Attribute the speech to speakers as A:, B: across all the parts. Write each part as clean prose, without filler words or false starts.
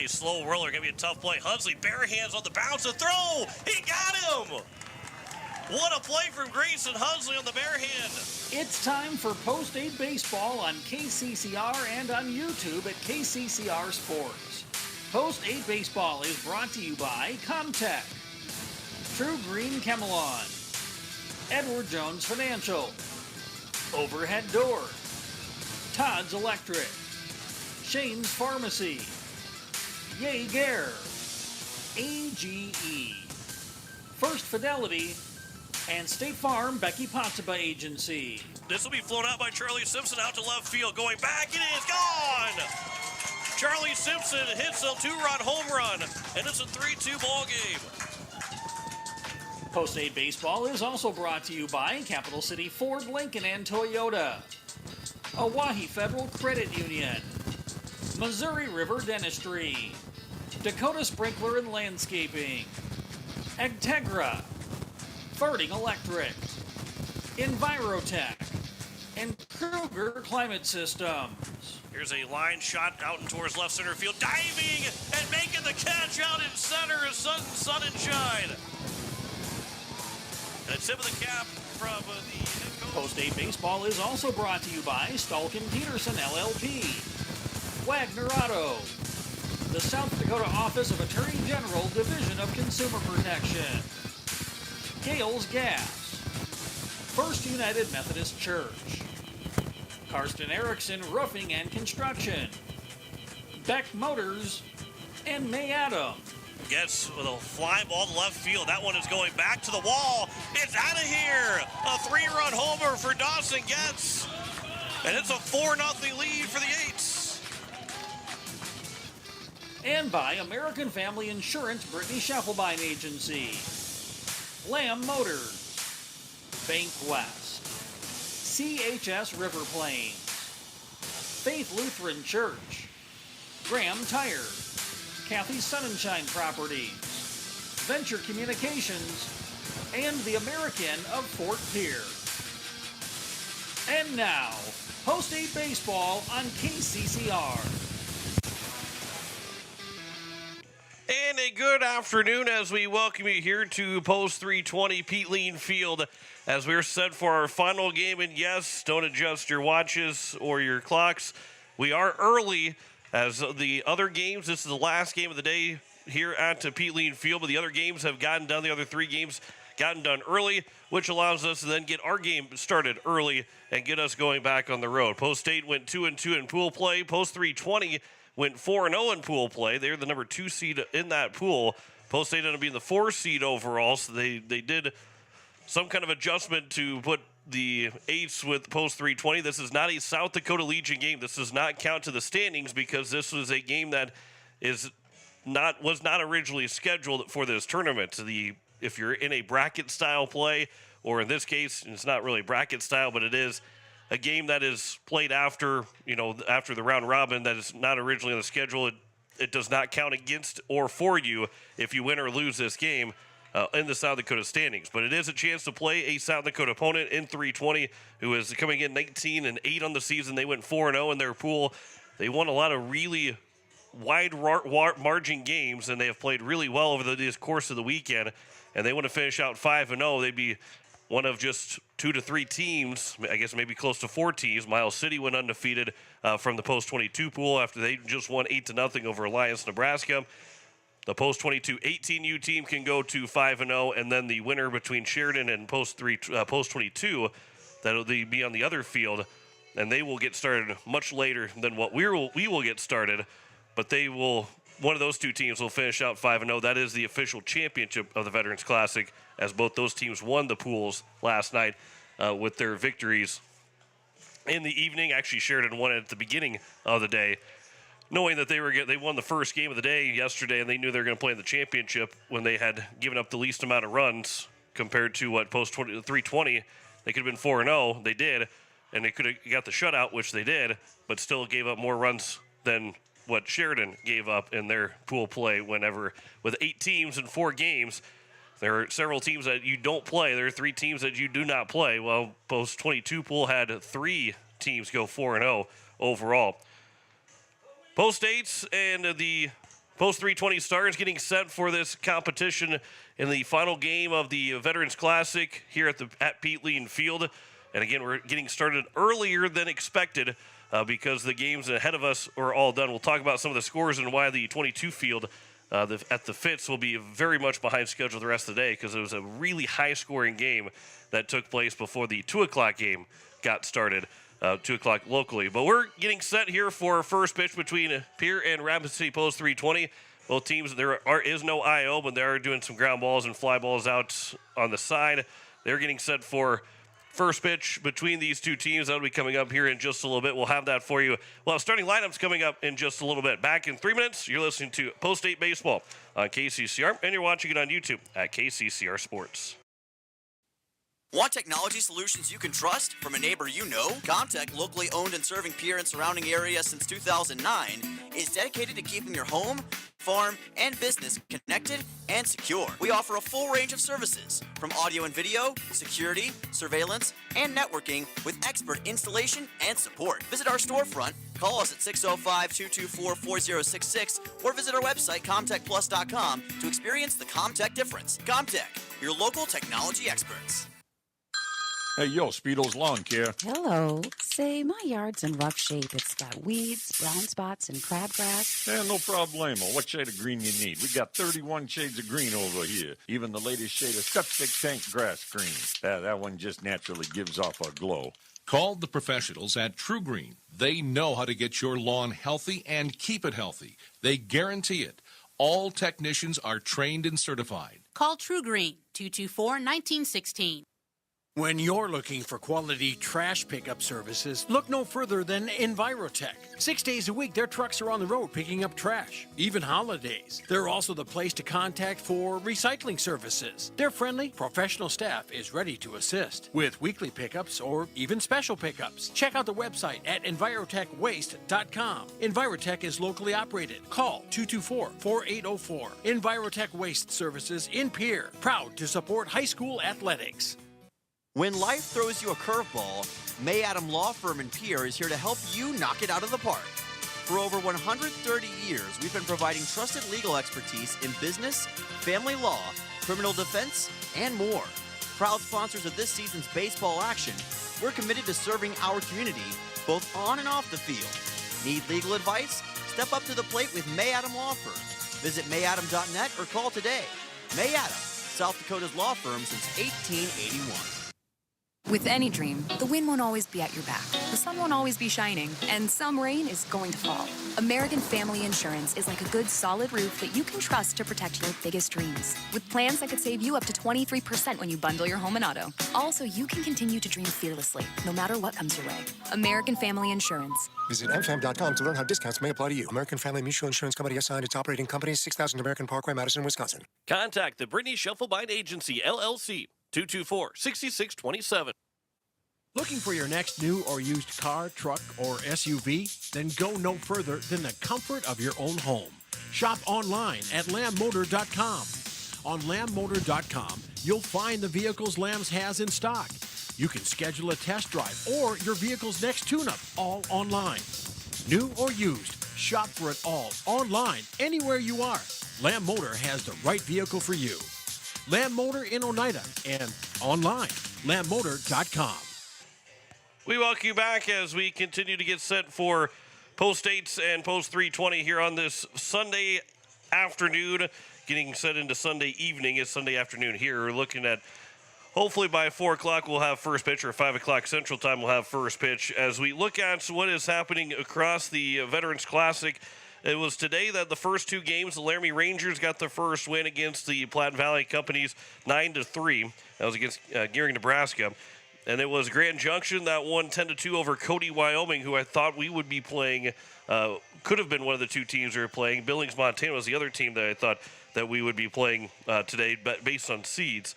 A: a slow roller. Going to be a tough play. Hunsley, bare hands on the bounce. A throw. He got him. What a play from Grayson Hunsley on the bare hand.
B: It's time for Post 8 Baseball on KCCR and on YouTube at KCCR Sports. Post 8 Baseball is brought to you by Comtech, True Green Camelon, Edward Jones Financial, Overhead Door, Todd's Electric, Shane's Pharmacy, Jaeger, AGE, First Fidelity, and State Farm Becky Pottsaba Agency.
A: This will be flown out by Charlie Simpson out to left field. Going back, it is gone! Charlie Simpson hits a two-run home run, and it's a 3-2 ball game.
B: Post 8 Baseball is also brought to you by Capital City Ford, Lincoln, and Toyota, Oahe Federal Credit Union, Missouri River Dentistry, Dakota Sprinkler and Landscaping, Agtegra, Farting Electric, Envirotech, and Kruger Climate Systems.
A: Here's a line shot out and towards left center field, diving and making the catch out in center is Sun and Shine. And a tip of the cap from the head coach.
B: Post 8 Baseball is also brought to you by Stalkin Peterson LLP, Wagner Auto, the South Dakota Office of Attorney General Division of Consumer Protection, Gales Gas, First United Methodist Church, Karsten Erickson Roofing and Construction, Beck Motors, and May Adam.
A: Gets with a fly ball to left field. That one is going back to the wall. It's out of here. A 3-run homer for Dawson Getz. And it's a 4-0 lead for the Eights.
B: And by American Family Insurance Brittany Schaffelbein Agency, Lamb Motors, Bank West, CHS River Plains, Faith Lutheran Church, Graham Tire, Kathy Sunshine Properties, Venture Communications, and the American of Fort Pierre. And now, Post 8 Baseball on KCCR.
A: And a good afternoon as we welcome you here to Post 320 Pete Lean Field as we're set for our final game. And yes, don't adjust your watches or your clocks. We are early as the other games. This is the last game of the day here at Pete Lean Field, but the other games have gotten done. The other 3 games gotten done early, which allows us to then get our game started early and get us going back on the road. Post 8 went 2-2 in pool play. Post 320 went 4-0 in pool play. They're the number 2 seed in that pool. Post 8 ended up being the 4 seed overall, so they did some kind of adjustment to put the Eights with Post 320. This is not a South Dakota Legion game. This does not count to the standings because this was a game that was not originally scheduled for this tournament. If you're in a bracket style play, or in this case, it's not really bracket style, but it is a game that is played after the round robin that is not originally on the schedule. It does not count against or for you if you win or lose this game in the South Dakota standings. But it is a chance to play a South Dakota opponent in 320 who is coming in 19-8 on the season. They went 4-0 in their pool. They won a lot of really wide margin games, and they have played really well over the course of the weekend. And they want to finish out 5-0. They'd be one of just 2 to 3 teams, I guess maybe close to 4 teams. Miles City went undefeated from the Post 22 pool after they just won 8-0 over Alliance, Nebraska. The Post 22 18U team can go to 5-0, and then the winner between Sheridan and Post 22, that'll be on the other field, and they will get started much later than what we will get started, but one of those 2 teams will finish out 5-0. That is the official championship of the Veterans Classic, as both those teams won the pools last night with their victories in the evening. Actually, Sheridan won it at the beginning of the day, knowing that they won the first game of the day yesterday, and they knew they were going to play in the championship when they had given up the least amount of runs compared to what Post 320. They could have been 4-0. They did, and they could have got the shutout, which they did, but still gave up more runs than what Sheridan gave up in their pool play with 8 teams in 4 games. There are several teams that you don't play. There are 3 teams that you do not play. Well, Post 22 pool had 3 teams go 4-0 overall. Post 8s and the Post 320 Stars getting set for this competition in the final game of the Veterans Classic here at Pete Lean Field. And again, we're getting started earlier than expected because the games ahead of us are all done. We'll talk about some of the scores and why the 22 field at the Fitz will be very much behind schedule the rest of the day because it was a really high-scoring game that took place before the 2 o'clock game got started. 2 o'clock locally. But we're getting set here for first pitch between Pierre and Rapid City Post 320. Both teams, there is no IO, but they are doing some ground balls and fly balls out on the side. They're getting set for first pitch between these two teams. That'll be coming up here in just a little bit. We'll have that for you. Well, starting lineups coming up in just a little bit. Back in 3 minutes, you're listening to Post 8 Baseball on KCCR, and you're watching it on YouTube at KCCR Sports.
C: Want technology solutions you can trust from a neighbor you know? Comtech, locally owned and serving Pierre and surrounding area since 2009, is dedicated to keeping your home, farm, and business connected and secure. We offer a full range of services, from audio and video, security, surveillance, and networking with expert installation and support. Visit our storefront, call us at 605-224-4066, or visit our website, comtechplus.com, to experience the Comtech difference. Comtech, your local technology experts.
D: Hey, yo, Speedo's Lawn Care.
E: Hello. Say, my yard's in rough shape. It's got weeds, brown spots, and crabgrass.
D: Yeah, no problemo. What shade of green you need? We got 31 shades of green over here. Even the latest shade of septic tank grass green. That one just naturally gives off a glow.
F: Call the professionals at True Green. They know how to get your lawn healthy and keep it healthy. They guarantee it. All technicians are trained and certified.
G: Call True Green, 224-1916.
H: When you're looking for quality trash pickup services, look no further than Envirotech. 6 days a week, their trucks are on the road picking up trash, even holidays. They're also the place to contact for recycling services. Their friendly, professional staff is ready to assist with weekly pickups or even special pickups. Check out the website at envirotechwaste.com. Envirotech is locally operated. Call 224-4804. Envirotech Waste Services in Pierre, proud to support high school athletics.
C: When life throws you a curveball, May Adam Law Firm in Pierre is here to help you knock it out of the park. For over 130 years, we've been providing trusted legal expertise in business, family law, criminal defense, and more. Proud sponsors of this season's baseball action, we're committed to serving our community both on and off the field. Need legal advice? Step up to the plate with May Adam Law Firm. Visit mayadam.net or call today. May Adam, South Dakota's law firm since 1881.
I: With any dream, the wind won't always be at your back. The sun won't always be shining, and some rain is going to fall. American Family Insurance is like a good, solid roof that you can trust to protect your biggest dreams. With plans that could save you up to 23% when you bundle your home and auto. Also, you can continue to dream fearlessly, no matter what comes your way. American Family Insurance.
J: Visit mfam.com to learn how discounts may apply to you. American Family Mutual Insurance Company assigned its operating company, 6000 American Parkway, Madison, Wisconsin.
A: Contact the Brittany Shufflebind Agency, LLC, 224-6627.
H: Looking for your next new or used car, truck, or SUV? Then go no further than the comfort of your own home. Shop online at lambmotor.com. On lambmotor.com, you'll find the vehicles Lambs has in stock. You can schedule a test drive or your vehicle's next tune-up, all online. New or used, shop for it all online, anywhere you are. Lamb Motor has the right vehicle for you. Lamb Motor in Oneida and online, lambmotor.com.
A: We welcome you back as we continue to get set for Post 8s and Post 320 here on this Sunday afternoon. Getting set into Sunday evening. It's Sunday afternoon here. We're looking at, hopefully by 4 o'clock we'll have first pitch, or 5 o'clock Central Time we'll have first pitch. As we look at what is happening across the Veterans Classic, it was today that the first two games, the Laramie Rangers got the first win against the Platte Valley Companies 9-3. That was against Gearing, Nebraska. And it was Grand Junction that won 10-2 over Cody, Wyoming, who I thought we would be playing. Could have been one of the two teams we were playing. Billings, Montana was the other team that I thought that we would be playing today, but based on seeds.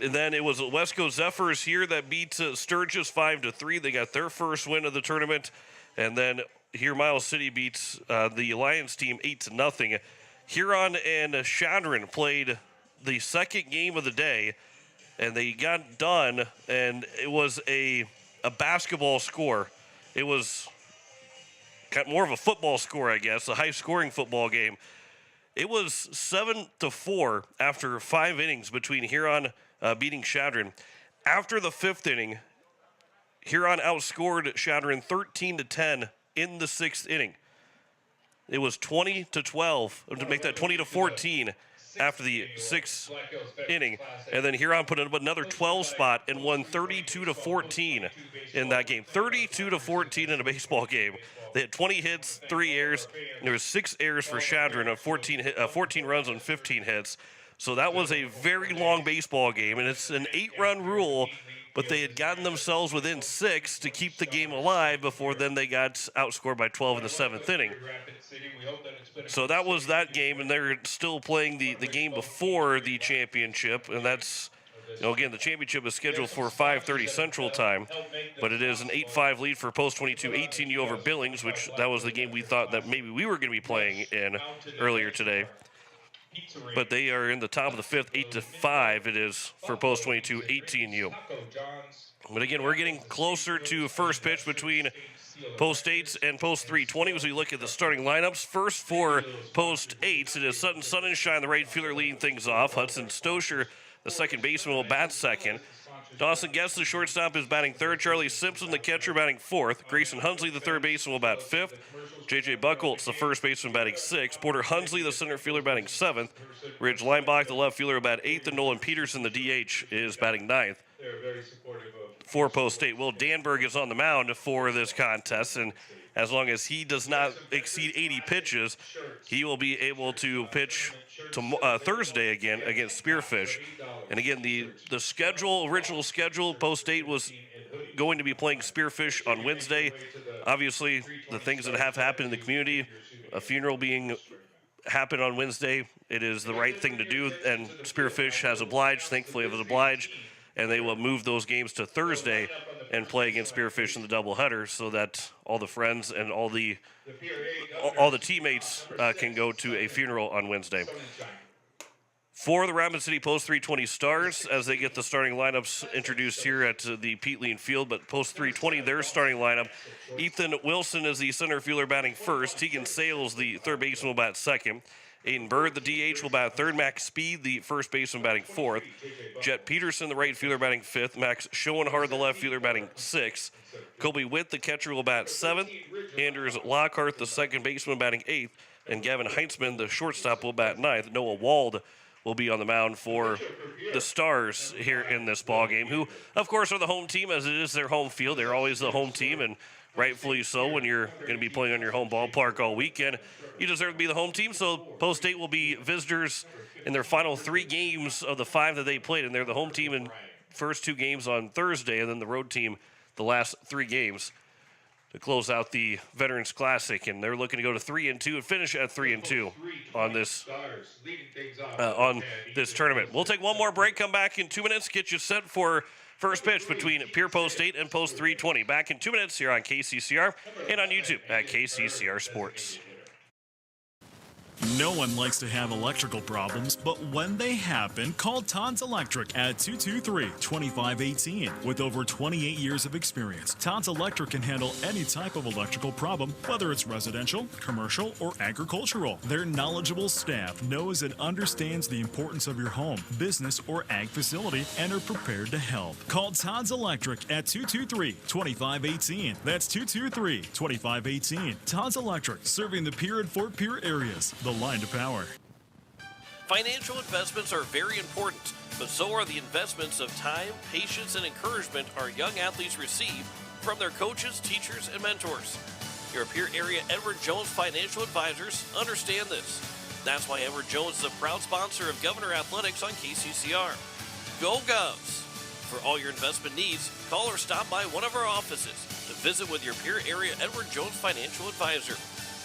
A: And then it was the Wesco Zephyrs here that beat Sturgis 5-3. They got their first win of the tournament. And then here Miles City beats the Alliance team 8-0. Huron and Chadron played the second game of the day. And they got done, and it was a basketball score. It was got more of a football score, I guess, a high-scoring football game. It was 7-4 after 5 innings between Huron beating Chadron. After the 5th inning, Huron outscored Chadron 13-10 in the 6th inning. It was 20-12 to make that 20-14 after the 6th inning, and then Huron put up another 12 spot and won 32-14 in that game. 32-14 in a baseball game. They had 20 hits, 3 errors. And there was 6 errors for Chadron on 14 runs on 15 hits. So that was a very long baseball game, and it's an 8-run rule, but they had gotten themselves within 6 to keep the game alive before then they got outscored by 12 in the 7th inning. So that was that game, and they're still playing the game before the championship, and that's, again, the championship is scheduled for 5:30 Central Time, but it is an 8-5 lead for Post 22, 18U over Billings, which that was the game we thought that maybe we were going to be playing in earlier today. But they are in the top of the 5th, 8-5 it is for Post 22, 18U. But again, we're getting closer to first pitch between Post 8s and Post 320 as we look at the starting lineups. First for Post 8s, it is Sutton Sunshine, the right fielder, leading things off. Hudson Stosher, the second baseman, will bat second. Dawson Guest, the shortstop, is batting third. Charlie Simpson, the catcher, batting fourth. Grayson Hunsley, the third baseman, will bat fifth. J.J. Buchholz, the first baseman, batting sixth. Porter Hunsley, the center fielder, batting seventh. Ridge Leinbach, the left fielder, will bat eighth. And Nolan Peterson, the DH, is batting ninth. For Post 8. Will Danberg is on the mound for this contest, and as long as he does not exceed 80 pitches, he will be able to pitch to Thursday again against Spearfish. And again, the original schedule, Post 8 was going to be playing Spearfish on Wednesday. Obviously, the things that have happened in the community, a funeral being happened on Wednesday, it is the right thing to do, and Spearfish has obliged, thankfully it was obliged, and they will move those games to Thursday and play against Spearfish in the doubleheader so that all the friends and all the teammates can go to a funeral on Wednesday. For the Rapid City Post 320 Stars, as they get the starting lineups introduced here at the Pete Lean Field, but Post 320, their starting lineup, Ethan Wilson is the center fielder batting first. Tegan Sales, the third baseman, will bat second. Aiden Bird, the DH, will bat third. Max Speed, the first baseman, batting fourth. Jet Peterson, the right fielder, batting fifth. Max Schoenhard, the left fielder, batting sixth. Colby Witt, the catcher, will bat seventh. Anders Lockhart, the second baseman, batting eighth. And Gavin Heitzman, the shortstop, will bat ninth. Noah Wald will be on the mound for the Stars here in this ball game, who, of course, are the home team, as it is their home field. They're always the home team, and rightfully so. When you're going to be playing on your home ballpark all weekend, you deserve to be the home team. So Post 8 will be visitors in their final 3 games of the 5 that they played, and they're the home team in first 2 games on Thursday, and then the road team the last 3 games to close out the Veterans Classic. And they're looking to go to 3-2 and finish at 3-2 on this tournament. We'll take one more break, come back in 2 minutes, get you set for first pitch between Pierre Post 8 and Post 320. Back in 2 minutes here on KCCR and on YouTube at KCCR Sports.
K: No one likes to have electrical problems, but when they happen, call Todd's Electric at 223-2518. With over 28 years of experience, Todd's Electric can handle any type of electrical problem, whether it's residential, commercial, or agricultural. Their knowledgeable staff knows and understands the importance of your home, business, or ag facility and are prepared to help. Call Todd's Electric at 223-2518. That's 223-2518. Todd's Electric, serving the Pierre and Fort Pierre areas. The line to power.
A: Financial investments are very important, but so are the investments of time, patience, and encouragement our young athletes receive from their coaches, teachers, and mentors. Your Pierre area Edward Jones Financial Advisors understand this. That's why Edward Jones is a proud sponsor of Governor Athletics on KCCR. Go Govs! For all your investment needs, call or stop by one of our offices to visit with your Pierre area Edward Jones Financial Advisor.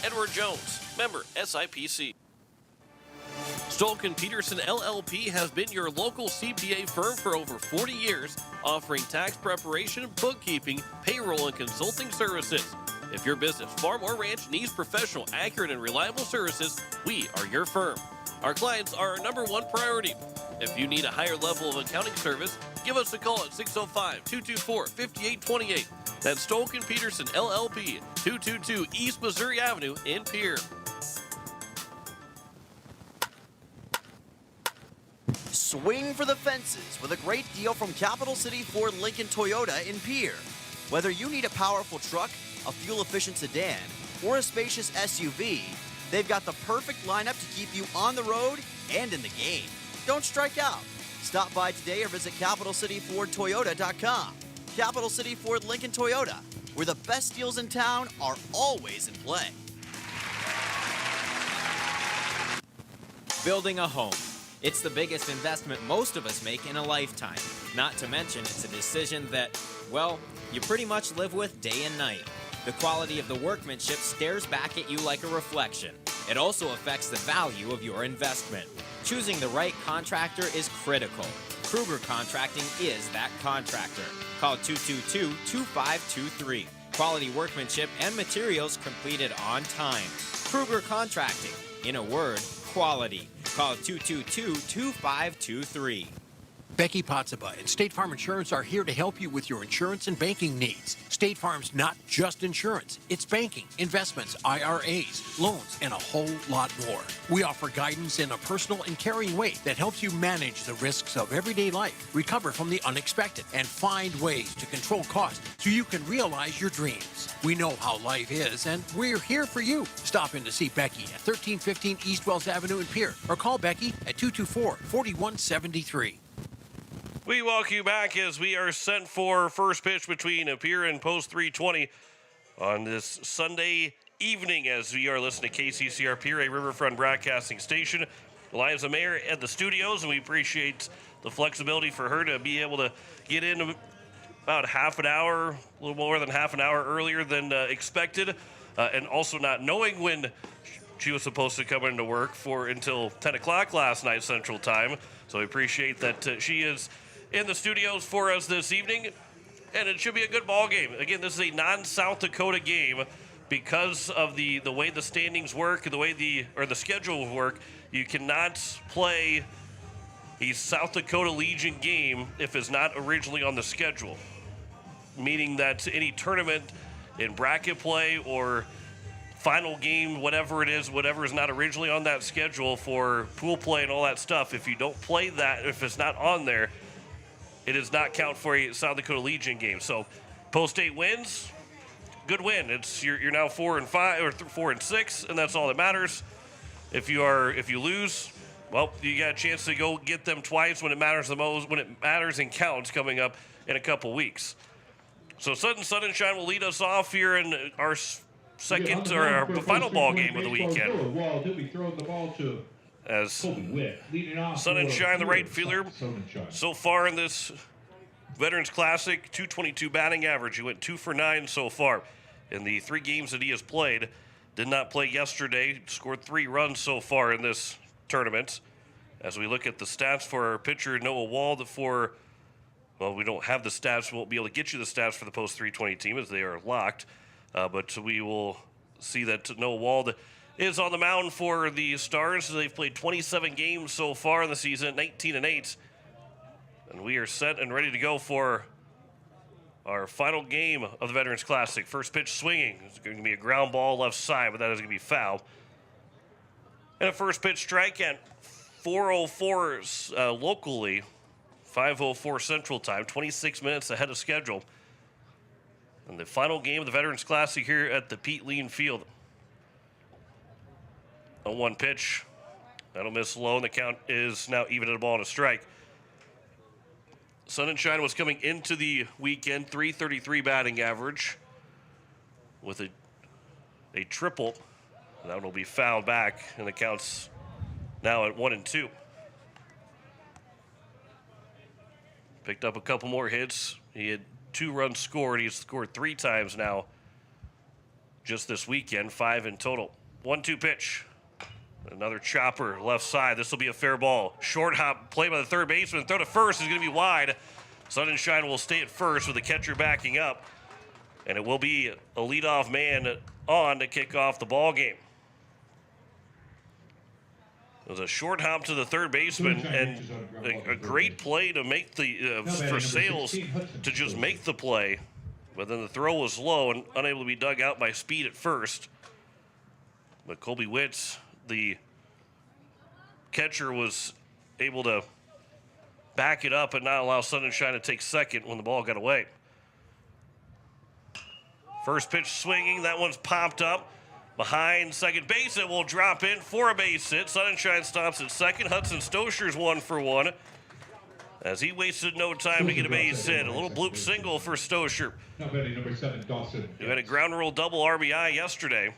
A: Edward Jones, member SIPC. Stolken Peterson LLP has been your local CPA firm for over 40 years, offering tax preparation, bookkeeping, payroll, and consulting services. If your business, farm, or ranch needs professional, accurate, and reliable services, we are your firm. Our clients are our #1 priority. If you need a higher level of accounting service, give us a call at 605-224-5828. That's Stolken Peterson LLP, 222 East Missouri Avenue in Pierre.
C: Swing for the fences with a great deal from Capital City Ford Lincoln Toyota in Pierre. Whether you need a powerful truck, a fuel-efficient sedan, or a spacious SUV, they've got the perfect lineup to keep you on the road and in the game. Don't strike out. Stop by today or visit CapitalCityFordToyota.com. Capital City Ford Lincoln Toyota, where the best deals in town are always in play.
L: Building a home. It's the biggest investment most of us make in a lifetime. Not to mention, it's a decision that, well, you pretty much live with day and night. The quality of the workmanship stares back at you like a reflection. It also affects the value of your investment. Choosing the right contractor is critical. Kruger Contracting is that contractor. Call 222-2523. Quality workmanship and materials completed on time. Kruger Contracting. In a word, quality. Call 222-2523.
H: Becky Potsaba and State Farm Insurance are here to help you with your insurance and banking needs. State Farm's not just insurance. It's banking, investments, IRAs, loans, and a whole lot more. We offer guidance in a personal and caring way that helps you manage the risks of everyday life, recover from the unexpected, and find ways to control costs so you can realize your dreams. We know how life is, and we're here for you. Stop in to see Becky at 1315 East Wells Avenue in Pierre, or call Becky at 224-4173.
A: We welcome you back as we are sent for first pitch between Pierre and Post 320 on this Sunday evening as we are listening to KCCR Pierre, a Riverfront broadcasting station. Eliza Mayer at the studios, and we appreciate the flexibility for her to be able to get in about half an hour, a little more than half an hour earlier than expected, and also not knowing when she was supposed to come into work for until 10 o'clock last night Central Time. So we appreciate that she is in the studios for us this evening, and it should be a good ball game. Again, this is a non-South Dakota game because of the way the standings work, the way the schedule work. You cannot play a South Dakota Legion game if it's not originally on the schedule, meaning that any tournament in bracket play or final game, whatever it is, whatever is not originally on that schedule for pool play and all that stuff, if you don't play that, if it's not on there, it does not count for a South Dakota Legion game. So, Post 8 wins, good win. You're now 4-5 or 4-6, and that's all that matters. If you lose, well, you got a chance to go get them twice when it matters the most, when it matters and counts coming up in a couple weeks. So, Sun and Shine will lead us off here in our second or our final ball game of the weekend. As Sun and Shine, the right fielder, so far in this Veterans Classic, 222 batting average. He went 2 for 9 so far in the 3 games that he has played. Did not play yesterday, scored 3 runs so far in this tournament. As we look at the stats for our pitcher, Noah Wald, we don't have the stats. We won't be able to get you the stats for the Post 320 team as they are locked. But we will see that Noah Wald is on the mound for the Stars. They've played 27 games so far in the season, 19-8. And we are set and ready to go for our final game of the Veterans Classic. First pitch swinging. It's going to be a ground ball left side, but that is going to be foul. And a first pitch strike at 4:04 locally, 5:04 Central Time, 26 minutes ahead of schedule. And the final game of the Veterans Classic here at the Pete Lean Field. A 1 pitch. That'll miss low, and the count is now even at a ball and a strike. Sun and Shine was coming into the weekend, 333 batting average with a triple. That will be fouled back, and the count's now at 1-2. Picked up a couple more hits. He had 2 runs scored. He's scored 3 times now just this weekend, 5 in total. 1-2 pitch. Another chopper left side. This will be a fair ball. Short hop play by the third baseman. Throw to first is going to be wide. Sun and Shine will stay at first with the catcher backing up. And it will be a leadoff man on to kick off the ball game. It was a short hop to the third baseman and a great play to make for Sales to just make the play But then the throw was low and unable to be dug out by speed at first. But Colby Witz, the catcher, was able to back it up and not allow Sun and Shine to take second when the ball got away. First pitch swinging. That one's popped up behind second base. It will drop in for a base hit. Sun and Shine stops at second. Hudson Stoscher's 1 for 1 as he wasted no time to get a base hit. A little bloop single for Stoscher,
M: Number 7, Dawson.
A: who had a ground rule double RBI yesterday.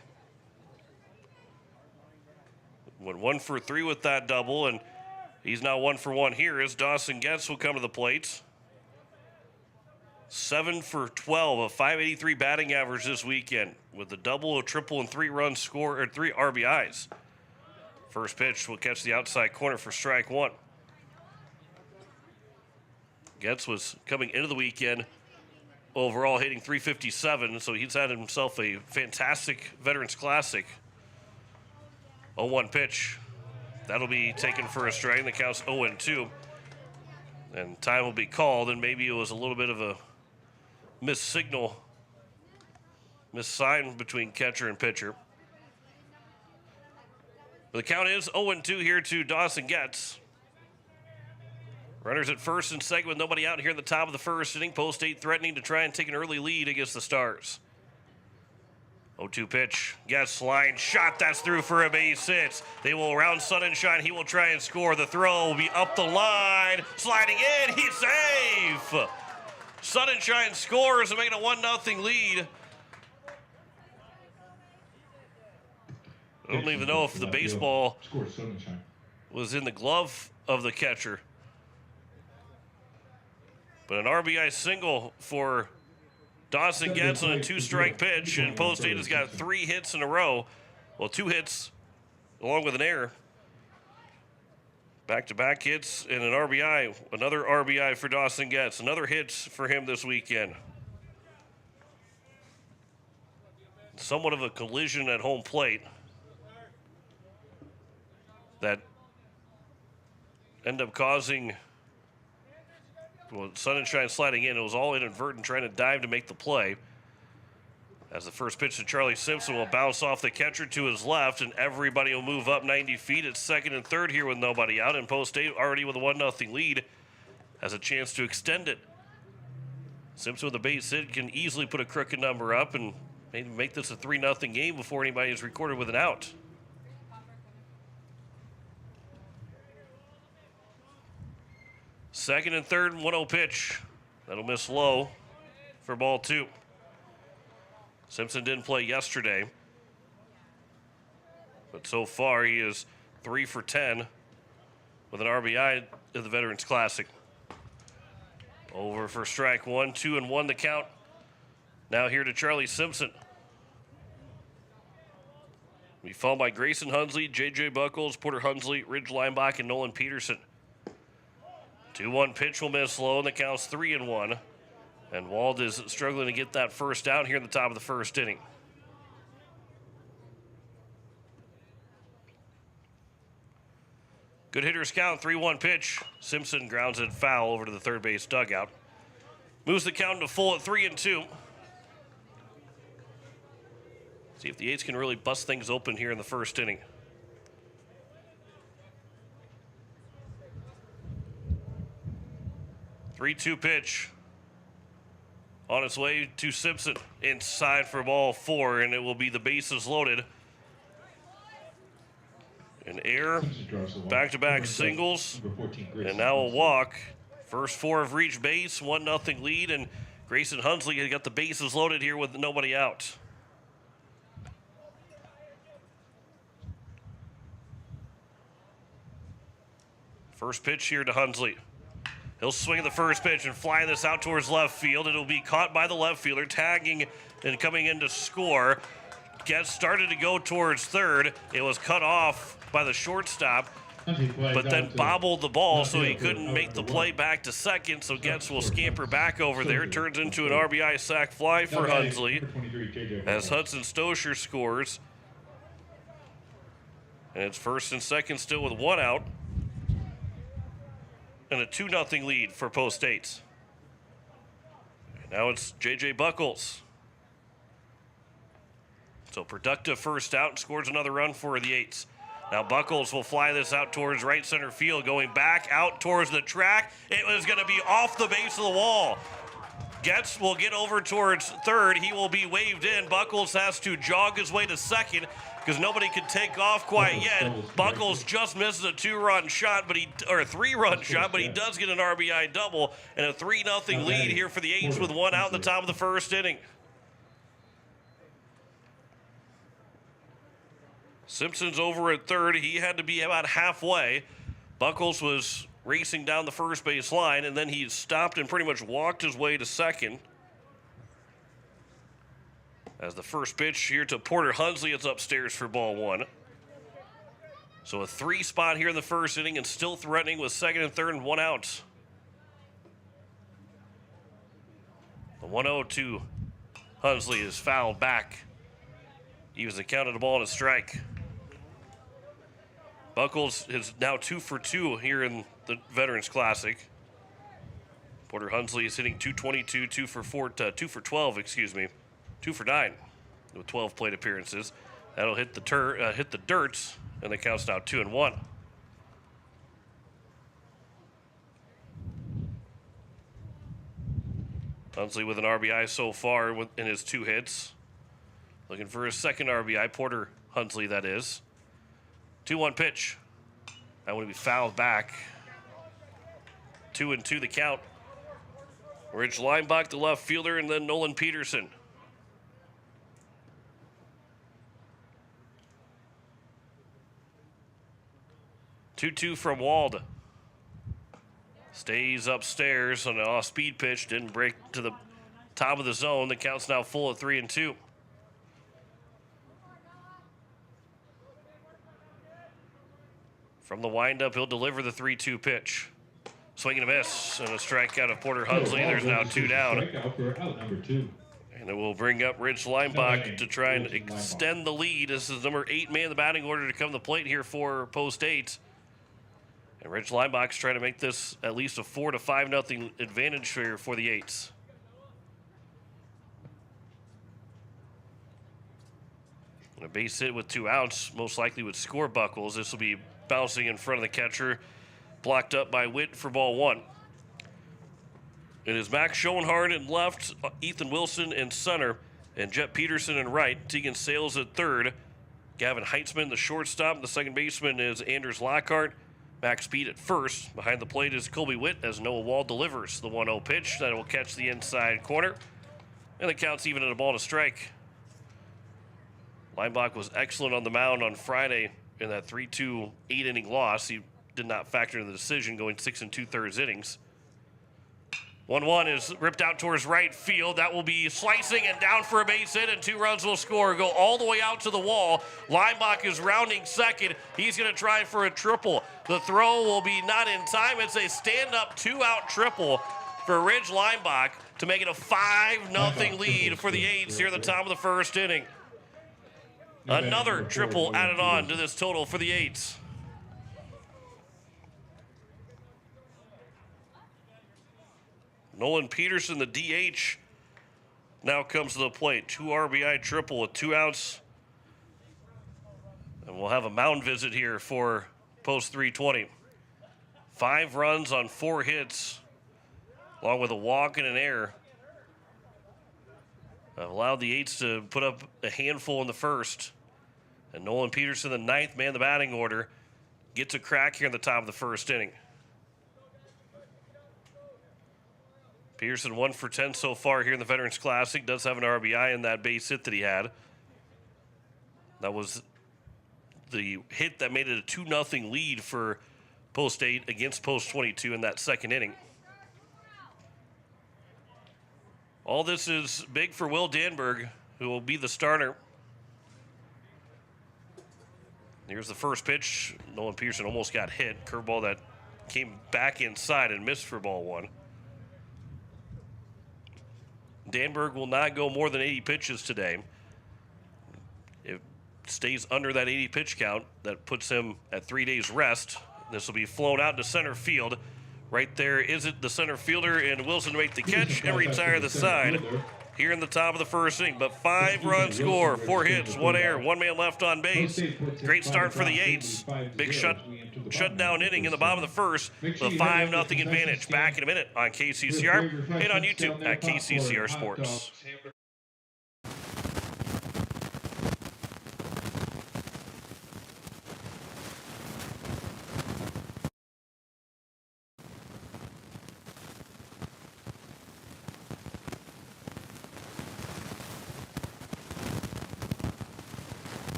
A: Went 1 for 3 with that double, and he's now 1 for 1 here as Dawson Getz will come to the plate. 7 for 12, a 583 batting average this weekend with a double, a triple, and 3 runs scored, or 3 RBIs. First pitch will catch the outside corner for strike 1. Getz was coming into the weekend overall hitting .357, so he's had himself a fantastic Veterans Classic. 0-1 pitch. That'll be taken for a strike. The count's 0-2. And time will be called, and maybe it was a little bit of a missed signal, missed sign between catcher and pitcher. But the count is 0-2 here to Dawson Getz. Runners at first and second with nobody out here at the top of the first inning. Post 8 threatening to try and take an early lead against the Stars. 0-2 pitch. Getz line shot. That's through for a base hit. They will round Sun and Shine. He will try and score. The throw will be up the line. Sliding in. He's safe. Sun and Shine scores and make it a 1-0 lead. I don't even know if the baseball was in the glove of the catcher. But an RBI single for Dawson Getz on a 2-strike pitch, and Post 8 has got 3 hits in a row. Well, 2 hits along with an error. Back-to-back hits and an RBI. Another RBI for Dawson Getz. Another hit for him this weekend. Somewhat of a collision at home plate that ended up causing Sun and Shine sliding in. It was all inadvertent, trying to dive to make the play. As the first pitch to Charlie Simpson will bounce off the catcher to his left, and everybody will move up 90 feet at second and third here with nobody out. And Post 8 already with a 1-0 lead has a chance to extend it. Simpson with a base hit can easily put a crooked number up and maybe make this a 3-0 game before anybody is recorded with an out. Second and third, 1-0 pitch. That'll miss low for ball 2. Simpson didn't play yesterday, but so far he is 3 for 10 with an RBI in the Veterans Classic. Over for strike 1, 2-1 the count. Now here to Charlie Simpson. We followed by Grayson Hunsley, J.J. Buckles, Porter Hunsley, Ridge Lineback, and Nolan Peterson. 2-1 pitch will miss low, and the count's 3-1. And Wald is struggling to get that first out here in the top of the first inning. Good hitters count, 3-1 pitch. Simpson grounds it foul over to the third base dugout. Moves the count to full at 3-2. See if the Aids can really bust things open here in the first inning. 3-2 pitch. On its way to Simpson. Inside for ball 4, and it will be the bases loaded. An error, back-to-back singles, and now a walk. First 4 have reached base, 1-0 lead, and Grayson Hunsley has got the bases loaded here with nobody out. First pitch here to Hunsley. He'll swing at the first pitch and fly this out towards left field. It'll be caught by the left fielder, tagging and coming in to score. Getz started to go towards third. It was cut off by the shortstop, but then bobbled the ball, so he couldn't make the play back to second. So Getz will scamper back over there. It turns into an RBI sac fly for Hunsley as Hudson Stoscher scores. And it's first and second still with 1 out. And a 2-0 lead for Post 8. Now it's J.J. Buckles. So productive first out and scores another run for the Eights. Now Buckles will fly this out towards right center field, going back out towards the track. It was going to be off the base of the wall. Getz will get over towards third. He will be waved in. Buckles has to jog his way to second because nobody could take off quite yet. Buckles just misses a 2-run shot, or a 3-run shot, but he does get an RBI double and a 3-0 lead here for the Eights with one out in the top of the first inning. Simpson's over at third. He had to be about halfway. Buckles was racing down the first base line, and then he stopped and pretty much walked his way to second. As the first pitch here to Porter Hunsley, it's upstairs for ball 1. So a 3 spot here in the first inning and still threatening with second and third and 1 out. The 1-0 to Hunsley is fouled back. He was accounted a ball and a strike. Buckles is now 2 for 2 here in the Veterans Classic. Porter Hunsley is hitting .222, 2 for 12, excuse me. 2 for 9 with 12 plate appearances. That'll hit the dirt, and the count's now 2-1. Hunsley with an RBI so far in his 2 hits. Looking for his second RBI, Porter Hunsley, that is. 2-1 pitch. That would be fouled back. 2-2 the count. Rich Leinbach, the left fielder, and then Nolan Peterson. 2-2 from Wald. Stays upstairs on an off-speed pitch. Didn't break to the top of the zone. The count's now full at 3-2. From the windup, he'll deliver the 3-2 pitch. Swing and a miss, and a strikeout of Porter Hunsley. There's now 2 down. And it will bring up Rich Leinbach to try and extend the lead. This is number 8 man in the batting order to come to the plate here for post 8. And Rich Leinbach's trying to make this at least a 4-5-0 advantage here for the Eights. And a base hit with 2 outs most likely would score Buckles. This will be bouncing in front of the catcher, blocked up by Witt for ball 1. It is Max Schoenhardt in left, Ethan Wilson in center, and Jet Peterson in right. Tegan Sales at third. Gavin Heitzman, the shortstop. The second baseman is Anders Lockhart. Max Speed at first. Behind the plate is Colby Witt as Noah Wall delivers the 1-0 pitch. That will catch the inside corner. And the count's even at a ball and a strike. Leinbach was excellent on the mound on Friday in that 3-2 8-inning loss. He did not factor in the decision, going 6 2/3 innings. 1-1 is ripped out towards right field. That will be slicing and down for a base hit, and 2 runs will score. Go all the way out to the wall. Leinbach is rounding second. He's going to try for a triple. The throw will be not in time. It's a stand-up 2-out triple for Rich Leinbach to make it a 5-0 lead for the Eights here at the top of the first inning. Another triple added on to this total for the Eights. Nolan Peterson, the DH, now comes to the plate. 2 RBI triple with 2 outs. And we'll have a mound visit here for post 320. 5 runs on 4 hits, along with a walk and an error. Allowed the Eights to put up a handful in the first. And Nolan Peterson, the 9th man in the batting order, gets a crack here in the top of the first inning. Peterson 1 for 10 so far here in the Veterans Classic. Does have an RBI in that base hit that he had. That was the hit that made it a 2-0 lead for post 8 against post 22 in that second inning. All this is big for Will Danberg, who will be the starter. Here's the first pitch. Nolan Peterson almost got hit. Curveball that came back inside and missed for ball 1. Danberg will not go more than 80 pitches today. It stays under that 80 pitch count. That puts him at 3 days rest. This will be flown out to center field. Right there is it the center fielder, and Wilson to make the catch and retire the side here in the top of the first inning. But 5-run score, 4 hits, 1 error, 1 man left on base. Great start for the Eights. Big shutdown inning in the bottom of the first with a 5-0 advantage. Back in a minute on KCCR and on YouTube at KCCR Sports.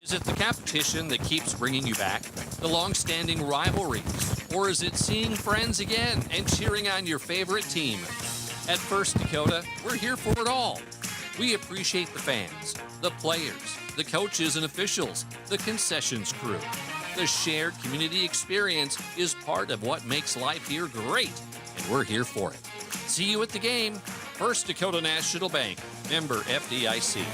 N: Is it the competition that keeps bringing you back? The long-standing rivalries? Or is it seeing friends again and cheering on your favorite team? At First Dakota, we're here for it all. We appreciate the fans, the players, the coaches and officials, the concessions crew. The shared community experience is part of what makes life here great, and we're here for it. See you at the game. First Dakota National Bank, member FDIC.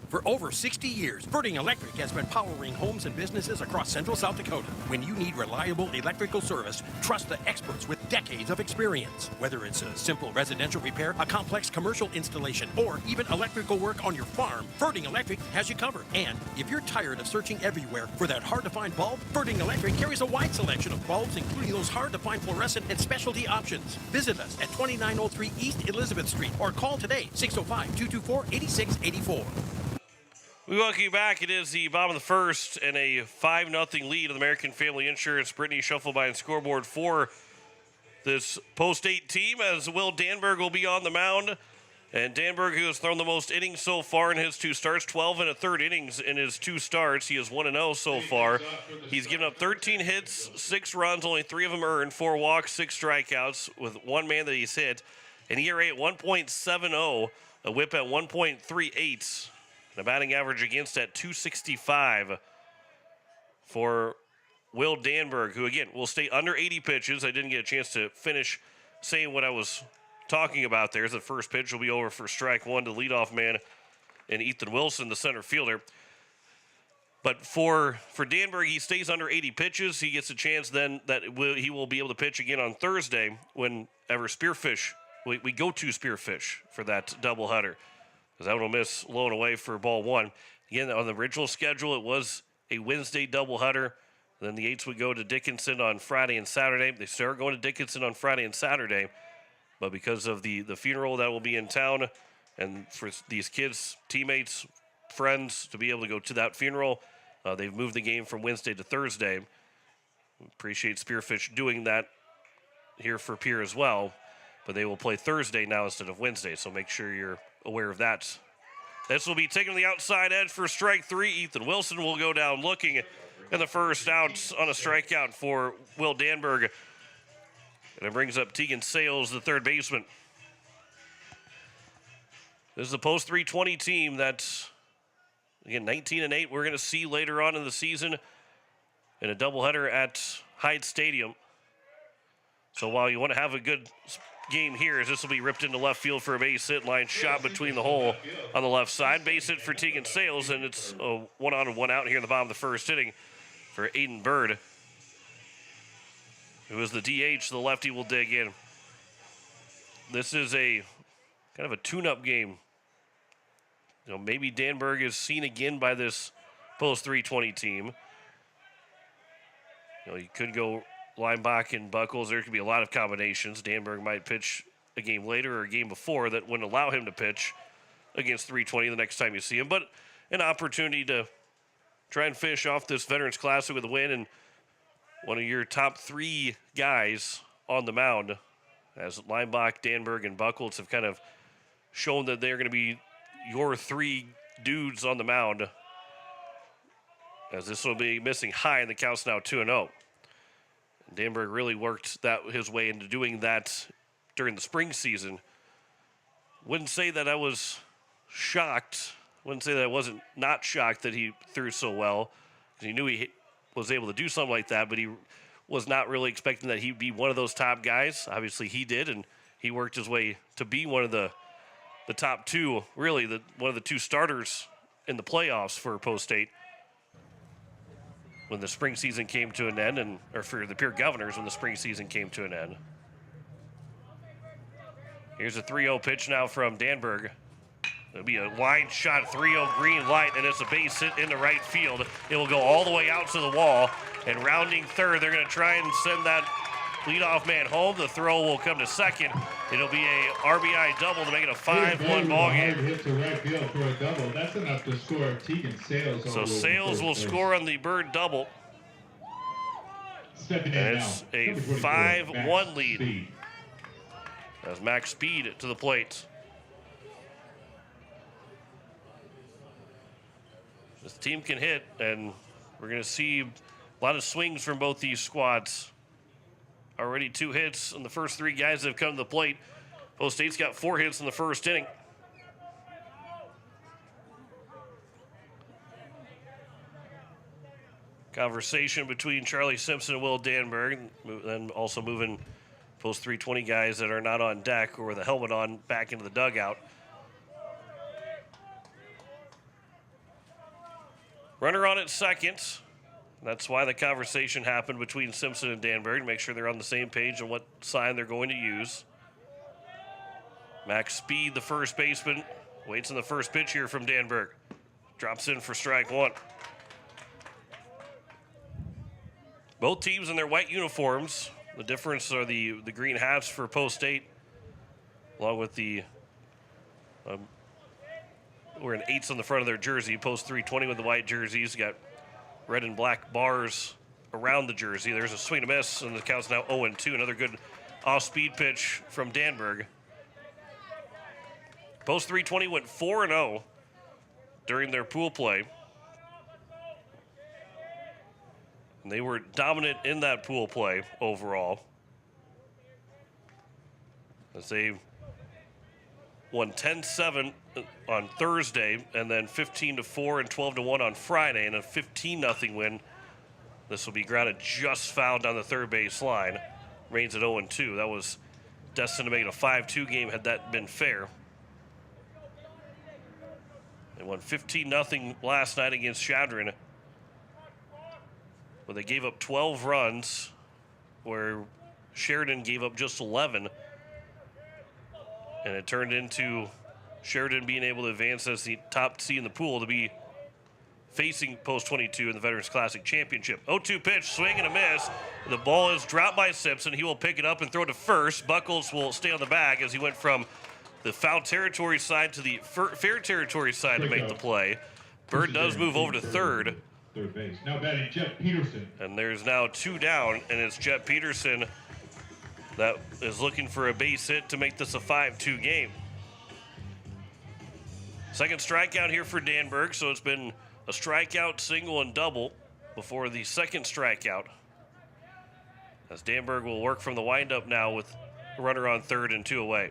H: For over 60 years, Birding Electric has been powering homes and businesses across central South Dakota. When you need reliable electrical service, trust the experts with decades of experience. Whether it's a simple residential repair, a complex commercial installation, or even electrical work on your farm, Birding Electric has you covered. And if you're tired of searching everywhere for that hard-to-find bulb, Birding Electric carries a wide selection of bulbs, including those hard-to-find fluorescent and specialty options. Visit us at 2903 East Elizabeth Street or call today, 605-224-8684.
A: We welcome you back. It is the bottom of the first and a 5-0 lead of the American Family Insurance. Brittany Shufflebein scoreboard for this post-8 team as Will Danberg will be on the mound. And Danberg, who has thrown the most innings so far in his 2 starts, 12 and a third innings in his 2 starts. He is 1-0 so far. He's given up 13 hits, 6 runs, only 3 of them earned, 4 walks, 6 strikeouts with 1 man that he's hit. An ERA at 1.70, a whip at 1.38. The batting average against at 265 for Will Danberg, who, again, will stay under 80 pitches. I didn't get a chance to finish saying what I was talking about there. The first pitch will be over for strike 1 to leadoff man and Ethan Wilson, the center fielder. But for Danberg, he stays under 80 pitches. He gets a chance then that he will be able to pitch again on Thursday whenever Spearfish, we go to Spearfish for that doubleheader. Because that one will miss low and away for ball 1. Again, on the original schedule, it was a Wednesday doubleheader. Then the Eights would go to Dickinson on Friday and Saturday. They start going to Dickinson on Friday and Saturday. But because of the funeral that will be in town, and for these kids, teammates, friends, to be able to go to that funeral, they've moved the game from Wednesday to Thursday. Appreciate Spearfish doing that here for Pierre as well. But they will play Thursday now instead of Wednesday, so make sure you're aware of that. This will be taken to the outside edge for strike 3. Ethan Wilson will go down looking in the first out on a strikeout for Will Danberg. And it brings up Tegan Sales, the third baseman. This is the post 320 team that's, again, 19-8. We're going to see later on in the season in a doubleheader at Hyde Stadium. So while you want to have a good game here, as this will be ripped into left field for a base hit, line shot between the hole on the left side. Base hit for Tegan Sales, and it's a 1 on and 1 out here in the bottom of the first inning for Aiden Bird, who is the DH. The lefty will dig in. This is a kind of a tune-up game. You know, maybe Danberg is seen again by this post 320 team. You know, you could go Lineback and Buckles. There could be a lot of combinations. Danberg might pitch a game later or a game before that wouldn't allow him to pitch against 320 the next time you see him. But an opportunity to try and finish off this Veterans Classic with a win, and one of your top 3 guys on the mound, as Lineback, Danberg, and Buckles have kind of shown that they're going to be your 3 dudes on the mound, as this will be missing high, and the count's now 2-0. Danberg really worked his way into doing that during the spring season. Wouldn't say that I was shocked. Wouldn't say that I wasn't not shocked that he threw so well, because he knew he was able to do something like that, but he was not really expecting that he'd be one of those top guys. Obviously, he did, and he worked his way to be one of the top two, really, one of the two starters in the playoffs for Post State when the spring season came to an end, or for the Pierre Governors when the spring season came to an end. Here's a 3-0 pitch now from Danberg. It'll be a wide shot, 3-0 green light, and it's a base hit into right field. It will go all the way out to the wall, and rounding third, they're going to try and send that leadoff man home. The throw will come to second. It'll be a RBI double to make it a 5-1 ball game.
M: Hit to right field for a double. That's enough to score Tegan Sales.
A: So Sales will score on the Bird double.
M: Stepping in
A: and it's
M: now,
A: a 5-1 lead. As Max Speed to the plate. This team can hit, and we're going to see a lot of swings from both these squads. Already 2 hits on the first 3 guys that have come to the plate. Post State's got 4 hits in the first inning. Conversation between Charlie Simpson and Will Danberg, then also moving Post 320 guys that are not on deck or with a helmet on back into the dugout. Runner on at second. That's why the conversation happened between Simpson and Danberg to make sure they're on the same page on what sign they're going to use. Max Speed, the first baseman, waits on the first pitch here from Danberg. Drops in for strike 1. Both teams in their white uniforms. The difference are the green hats for Post State, along with the wearing 8s on the front of their jersey. Post 320 with the white jerseys. Got red and black bars around the jersey. There's a swing and a miss, and the count's now 0-2. Another good off-speed pitch from Danberg. Post 320 went 4-0 during their pool play. And they were dominant in that pool play overall, as they won 10-7 on Thursday, and then 15-4 and 12-1 on Friday, and a 15-0 win. This will be grounded just fouled down the third base line. Remains at 0-2. That was destined to make it a 5-2 game had that been fair. They won 15-0 last night against Chadron, but they gave up 12 runs, where Sheridan gave up just 11. And it turned into Sheridan being able to advance as the top seed in the pool to be facing Post 22 in the Veterans Classic Championship. 0-2 pitch, swing and a miss. The ball is dropped by Simpson. He will pick it up and throw to first. Buckles will stay on the bag as he went from the foul territory side to the fair territory side to make the play. Bird does move over to third.
M: Third base. Now batting Jet Peterson.
A: And there's now 2 down, and it's Jet Peterson that is looking for a base hit to make this a 5-2 game. Second strikeout here for Danberg, so it's been a strikeout, single, and double before the second strikeout. As Danberg will work from the windup now with a runner on third and 2 away.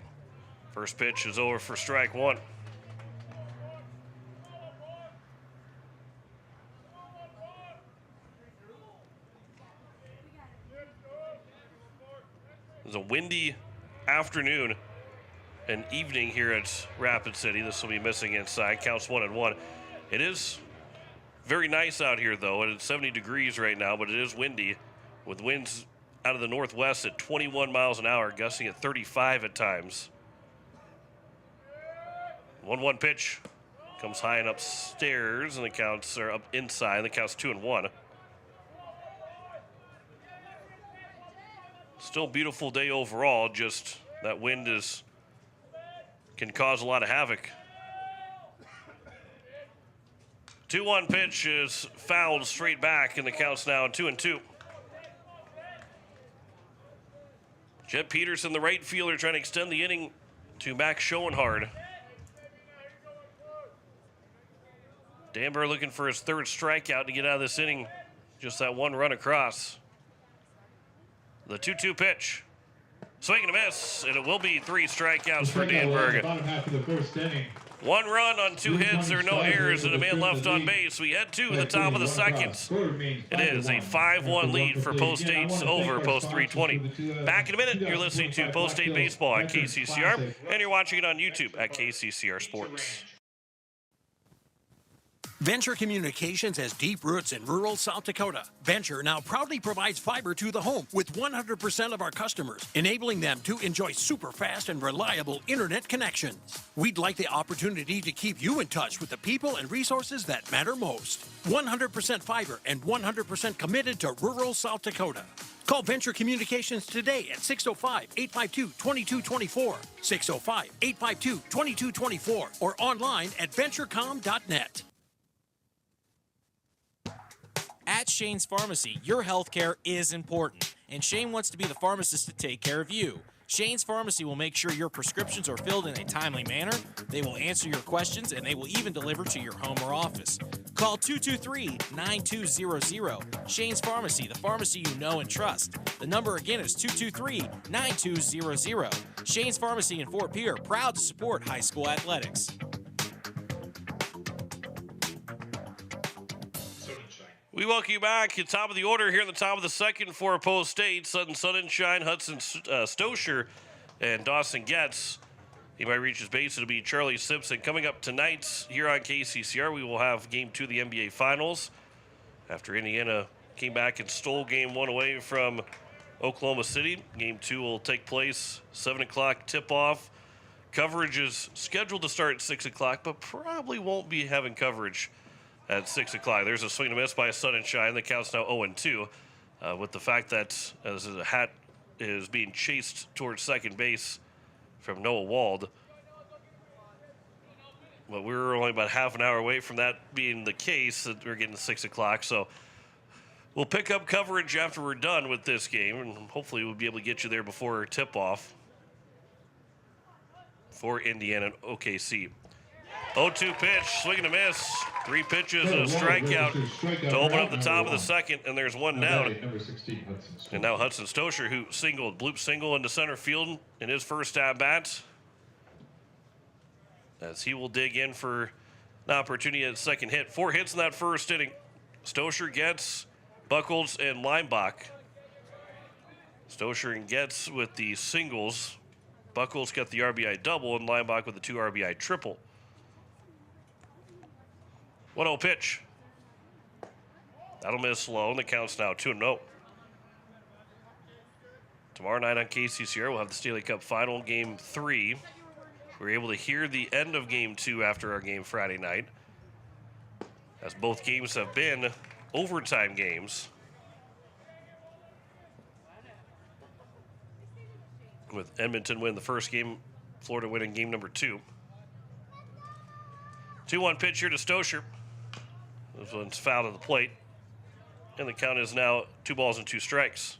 A: First pitch is over for strike 1. It's a windy afternoon and evening here at Rapid City. This will be missing inside. Counts 1-1. It is very nice out here, though. It's 70 degrees right now, but it is windy, with winds out of the northwest at 21 miles an hour, gusting at 35 at times. 1-1 pitch comes high and upstairs, and the counts are up inside. The count's 2-1. Still a beautiful day overall, just that wind can cause a lot of havoc. 2-1 pitch is fouled straight back, and the count's now 2-2. Jet Peterson, the right fielder, trying to extend the inning to Max Schoenhard. Danberg looking for his third strikeout to get out of this inning. Just that one run across. The 2-2 pitch. Swing and a miss, and it will be 3 strikeouts for Danberg.
M: Bottom half of the first inning.
A: 1 run on 2 hits. There are no errors and a man left on base. We head to the top of the second. It is a 5-1 lead for Post 8's over Post 320. Back in a minute, you're listening to Post 8 Baseball on KCCR, and you're watching it on YouTube at KCCR Sports.
H: Venture Communications has deep roots in rural South Dakota. Venture now proudly provides fiber to the home with 100% of our customers, enabling them to enjoy super fast and reliable internet connections. We'd like the opportunity to keep you in touch with the people and resources that matter most. 100% fiber and 100% committed to rural South Dakota. Call Venture Communications today at 605-852-2224, 605-852-2224, or online at venturecom.net.
O: At Shane's Pharmacy, your health care is important, and Shane wants to be the pharmacist to take care of you. Shane's Pharmacy will make sure your prescriptions are filled in a timely manner, they will answer your questions, and they will even deliver to your home or office. Call 223-9200. Shane's Pharmacy, the pharmacy you know and trust. The number again is 223-9200. Shane's Pharmacy in Fort Pierre, proud to support high school athletics.
A: We welcome you back at top of the order here in the top of the second for Post 8. Sutton Sunshine, Hudson Stosher, and Dawson Getz. He might reach his base. It'll be Charlie Simpson. Coming up tonight here on KCCR, we will have Game 2 of the NBA Finals. After Indiana came back and stole Game 1 away from Oklahoma City. Game 2 will take place 7 o'clock tip-off. Coverage is scheduled to start at 6 o'clock, but probably won't be having coverage at 6 o'clock. There's a swing and a miss by Sunshine. The count's now 0-2. With the fact that as a hat is being chased towards second base from Noah Wald. But we're only about half an hour away from that being the case. That we're getting to 6 o'clock. So we'll pick up coverage after we're done with this game. And hopefully we'll be able to get you there before tip-off for Indiana and OKC. 0-2 pitch, swing and a miss. 3 pitches and a strikeout to open up the top of the second, and there's one down. And now Hudson Stosher, who singled, bloop single into center field in his first at-bat, as he will dig in for an opportunity at second hit. 4 hits in that first inning. Stosher, Getz, Buckles, and Leimbach. Stosher and Getz with the singles. Buckles got the RBI double, and Leimbach with the 2 RBI triple. 1-0 pitch. That'll miss low, and the count's now 2-0. Tomorrow night on KCCR, we'll have the Stanley Cup Final, Game 3. We were able to hear the end of Game 2 after our game Friday night, as both games have been overtime games, with Edmonton win the first game, Florida winning game number 2. 2-1 pitch here to Stosher. This one's fouled at the plate. And the count is now 2 balls and 2 strikes.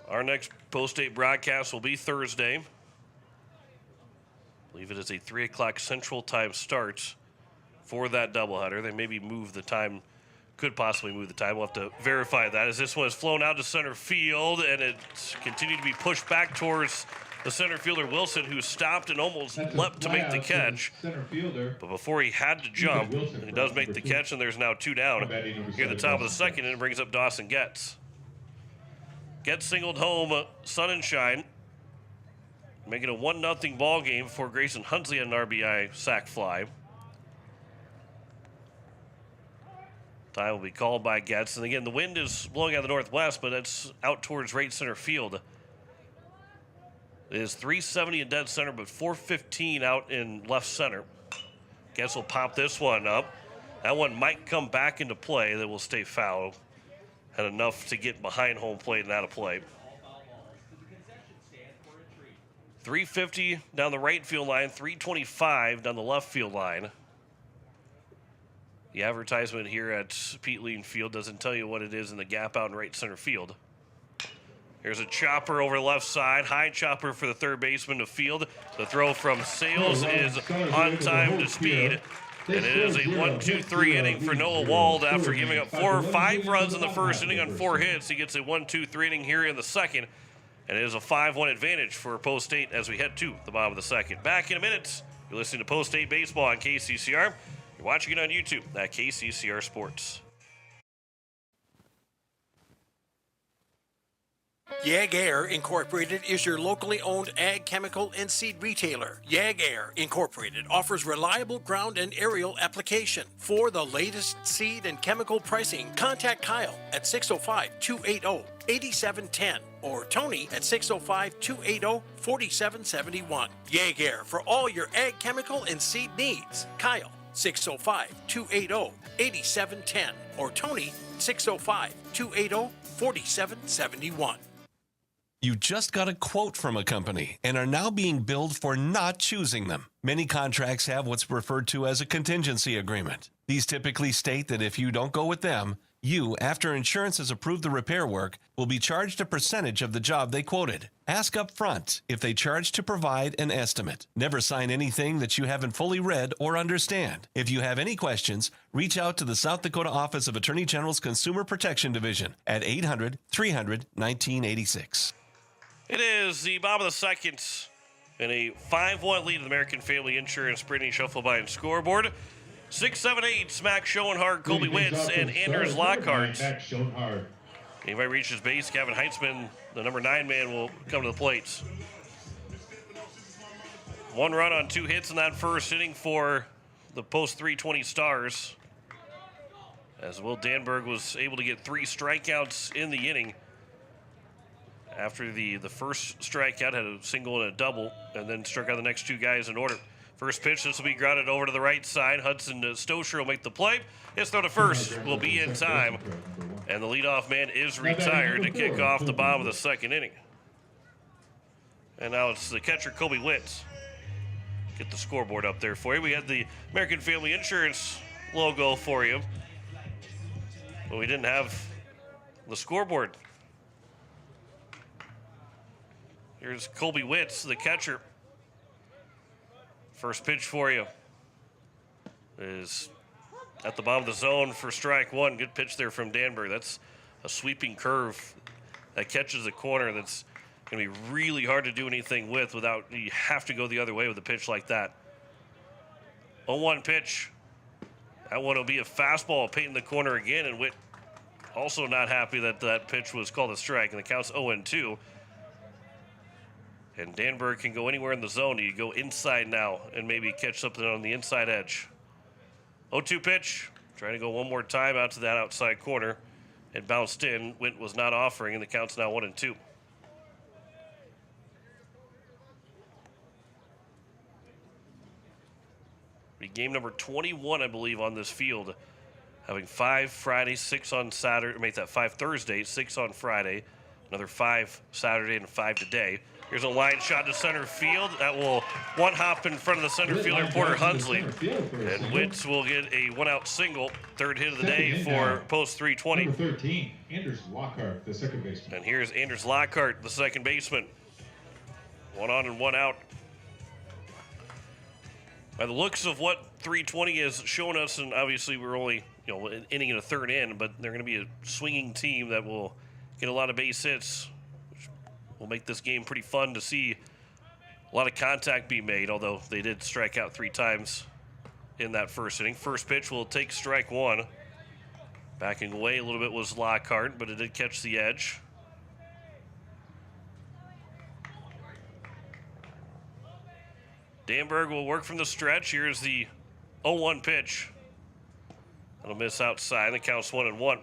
A: Our next Post 8 broadcast will be Thursday. I believe it is a 3 o'clock Central Time start for that doubleheader. They maybe move the time, could possibly move the time. We'll have to verify that, as this one has flown out to center field, and it's continued to be pushed back towards the center fielder Wilson, who stopped and almost leapt to make the catch. But before he had to jump, he does make the catch, and there's now 2 down here at the top of the second, and it brings up Dawson Getz. Getz singled home Sunshine, making a 1-0 ball game for Grayson Huntley on an RBI sac fly. Time will be called by Getz. And again, the wind is blowing out of the northwest, but it's out towards right center field. It is 370 in dead center, but 415 out in left center. Getz will pop this one up. That one might come back into play. That will stay foul. Had enough to get behind home plate and out of play. 350 down the right field line, 325 down the left field line. The advertisement here at Pete Lean Field doesn't tell you what it is in the gap out in right center field. Here's a chopper over the left side. High chopper for the third baseman to field. The throw from Sales is on time to speed. And it is a 1-2-3 inning for Noah Wald after giving up 4 or 5 runs in the first inning on 4 hits. He gets a 1-2-3 inning here in the second. And it is a 5-1 advantage for Post State as we head to the bottom of the second. Back in a minute. You're listening to Post State Baseball on KCCR. You're watching it on YouTube at KCCR Sports.
H: Yag Air Incorporated is your locally owned ag chemical and seed retailer. Yag Air Incorporated offers reliable ground and aerial application. For the latest seed and chemical pricing, contact Kyle at 605-280-8710 or Tony at 605-280-4771. Yag Air for all your ag chemical and seed needs. Kyle 605-280-8710 or Tony 605-280-4771.
P: You just got a quote from a company and are now being billed for not choosing them. Many contracts have what's referred to as a contingency agreement. These typically state that if you don't go with them, you, after insurance has approved the repair work, will be charged a percentage of the job they quoted. Ask up front if they charge to provide an estimate. Never sign anything that you haven't fully read or understand. If you have any questions, reach out to the South Dakota Office of Attorney General's Consumer Protection Division at 800-300-1986.
A: It is the bottom of the second in a 5-1 lead of the American Family Insurance Brittany Shufflebine scoreboard. 6-7-8, Max Schoenhardt, Colby Witz, and Anders Lockhart. Anybody reaches base, Gavin Heitzman, the number 9 man, will come to the plates. 1 run on 2 hits in that first inning for the post 320 Stars, as Will Danberg was able to get 3 strikeouts in the inning. After the first strikeout, had a single and a double, and then struck out the next 2 guys in order. First pitch, this will be grounded over to the right side. Hudson Stosher will make the play. His throw to first will be in time, and the leadoff man is retired to kick off the bottom of the second inning. And now it's the catcher, Colby Witz. Get the scoreboard up there for you. We had the American Family Insurance logo for you, but we didn't have the scoreboard. Here's Colby Witz, the catcher. First pitch for you is at the bottom of the zone for strike 1. Good pitch there from Danberg. That's a sweeping curve that catches the corner that's going to be really hard to do anything with without, you have to go the other way with a pitch like that. 0-1 pitch. That one will be a fastball painting the corner again, and Witt also not happy that that pitch was called a strike, and the count's 0-2. And Danberg can go anywhere in the zone. You go inside now and maybe catch something on the inside edge. 0-2 pitch. Trying to go one more time out to that outside corner. It bounced in. Witt was not offering, and the count's now 1-2. Be game number 21, I believe, on this field. Having 5 Friday, 6 on Saturday. Make that 5 Thursday, 6 on Friday. Another 5 Saturday and 5 today. Here's a line shot to center field. That will one-hop in front of the center fielder, Porter Hunsley. And Witz will get a one-out single. 3rd hit of the day for post 320.
M: Number 13, Anders Lockhart, the second baseman.
A: And here's Anders Lockhart, the second baseman. 1 on and 1 out. By the looks of what 320 has shown us, and obviously we're only an inning and a third in, but they're going to be a swinging team that will get a lot of base hits, which will make this game pretty fun to see. A lot of contact be made, although they did strike out 3 times in that first inning. First pitch will take strike 1. Backing away a little bit was Lockhart, but it did catch the edge. Danberg will work from the stretch. Here's the 0-1 pitch. That'll miss outside. The count's 1-1.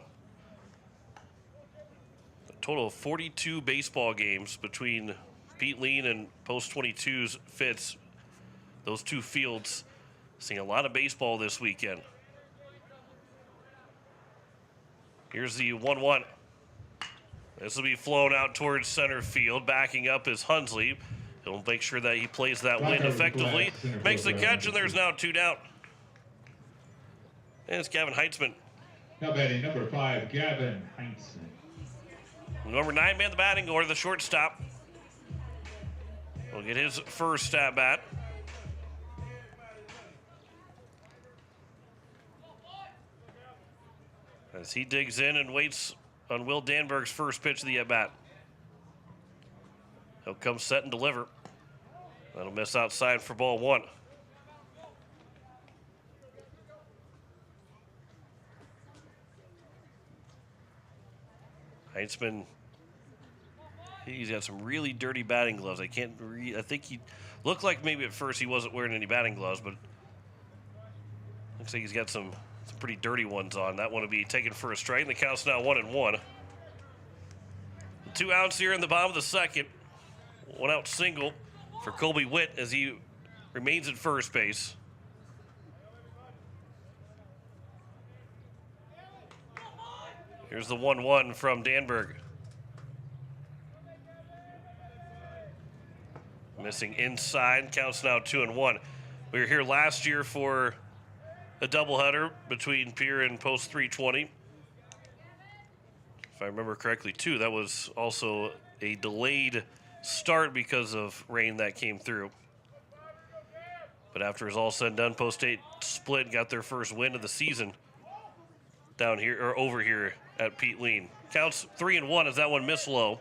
A: A total of 42 baseball games between Pete Lean and Post 22's Fitz. Those 2 fields seeing a lot of baseball this weekend. Here's the 1-1. This will be flown out towards center field. Backing up is Hunsley. He'll make sure that he plays that wind effectively. Makes the catch, and there's now 2 down. And it's Gavin Heitzman.
M: Now batting number 5, Gavin Heitzman.
A: Number 9 man the batting order, the shortstop. Will get his first at bat. As he digs in and waits on Will Danberg's first pitch of the at bat. He'll come set and deliver. That'll miss outside for ball one. Heitzman, he's got some really dirty batting gloves. I think he looked like maybe at first he wasn't wearing any batting gloves, but looks like he's got some pretty dirty ones on. That one will be taken for a strike, and the count's now 1-1. 2 outs here in the bottom of the second. 1 out single for Colby Witt as he remains at first base. Here's the 1-1 from Danberg. Missing inside, counts now 2-1. We were here last year for a doubleheader between Pierre and Post 320. If I remember correctly, too, that was also a delayed start because of rain that came through. But after it was all said and done, Post 8 split, got their first win of the season down here, or over here at Pete Lean. Counts 3-1 as that one missed low.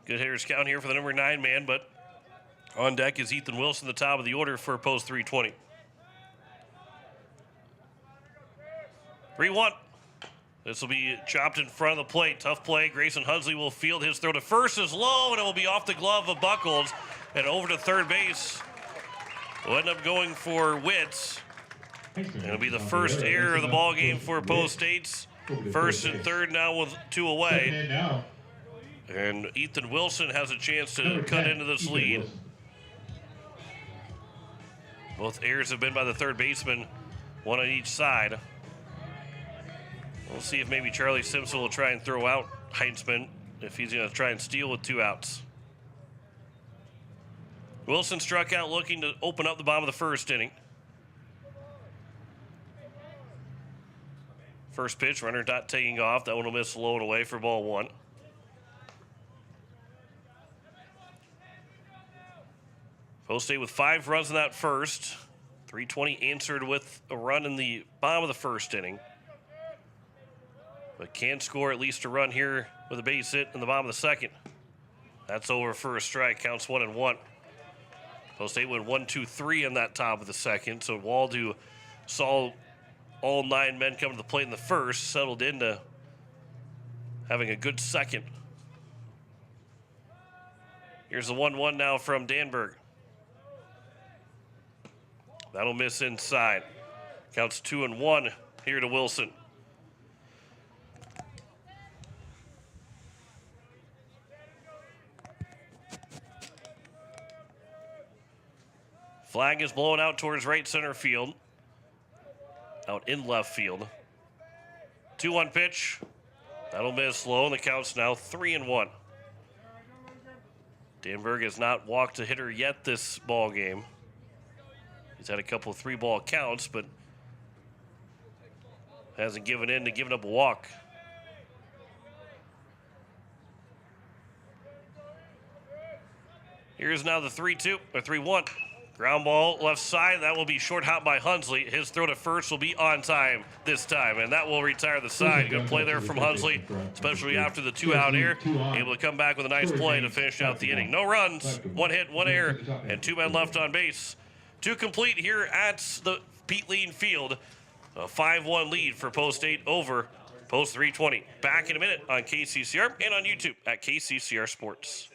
A: Good hitters count here for the number 9 man, but on deck is Ethan Wilson, the top of the order for Post 320. 3-1. This will be chopped in front of the plate. Tough play. Grayson Hunsley will field. His throw to first is low, and it will be off the glove of Buckles and over to third base. We'll end up going for Witts. It'll be the first error of the ball game for Post 8's. First and third now with 2 away. And Ethan Wilson has a chance to cut into this lead. Both errors have been by the third baseman, 1 on each side. We'll see if maybe Charlie Simpson will try and throw out Heitzman if he's going to try and steal with 2 outs. Wilson struck out looking to open up the bottom of the first inning. First pitch, runner not taking off. That one will miss low and away for ball 1. Post 8 with 5 runs in that first. 320 answered with a run in the bottom of the first inning. But can score at least a run here with a base hit in the bottom of the second. That's over for a strike. Counts 1-1. Post 8 went 1-2-3 in that top of the second. So Waldo saw all 9 men come to the plate in the first, settled into having a good second. Here's the 1-1 now from Danberg. That'll miss inside. Counts 2-1 here to Wilson. Flag is blown out towards right center field. Out in left field. 2-1 pitch. That'll miss low, and the count's now 3-1. Danberg has not walked a hitter yet this ball game. He's had a couple of 3-ball counts, but hasn't given in to giving up a walk. Here's now the 3-2 or 3-1. Ground ball left side. That will be short hop by Hunsley. His throw to first will be on time this time, and that will retire the side. Good play there from Hunsley, especially after the 2-out error. Able to come back with a nice play to finish out the inning. No runs, 1 hit, 1 error, and 2 men left on base. 2 complete here at the Pete Lean Field. A 5-1 lead for Post 8 over Post 320. Back in a minute on KCCR and on YouTube at KCCR Sports.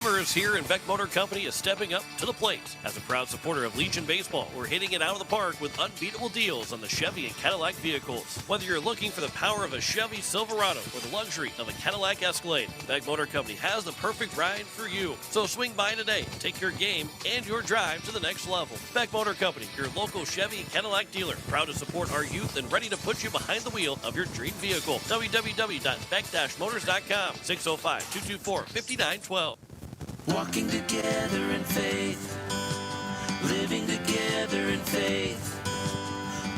A: Customers here in Beck Motor Company is stepping up to the plate. As a proud supporter of Legion Baseball, we're hitting it out of the park with unbeatable deals on the Chevy and Cadillac vehicles. Whether you're looking for the power of a Chevy Silverado or the luxury of a Cadillac Escalade, Beck Motor Company has the perfect ride for you. So swing by today. Take your game and your drive to the next level. Beck Motor Company, your local Chevy and Cadillac dealer. Proud to support our youth and ready to put you behind the wheel of your dream vehicle. www.beck-motors.com. 605-224-5912.
Q: Walking together in faith, living together in faith,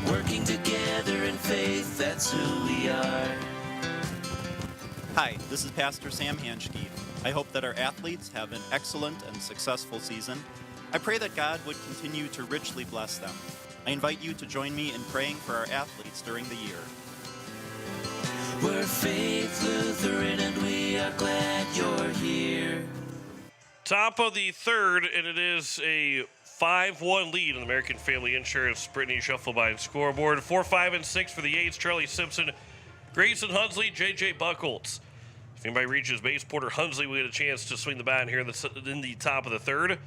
Q: working together in faith, that's who we are.
R: Hi, this is Pastor Sam Hanschke. I hope that our athletes have an excellent and successful season. I pray that God would continue to richly bless them. I invite you to join me in praying for our athletes during the year.
Q: We're Faith Lutheran and we are glad you're here.
A: Top of the third, and it is a 5-1 lead in American Family Insurance. Brittany Shufflebein scoreboard. 4, 5, and 6 for the Yates. Charlie Simpson, Grayson Hunsley, J.J. Buchholz. If anybody reaches base, Porter Hunsley will get a chance to swing the bat here in the top of the third.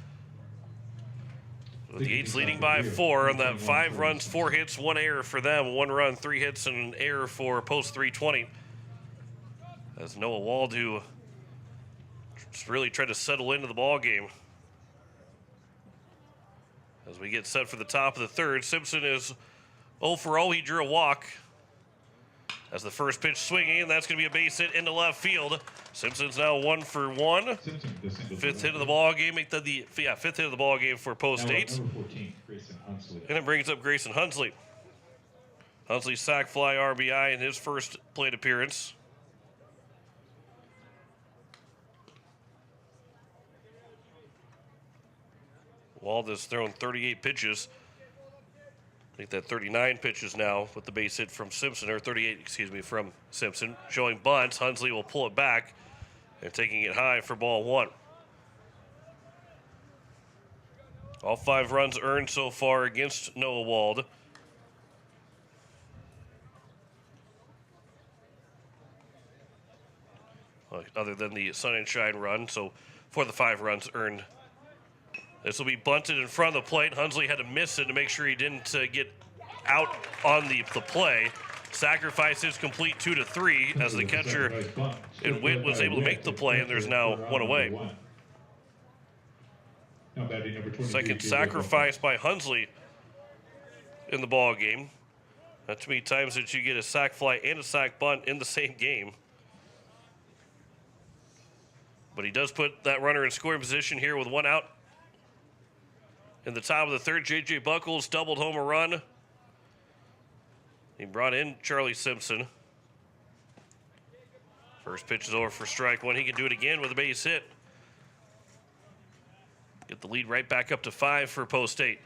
A: With the Yates leading by 4 on that 5 runs, 4 hits, 1 error for them. 1 run, 3 hits, and an error for post 320. As Noah Wald, who just really tried to settle into the ball game. As we get set for the top of the third, Simpson is 0 for 0. He drew a walk. As the first pitch swinging, that's going to be a base hit into left field. Simpson's now 1 for 1. Fifth hit of the ball game. Fifth hit of the ball game for post 8. And it brings up Grayson Hunsley. Hunsley sac fly RBI in his first plate appearance. Wald has thrown 38 pitches. I think that 39 pitches now with the base hit from Simpson, or 38, excuse me, from Simpson. Showing bunts, Hunsley will pull it back and taking it high for ball 1. All 5 runs earned so far against Noah Wald. Other than the Sun and Shine run, so for the 5 runs earned. This will be bunted in front of the plate. Hunsley had to miss it to make sure he didn't get out on the play. Sacrifice is complete 2-3 as the catcher in Witt was able to make the play, and there's now 1 away. Second sacrifice by Hunsley in the ball game. Not too many times that you get a sac fly and a sac bunt in the same game. But he does put that runner in scoring position here with 1 out. In the top of the third, J.J. Buchholz doubled home a run. He brought in Charlie Simpson. First pitch is over for strike 1. He can do it again with a base hit. Get the lead right back up to 5 for post 8.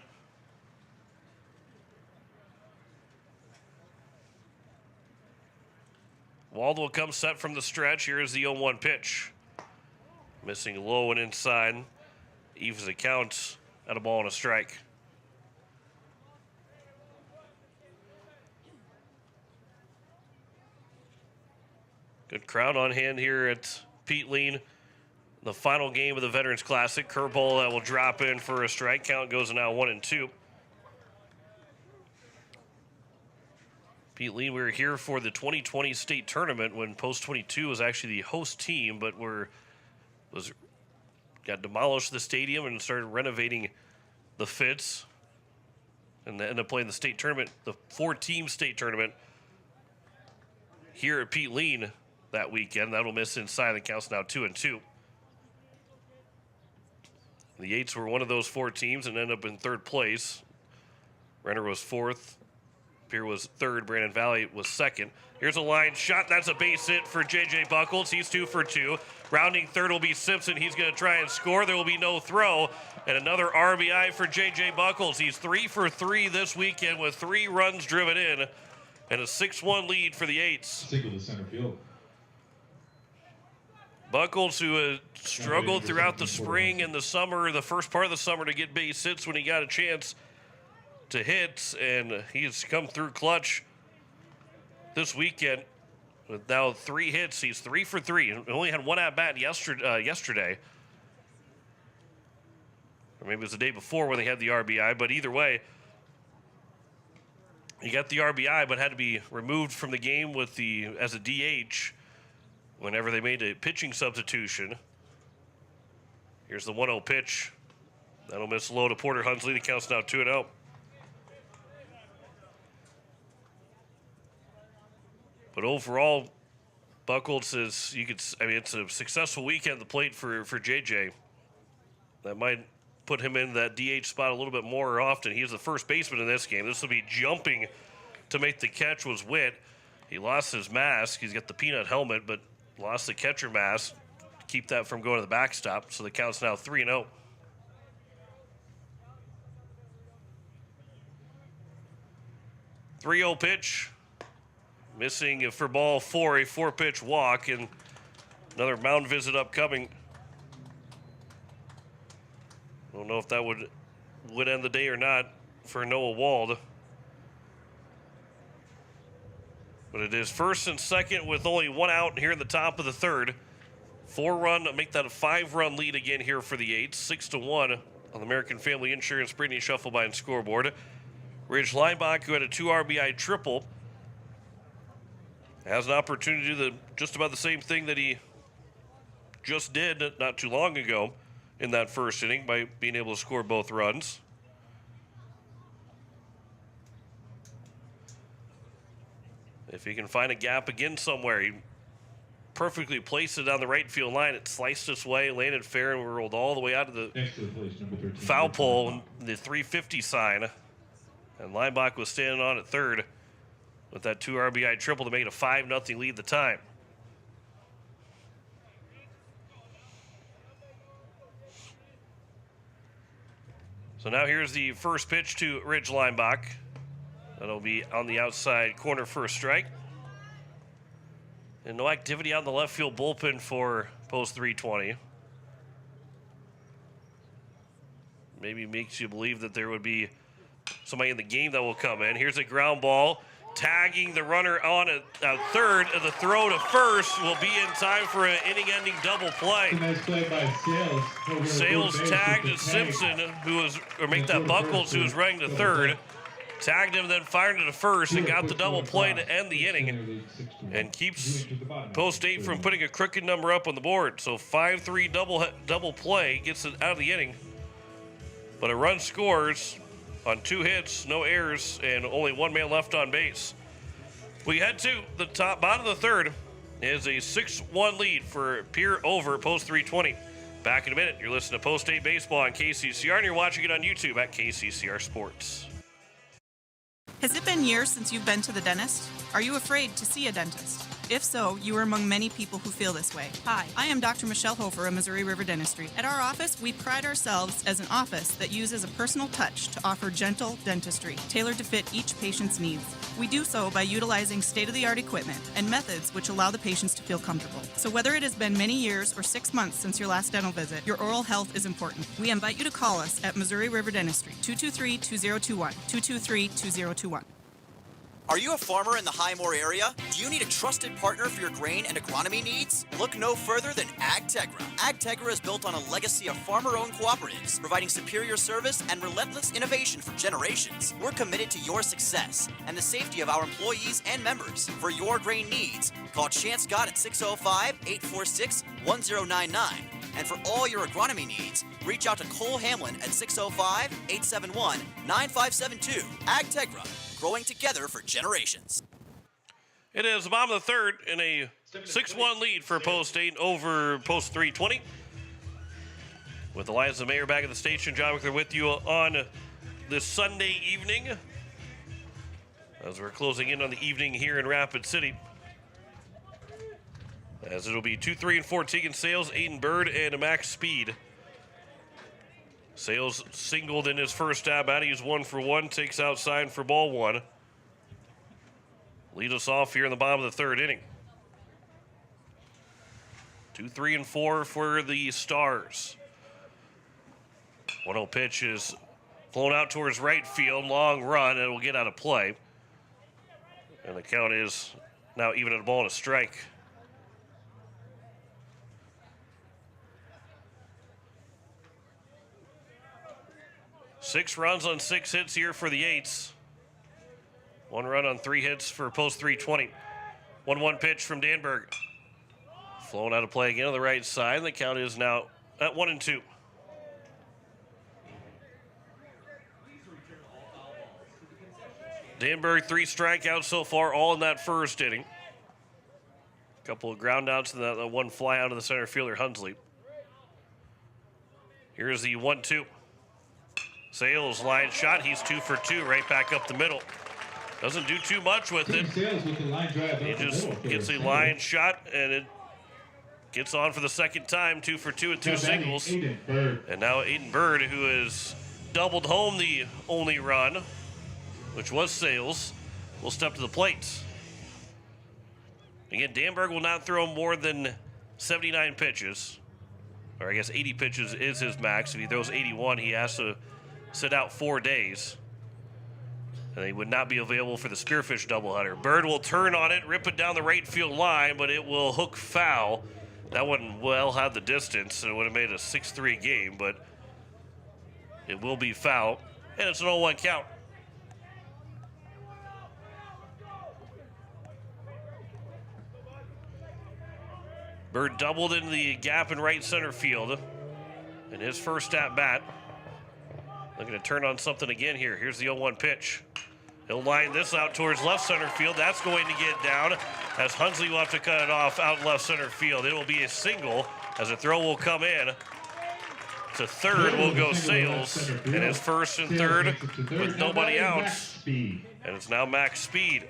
A: Wald will come set from the stretch. Here is the 0-1 pitch. Missing low and inside. Evens the count. At a ball and a strike. Good crowd on hand here at Pete Lean. The final game of the Veterans Classic. Curveball that will drop in for a strike. Count goes now 1-2. Pete Lean, we were here for the 2020 state tournament when Post 22 was actually the host team, but got demolished the stadium and started renovating the Fitz, and they ended up playing the state tournament, the 4-team state tournament here at Pete Lean that weekend. That'll miss inside. The count's now 2-2. The Yates were one of those 4 teams and ended up in 3rd place. Renner was 4th. Pierre was 3rd. Brandon Valley was 2nd. Here's a line shot. That's a base hit for J.J. Buchholz. He's 2 for 2. Rounding third will be Simpson. He's going to try and score. There will be no throw. And another RBI for J.J. Buchholz. He's 3 for 3 this weekend with 3 runs driven in and a 6-1 lead for the Yates.
M: Single to center field.
A: Buchholz, who struggled throughout the spring and the summer, the first part of the summer, to get base hits when he got a chance to hit, and he's come through clutch this weekend with now 3 hits. He's 3 for 3. He only had 1 at-bat yesterday. Or maybe it was the day before when they had the RBI, but either way, he got the RBI but had to be removed from the game as a DH whenever they made a pitching substitution. Here's the 1-0 pitch. That'll miss low to Porter Hunsley. The count's now 2-0. But overall, Buchholz it's a successful weekend at the plate for JJ. That might put him in that DH spot a little bit more often. He is the first baseman in this game. This will be jumping to make the catch was Witt. He lost his mask. He's got the peanut helmet, but lost the catcher mask. Keep that from going to the backstop. So the count's now 3-0. Pitch. Missing for ball 4, a 4-pitch walk, and another mound visit upcoming. I don't know if that would end the day or not for Noah Wald. But it is first and second with only one out here in the top of the third. 4-run, make that a 5-run lead again here for the Eights. 6-1 on the American Family Insurance Brittany Shufflebein scoreboard. Ridge Leinbach, who had a 2 RBI triple, has an opportunity to do just about the same thing that he just did not too long ago in that first inning by being able to score both runs. If he can find a gap again somewhere, he perfectly placed it on the right field line. It sliced its way, landed fair, and rolled all the way out of the foul pole, the 350 sign. And Leinbach was standing on at third with that 2 RBI triple to make it a 5-0 lead at the time. So now here's the first pitch to Ridge Leinbach. That'll be on the outside corner for a strike. And no activity out in the left field bullpen for post 320. Maybe makes you believe that there would be somebody in the game that will come in. Here's a ground ball, tagging the runner on at third. The throw to first will be in time for an inning-ending double play.
M: Nice play by Sales.
A: Sales tagged Simpson, Buckles, who was running to third. Tagged him, then fired to first, and got the double play to end the inning, and keeps post 8 from putting a crooked number up on the board. So 5-3 double play gets it out of the inning, but a run scores on 2 hits, no errors, and only 1 man left on base. We head to the bottom of the third. Is a 6-1 lead for Pierre over post 320. Back in a minute. You're listening to Post 8 Baseball on KCCR, and you're watching it on YouTube at KCCR Sports.
S: Has it been years since you've been to the dentist? Are you afraid to see a dentist? If so, you are among many people who feel this way. Hi, I am Dr. Michelle Hofer of Missouri River Dentistry. At our office, we pride ourselves as an office that uses a personal touch to offer gentle dentistry, tailored to fit each patient's needs. We do so by utilizing state-of-the-art equipment and methods which allow the patients to feel comfortable. So whether it has been many years or 6 months since your last dental visit, your oral health is important. We invite you to call us at Missouri River Dentistry, 223-2021, 223-2021.
C: Are you a farmer in the Highmore area? Do you need a trusted partner for your grain and agronomy needs? Look no further than AgTegra. AgTegra is built on a legacy of farmer-owned cooperatives, providing superior service and relentless innovation for generations. We're committed to your success and the safety of our employees and members. For your grain needs, call Chance Scott at 605-846-1099. And for all your agronomy needs, reach out to Cole Hamlin at 605-871-9572. AgTegra, growing together for generations.
A: It is the bottom of the third in a 6-1 lead for Post 8 over Post 320. With Eliza Mayer back at the station, John McClure with you on this Sunday evening, as we're closing in on the evening here in Rapid City. As it'll be 2, 3, and 4, Tegan Sales, Aiden Bird, and Max Speed. Sales singled in his first at bat. He's 1 for 1, takes outside for ball 1. Lead us off here in the bottom of the third inning. 2, 3, and 4 for the Stars. 1-0 pitch is flown out towards right field. Long run, and it will get out of play. And the count is now even at a ball and a strike. Six runs on 6 hits here for the Eights. 1 run on 3 hits for Post 320. 1-1 pitch from Danberg. Flown out of play again on the right side. The count is now at 1-2. Danberg 3 strikeouts so far, all in that first inning. A couple of ground outs and that 1 fly out of the center fielder, Hunsley. Here's the 1-2. Sales line shot. He's 2 for 2 right back up the middle. Doesn't do too much with it. He just gets a line shot, and it gets on for the second time. 2 for 2 with 2 singles. And now Aiden Bird, who has doubled home the only run, which was Sales, will step to the plate. Again, Danberg will not throw more than 79 pitches. Or I guess 80 pitches is his max. If he throws 81, he has to sit out 4 days. And he would not be available for the Spearfish doubleheader. Bird will turn on it, rip it down the right field line, but it will hook foul. That one well had the distance, and it would have made a 6-3 game, but it will be foul. And it's an 0-1 count. Bird doubled into the gap in right center field in his first at bat. Looking to turn on something again here. Here's the 0-1 pitch. He'll line this out towards left center field. That's going to get down as Hunsley will have to cut it off out left center field. It will be a single as a throw will come in. To third will go Sales, and his first and third with nobody out. And it's now max speed.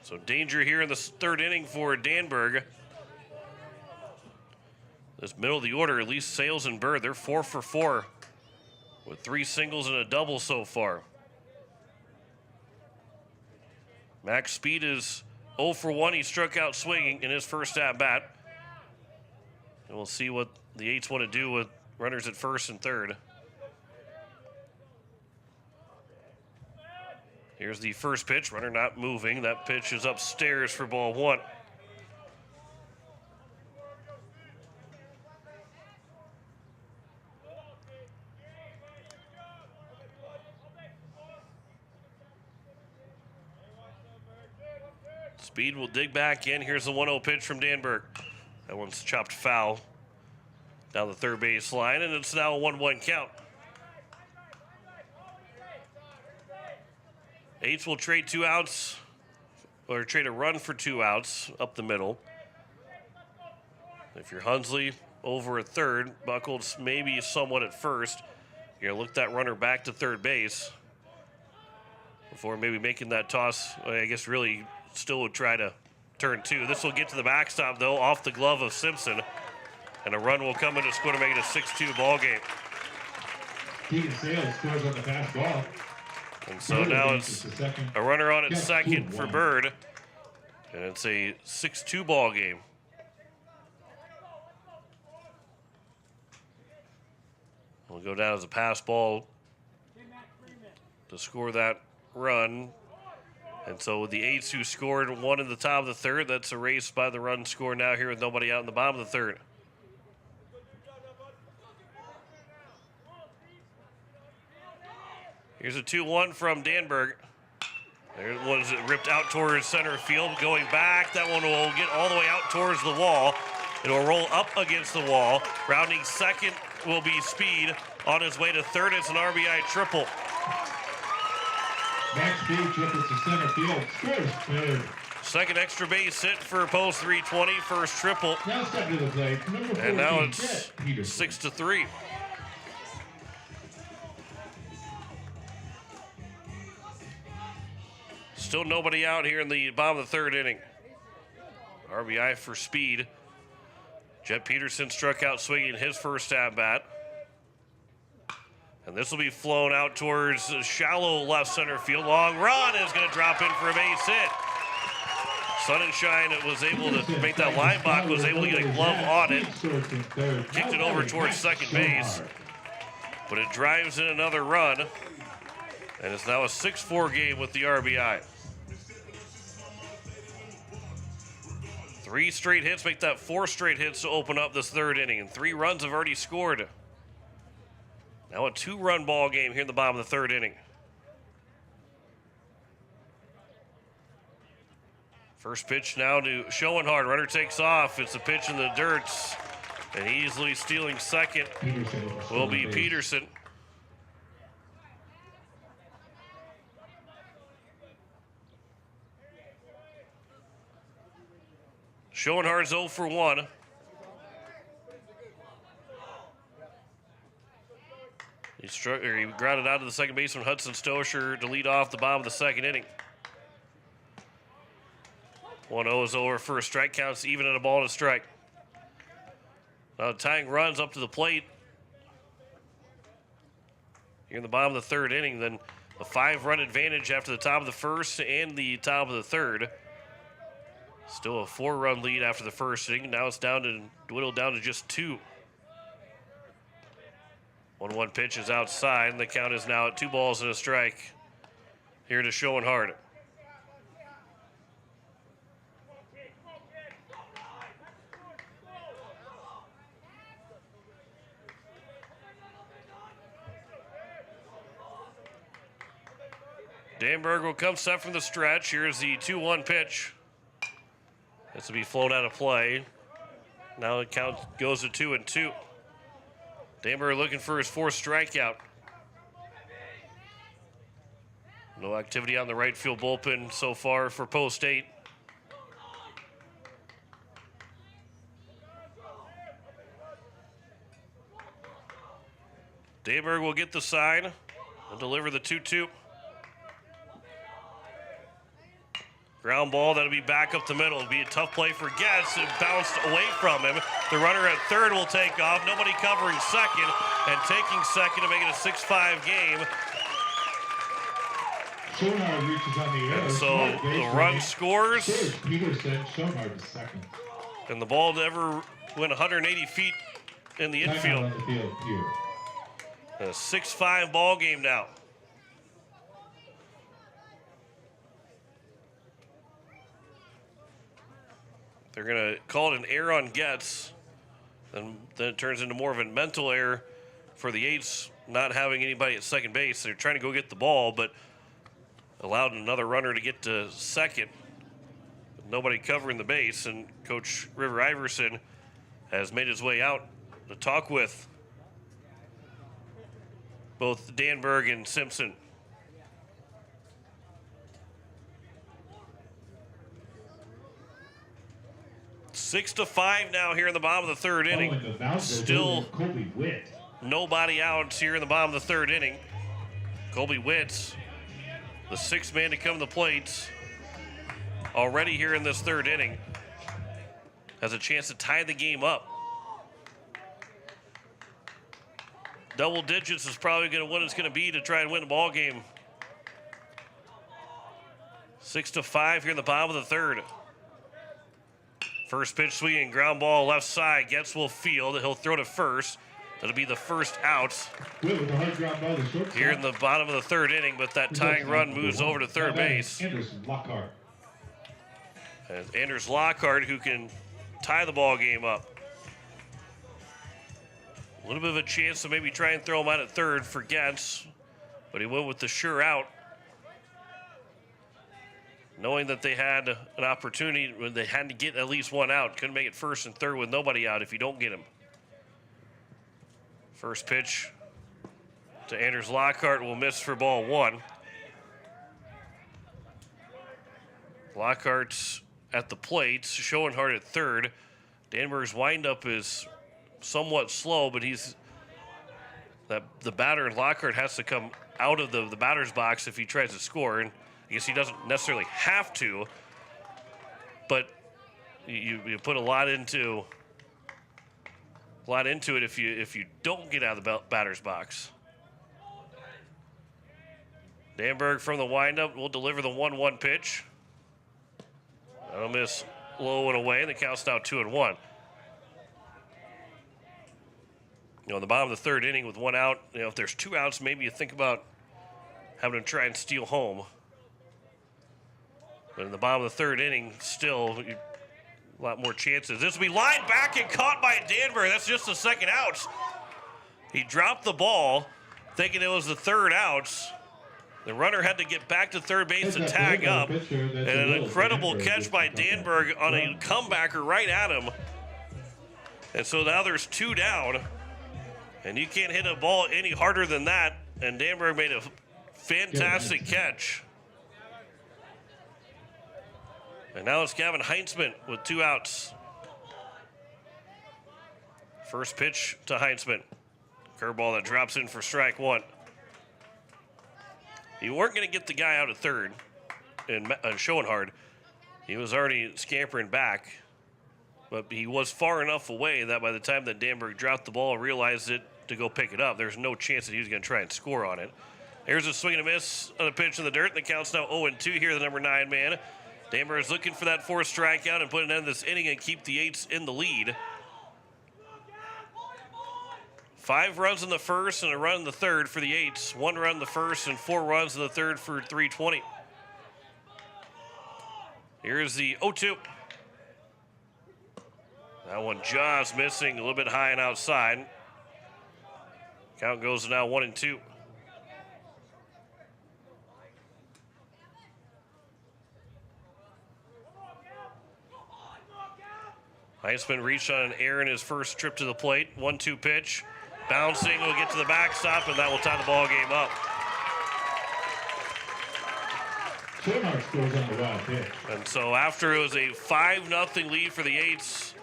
A: So danger here in the third inning for Danberg. This middle of the order, at least Sales and Bird, they're 4 for 4 with 3 singles and a double so far. Max Speed is 0 for 1. He struck out swinging in his first at-bat. And we'll see what the Eights want to do with runners at first and third. Here's the first pitch. Runner not moving. That pitch is upstairs for ball 1. Speed will dig back in. Here's the 1-0 pitch from Danberg. That one's chopped foul down the third base line, and it's now a 1-1 count. Eights will trade 2 outs, or trade a run for 2 outs up the middle. If you're Hunsley over at third, Buckles maybe somewhat at first. You're going to look that runner back to third base before maybe making that toss. I guess really still would try to turn 2. This will get to the backstop, though, off the glove of Simpson. And a run will come in to score to make it a 6-2 ball game.
M: Keegan Sales scores on the pass ball.
A: And so now it's a runner on at second for Bird. And it's a 6-2 ball game. We'll go down as a pass ball to score that run. And so with the Eights who scored 1 in the top of the third, that's erased by the run score now here with nobody out in the bottom of the third. Here's a 2-1 from Danberg. There it was ripped out towards center field. Going back, that one will get all the way out towards the wall. It will roll up against the wall. Rounding second will be Speed. On his way to third, it's an RBI triple.
M: Max Speed triples to center field. Scores third.
A: Second extra base hit for post 320. First triple.
M: Now step to the plate. Number 14,
A: and now it's
M: Pierre.
A: 6-3. Still nobody out here in the bottom of the third inning. RBI for Speed. Jet Peterson struck out swinging his first at-bat. And this will be flown out towards shallow left center field. Long run is going to drop in for a base hit. Sonnenschein was able to make that line block, was able to get a glove on it. Kicked it over towards second base. But it drives in another run. And it's now a 6-4 game with the RBI. 3 straight hits make that 4 straight hits to open up this third inning. And 3 runs have already scored. Now a 2-run ball game here in the bottom of the third inning. First pitch now to Schoenhardt. Runner takes off. It's a pitch in the dirt. And easily stealing second will be Peterson. Schoenhardt's 0 for 1. He grounded out to the second baseman, Hudson Stosher, to lead off the bottom of the second inning. 1-0 is over. First strike counts even at a ball and a strike. Now tying runs up to the plate here in the bottom of the third inning. Then A 5-run advantage after the top of the first and the top of the third. Still a 4-run lead after the first inning. Now it's dwindled down to just 2. 1-1 pitch is outside, and the count is now at 2 balls and a strike. Here to Schoenhardt. Danberg will come set from the stretch. Here's the 2-1 pitch. This will be flown out of play. Now the count goes to 2-2. Danberg looking for his 4th strikeout. No activity on the right field bullpen so far for Post 8. Danberg will get the sign and deliver the 2-2. Ground ball, that'll be back up the middle. It'll be a tough play for Getz. It bounced away from him. The runner at third will take off. Nobody covering second, and taking second to make it a 6-5 game.
M: Schoenhardt reaches on the air.
A: And so the run scores.
M: Peterson, Schoenhardt is second.
A: And the ball never went 180 feet in the infield.
M: On the field, Pierre.
A: A 6-5 ball game now. They're going to call it an error on Getz. And then it turns into more of a mental error for the Eights, not having anybody at second base. They're trying to go get the ball, but allowed another runner to get to second. Nobody covering the base, and Coach River Iverson has made his way out to talk with both Danberg and Simpson. Six to 5 now here in the bottom of the third inning. Still nobody out here in the bottom of the third inning. Colby Witts, the 6th man to come to the plate, already here in this third inning, has a chance to tie the game up. Double digits is probably going to what it's going to be to try and win the ball game. 6 to 5 here in the bottom of the third. First pitch swinging, ground ball left side. Getz will field. He'll throw to first. That'll be the first out here in the bottom of the third inning, but that tying run moves over to third base. And Anders Lockhart, who can tie the ball game up. A little bit of a chance to maybe try and throw him out at third for Getz, but he went with the sure out, knowing that they had an opportunity when they had to get at least one out. Couldn't make it first and third with nobody out if you don't get him. First pitch to Anders Lockhart will miss for ball 1. Lockhart's at the plate, Schoenhardt at third. Danberg's windup is somewhat slow, but the batter, Lockhart, has to come out of the batter's box if he tries to score. And I guess he doesn't necessarily have to, but you put a lot into it if you don't get out of the batter's box. Danberg from the windup will deliver the 1-1 pitch. That'll miss low and away, and the count's now 2-1. In the bottom of the third inning with one out, if there's 2 outs, maybe you think about having to try and steal home. But in the bottom of the third inning, still a lot more chances. This will be lined back and caught by Danberg. That's just the second out. He dropped the ball, thinking it was the third out. The runner had to get back to third base to tag up. And an incredible catch by Danberg on a comebacker right at him. And so now there's 2 down. And you can't hit a ball any harder than that. And Danberg made a fantastic catch. And now it's Gavin Heinzman with 2 outs. First pitch to Heinzman. Curveball that drops in for strike 1. You weren't going to get the guy out at third in Schoenhardt. He was already scampering back. But he was far enough away that by the time that Danberg dropped the ball and realized it to go pick it up, there's no chance that he was going to try and score on it. Here's a swing and a miss on a pitch in the dirt. The count's now 0-2 here, the number 9 man. Danberg is looking for that 4th strikeout and put an end to this inning and keep the Eights in the lead. 5 runs in the first and a run in the third for the Eights. 1 run in the first and 4 runs in the third for 320. Here's the 0-2. That one just missing, a little bit high and outside. Count goes to now 1-2. Heisman reached on an error in his first trip to the plate. 1-2 pitch. Bouncing, will get to the backstop, and that will tie the ball game up.
M: Scores on the wild pitch.
A: And so after it was a 5-0 lead for the Eights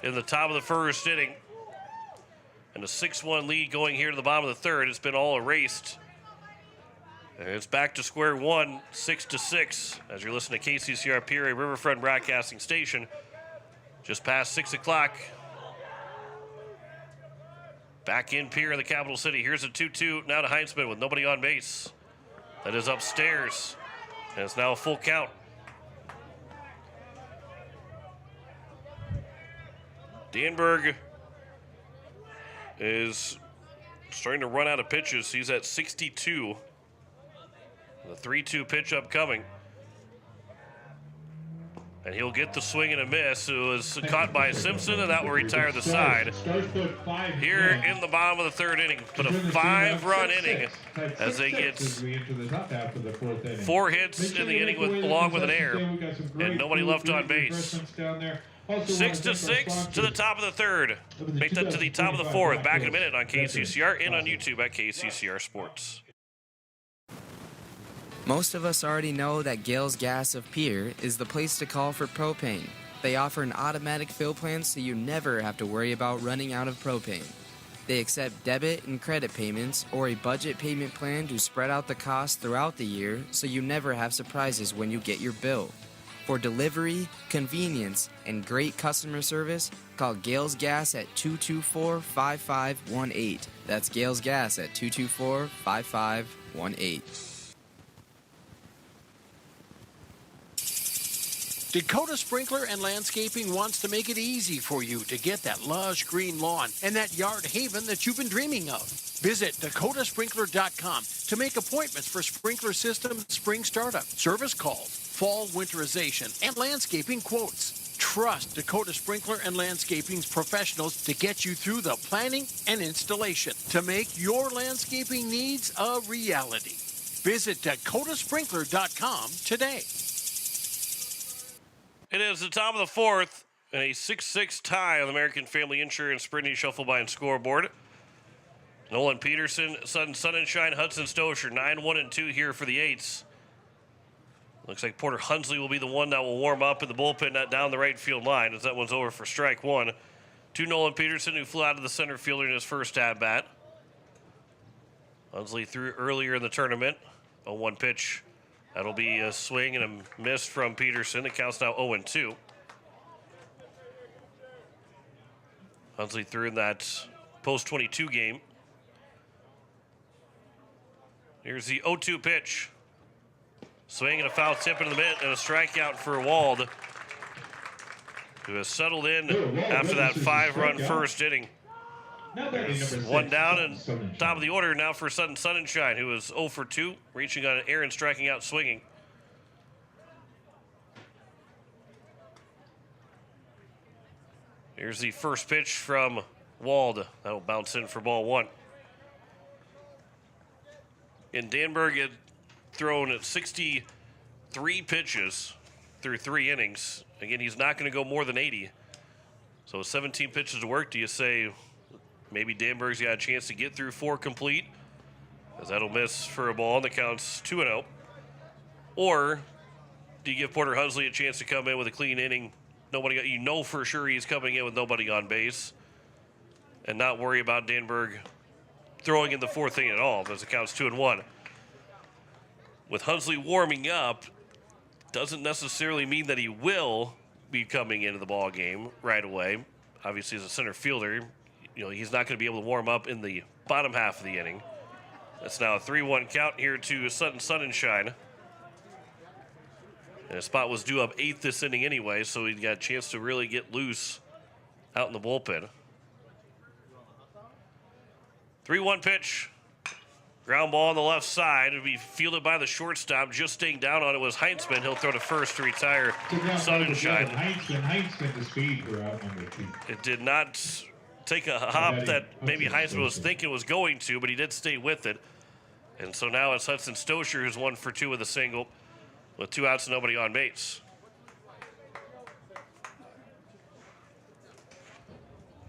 A: in the top of the first inning, and a 6-1 lead going here to the bottom of the third, it's been all erased. And it's back to square one, 6-6, as you're listening to KCCR Pierre Riverfront Broadcasting Station. Just past 6 o'clock. Back in Pierre in the capital city. Here's a 2-2 now to Heinzman with nobody on base. That is upstairs. And it's now a full count. Danberg is starting to run out of pitches. He's at 62. The 3-2 pitch upcoming. And he'll get the swing and a miss. It was caught by Simpson, and that will retire the side. Here in the bottom of the third inning, but a 5-run inning as they get 4 hits in the inning along with an error, and nobody left on base. 6-6 to the top of the third. Make that to the top of the fourth. Back in a minute on KCCR and on YouTube at KCCR Sports.
T: Most of us already know that Gales Gas of Pierre is the place to call for propane. They offer an automatic fill plan so you never have to worry about running out of propane. They accept debit and credit payments or a budget payment plan to spread out the cost throughout the year so you never have surprises when you get your bill. For delivery, convenience, and great customer service, call Gales Gas at 224-5518. That's Gales Gas at 224-5518.
H: Dakota Sprinkler and Landscaping wants to make it easy for you to get that lush green lawn and that yard haven that you've been dreaming of. Visit dakotasprinkler.com to make appointments for sprinkler system spring startup, service calls, fall winterization, and landscaping quotes. Trust Dakota Sprinkler and Landscaping's professionals to get you through the planning and installation to make your landscaping needs a reality. Visit dakotasprinkler.com today.
A: It is the top of the fourth, and a 6-6 tie on the American Family Insurance Sprint Shuffle by and scoreboard. Nolan Peterson, Sun and Shine, Hudson Stosher, 9-1-2 here for the Eights. Looks like Porter Hunsley will be the one that will warm up in the bullpen net down the right field line, as that one's over for strike one. To Nolan Peterson, who flew out of the center fielder in his first at-bat. Hunsley threw earlier in the tournament. 0-1 pitch. That'll be a swing and a miss from Peterson. The count's now 0-2. Hunsley threw in that post-22 game. Here's the 0-2 pitch. Swing and a foul tip into the mitt and a strikeout for Wald, who has settled in after that 5-run first inning. There's one down and top of the order now for Sun and Shine, who is 0 for 2, reaching on an error and striking out swinging. Here's the first pitch from Wald. That'll bounce in for ball one. And Danberg had thrown at 63 pitches through 3 innings. Again, he's not going to go more than 80. So 17 pitches to work. Do you say maybe Danberg's got a chance to get through 4 complete, as that'll miss for a ball and the count's 2-0? Or do you give Porter Hunsley a chance to come in with a clean inning? You know for sure he's coming in with nobody on base, and not worry about Danberg throwing in the 4th inning at all, as the count's 2-1. With Hunsley warming up, doesn't necessarily mean that he will be coming into the ball game right away. Obviously, as a center fielder, he's not going to be able to warm up in the bottom half of the inning. It's now a 3-1 count here to Sutton Sunshine. And his spot was due up 8th this inning anyway, so he got a chance to really get loose out in the bullpen. 3-1 pitch. Ground ball on the left side. It'll be fielded by the shortstop. Just staying down on it was Heinzman. He'll throw to first to retire Sunshine.
M: Heinzman to speed for out number 2.
A: It did not take a hop that maybe Heinzman was thinking was going to, but he did stay with it. And so now it's Hudson Stosher who's 1 for 2 with a single with 2 outs and nobody on base.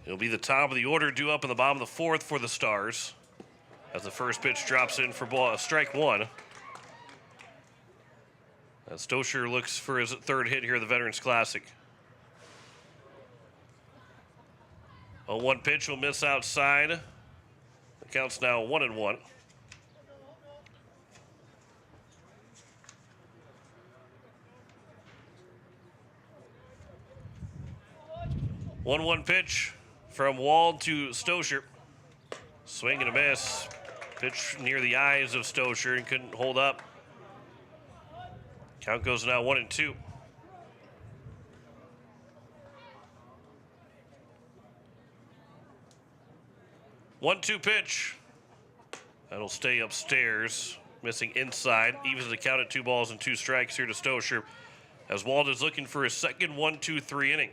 A: It'll be the top of the order due up in the bottom of the 4th for the Stars as the first pitch drops in for strike 1. As Stosher looks for his 3rd hit here at the Veterans Classic. A 1 pitch will miss outside. The count's now 1-1. 1-1 pitch from Wald to Stosher. Swing and a miss. Pitch near the eyes of Stosher and couldn't hold up. Count goes now 1-2. 1-2 pitch. That'll stay upstairs. Missing inside. Evens the count at 2 balls and 2 strikes here to Stosher. As Wald is looking for his second 1-2-3 inning.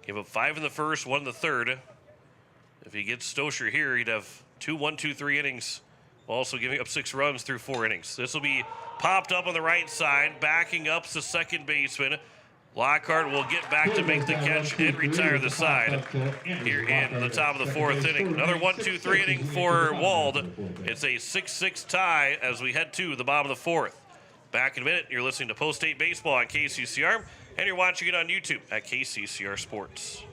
A: Gave up 5 in the first, 1 in the third. If he gets Stosher here, he'd have 2 1-2-3 innings, while also giving up 6 runs through 4 innings. This will be popped up on the right side. Backing up the second baseman. Lockhart will get back to make the catch and retire the side here in the top of the 4th inning. Another 1-2-3 inning for Wald. It's a 6-6 tie as we head to the bottom of the 4th. Back in a minute. You're listening to Post-State Baseball on KCCR, and you're watching it on YouTube at KCCR Sports.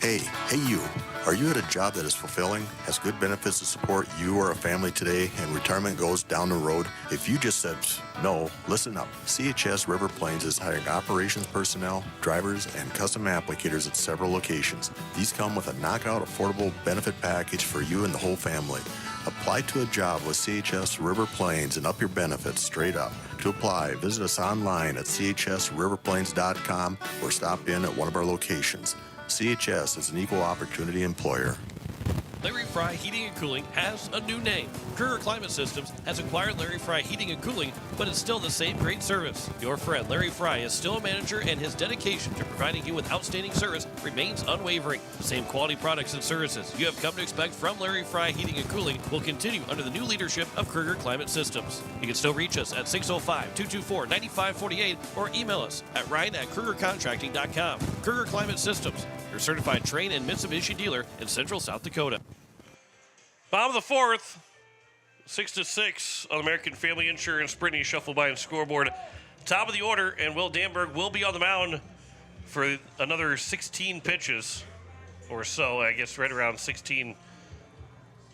U: Hey you. Are you at a job that is fulfilling, has good benefits to support you or a family today, and retirement goes down the road? If you just said no, listen up. CHS River Plains is hiring operations personnel, drivers, and custom applicators at several locations. These come with a knockout affordable benefit package for you and the whole family. Apply to a job with CHS River Plains and up your benefits straight up. To apply, visit us online at chsriverplains.com or stop in at one of our locations. CHS is an equal opportunity employer.
A: Larry Fry Heating and Cooling has a new name. Kruger Climate Systems has acquired Larry Fry Heating and Cooling, but it's still the same great service. Your friend Larry Fry is still a manager, and his dedication to providing you with outstanding service remains unwavering. The same quality products and services you have come to expect from Larry Fry Heating and Cooling will continue under the new leadership of Kruger Climate Systems. You can still reach us at 605-224-9548 or email us at ryan@krugercontracting.com. Kruger Climate Systems, your certified Trane and Mitsubishi dealer in Central South Dakota. Bottom of the 4th, 6-6 on American Family Insurance. Brittany Shuffleby and scoreboard. Top of the order, and Will Danberg will be on the mound for another 16 pitches or so. I guess right around 16,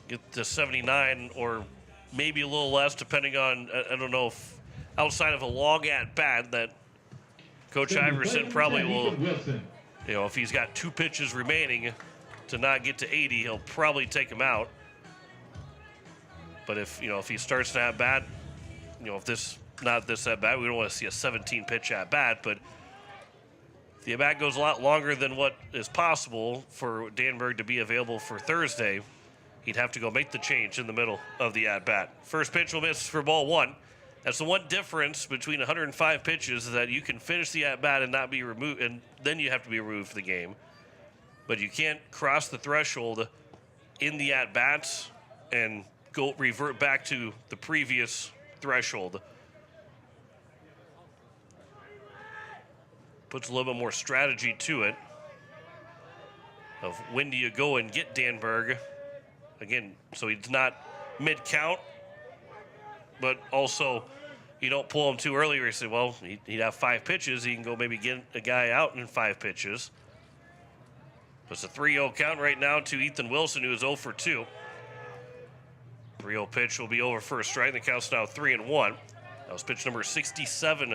A: get to 79, or maybe a little less, depending on, I don't know, if outside of a long at-bat that Coach Iverson probably will, if he's got 2 pitches remaining to not get to 80, he'll probably take him out. But if he starts an at-bat, if this not this at-bat, we don't want to see a 17-pitch at-bat, but if the at-bat goes a lot longer than what is possible for Danberg to be available for Thursday, he'd have to go make the change in the middle of the at-bat. First pitch will miss for ball 1. That's the one difference between 105 pitches, is that you can finish the at-bat and not be removed, and then you have to be removed for the game. But you can't cross the threshold in the at-bats and revert back to the previous threshold. Puts a little bit more strategy to it of when do you go and get Danberg. Again, so he's not mid-count, but also you don't pull him too early where you say, well, he'd have 5 pitches. He can go maybe get a guy out in 5 pitches. But it's a 3-0 count right now to Ethan Wilson, who is 0 for 2. 3-0 pitch will be over for a strike. The count's now 3-1. That was pitch number 67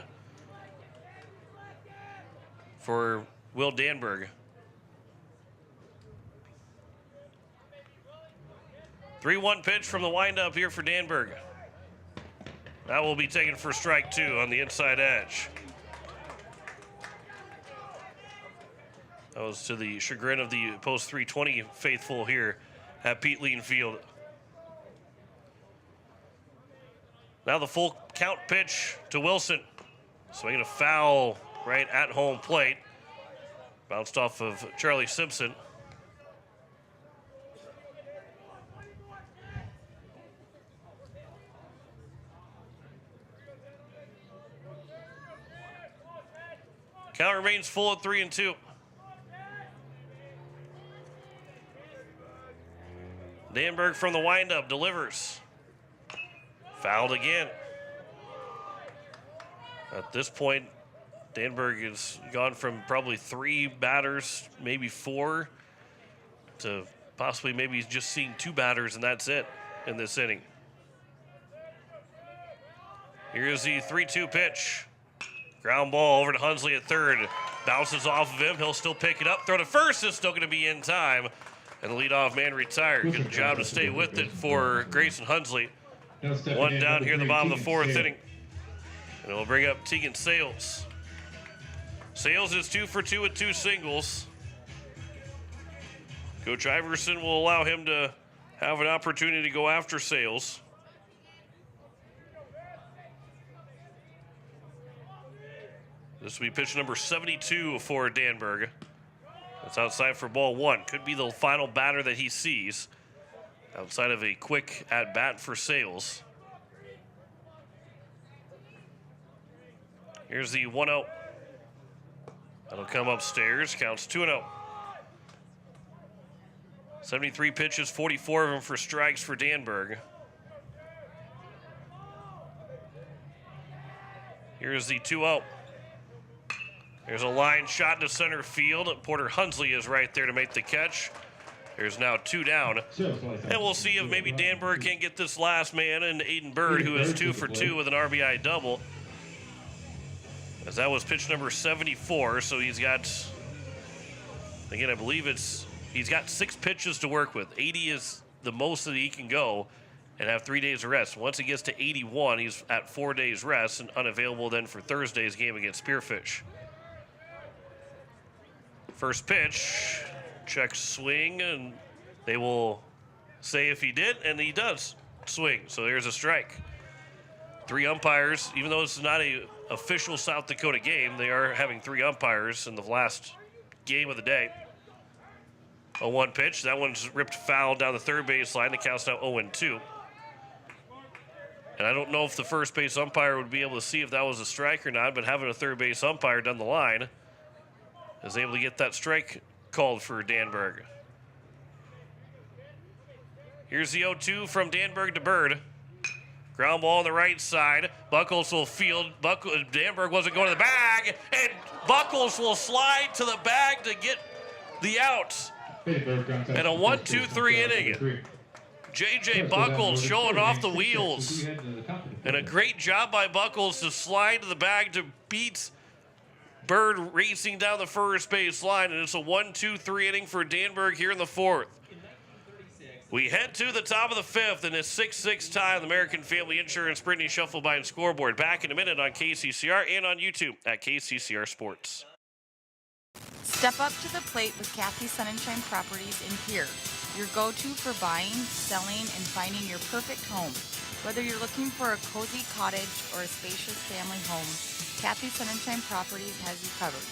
A: for Will Danberg. 3-1 pitch from the windup here for Danberg. That will be taken for strike 2 on the inside edge. That was to the chagrin of the post 320 faithful here at Pete Lean Field. Now the full count pitch to Wilson. Swinging a foul right at home plate. Bounced off of Charlie Simpson. Count remains full at 3-2. Danberg from the windup delivers. Fouled again. At this point, Danberg has gone from probably 3 batters, maybe 4, to possibly maybe just seeing 2 batters, and that's it in this inning. Here's the 3-2 pitch. Ground ball over to Hunsley at third. Bounces off of him. He'll still pick it up. Throw to first is still going to be in time. And the leadoff man retired. Good job to stay with it for Grayson Hunsley. One down here in the bottom of the 4th inning. And it will bring up Tegan Sales. Sales is 2 for 2 with 2 singles. Coach Iverson will allow him to have an opportunity to go after Sales. This will be pitch number 72 for Danberg. That's outside for ball 1. Could be the final batter that he sees. Outside of a quick at-bat for Sales. Here's the 1-0. That'll come upstairs. Counts 2-0. 73 pitches, 44 of them for strikes for Danberg. Here's the 2-0. There's a line shot to center field. Porter Hunsley is right there to make the catch. There's now 2 down. And we'll see if maybe Danberg can get this last man, and Aiden Bird, who is 2 for 2 with an RBI double. As that was pitch number 74, so he's got, again, I believe he's got 6 pitches to work with. 80 is the most that he can go and have 3 days of rest. Once he gets to 81, he's at 4 days rest and unavailable then for Thursday's game against Spearfish. First pitch, check swing, and they will say if he did, and he does swing. So there's a strike. 3 umpires, even though this is not a official South Dakota game, they are having 3 umpires in the last game of the day. 0-1 pitch. That one's ripped foul down the third base line. The count's now 0-2. And I don't know if the first base umpire would be able to see if that was a strike or not, but having a third base umpire down the line is able to get that strike called for Danberg. Here's the 0-2 from Danberg to Bird. Ground ball on the right side. Buckles will field. Danberg wasn't going to the bag, and Buckles will slide to the bag to get the out. And a 1-2-3 inning. J.J. Buckles showing off the wheels. And a great job by Buckles to slide to the bag to beat Bird racing down the first base line. And it's a 1-2-3 inning for Danberg here in the 4th. We head to the top of the 5th in this 6-6 tie on the American Family Insurance Brittany Shufflebine scoreboard. Back in a minute on KCCR and on YouTube at KCCR Sports.
B: Step up to the plate with Kathy Sunshine Properties in Pierre, your go-to for buying, selling, and finding your perfect home. Whether you're looking for a cozy cottage or a spacious family home, Kathy Sunshine Properties has you covered.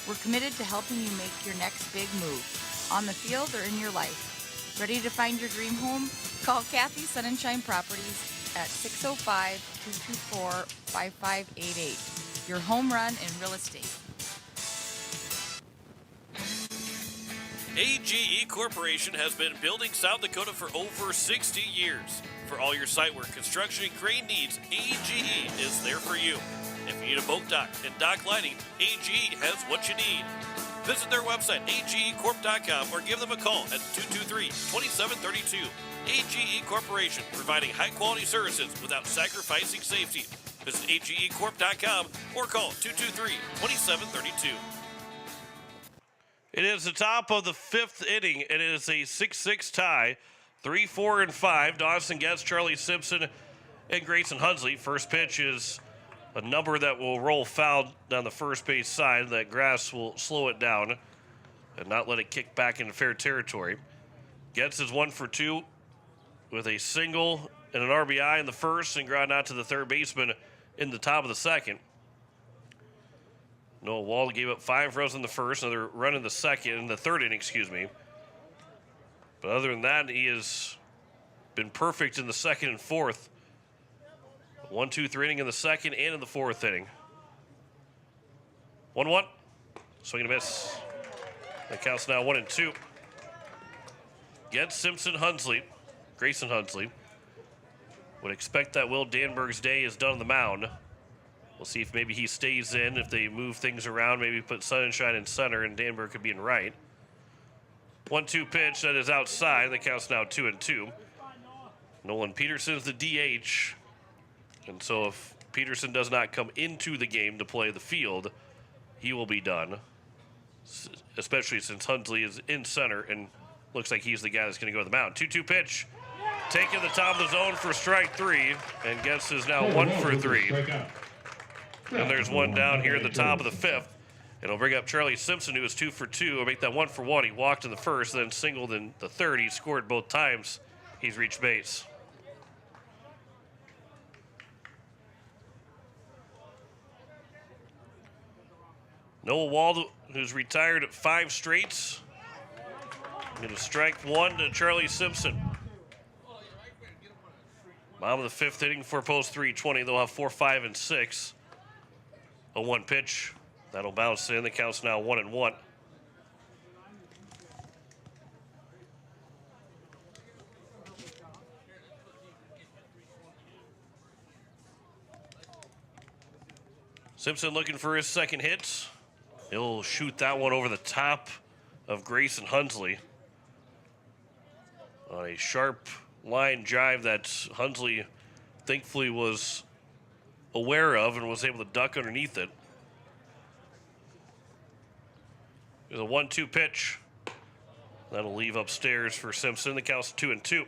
B: We're committed to helping you make your next big move, on the field or in your life. Ready to find your dream home? Call Kathy Sunshine Properties at 605-224-5588. Your home run in real estate.
A: AGE Corporation has been building South Dakota for over 60 years. For all your site work, construction, and crane needs, AGE is there for you. If you need a boat dock and dock lighting, AGE has what you need. Visit their website, agecorp.com, or give them a call at 223-2732. AGE Corporation, providing high-quality services without sacrificing safety. Visit agecorp.com or call 223-2732. It is the top of the 5th inning. It is a 6-6 tie. 3, 4, and 5. Dawson Getz, Charlie Simpson, and Grayson Hunsley. First pitch is a number that will roll foul down the first base side. That grass will slow it down and not let it kick back into fair territory. Getz is 1 for 2 with a single and an RBI in the first and ground out to the third baseman in the top of the second. Noah Wald gave up 5 runs in the first, another run in the third inning, But other than that, he has been perfect in the second and fourth. 1, 2, 3 inning in the second and in the fourth inning. 1-1. Swing and a miss. That counts now 1 and 2. Getz, Simpson, Hunsley. Grayson Hunsley. Would expect that Will Danberg's day is done on the mound. We'll see if maybe he stays in, if they move things around, maybe put Sunshine in center and Danberg could be in right. 1-2 pitch that is outside. That counts now 2 and 2. Nolan Peterson's the DH. And so if Peterson does not come into the game to play the field, he will be done. Especially since Hunsley is in center and looks like he's the guy that's going to go to the mound. 2-2 pitch. Taking the top of the zone for strike 3. And Getz is now 1 for 3. And there's one down here in the top of the fifth. It'll bring up Charlie Simpson, who is 2 for 2. Will make that 1 for 1. He walked in the first, then singled in the third. He scored both times. He's reached base. Noah Wald, who's retired 5 straights. Going to strike 1 to Charlie Simpson. Bottom of the fifth inning for post 320. They'll have 4, 5, and 6. A 1 pitch. That'll bounce in. The count's now 1 and 1. Simpson looking for his second hit. He'll shoot that one over the top of Grayson Hunsley. On a sharp line drive that Hunsley thankfully was aware of and was able to duck underneath it. There's a 1-2 pitch. That'll leave upstairs for Simpson. The count's 2 and 2.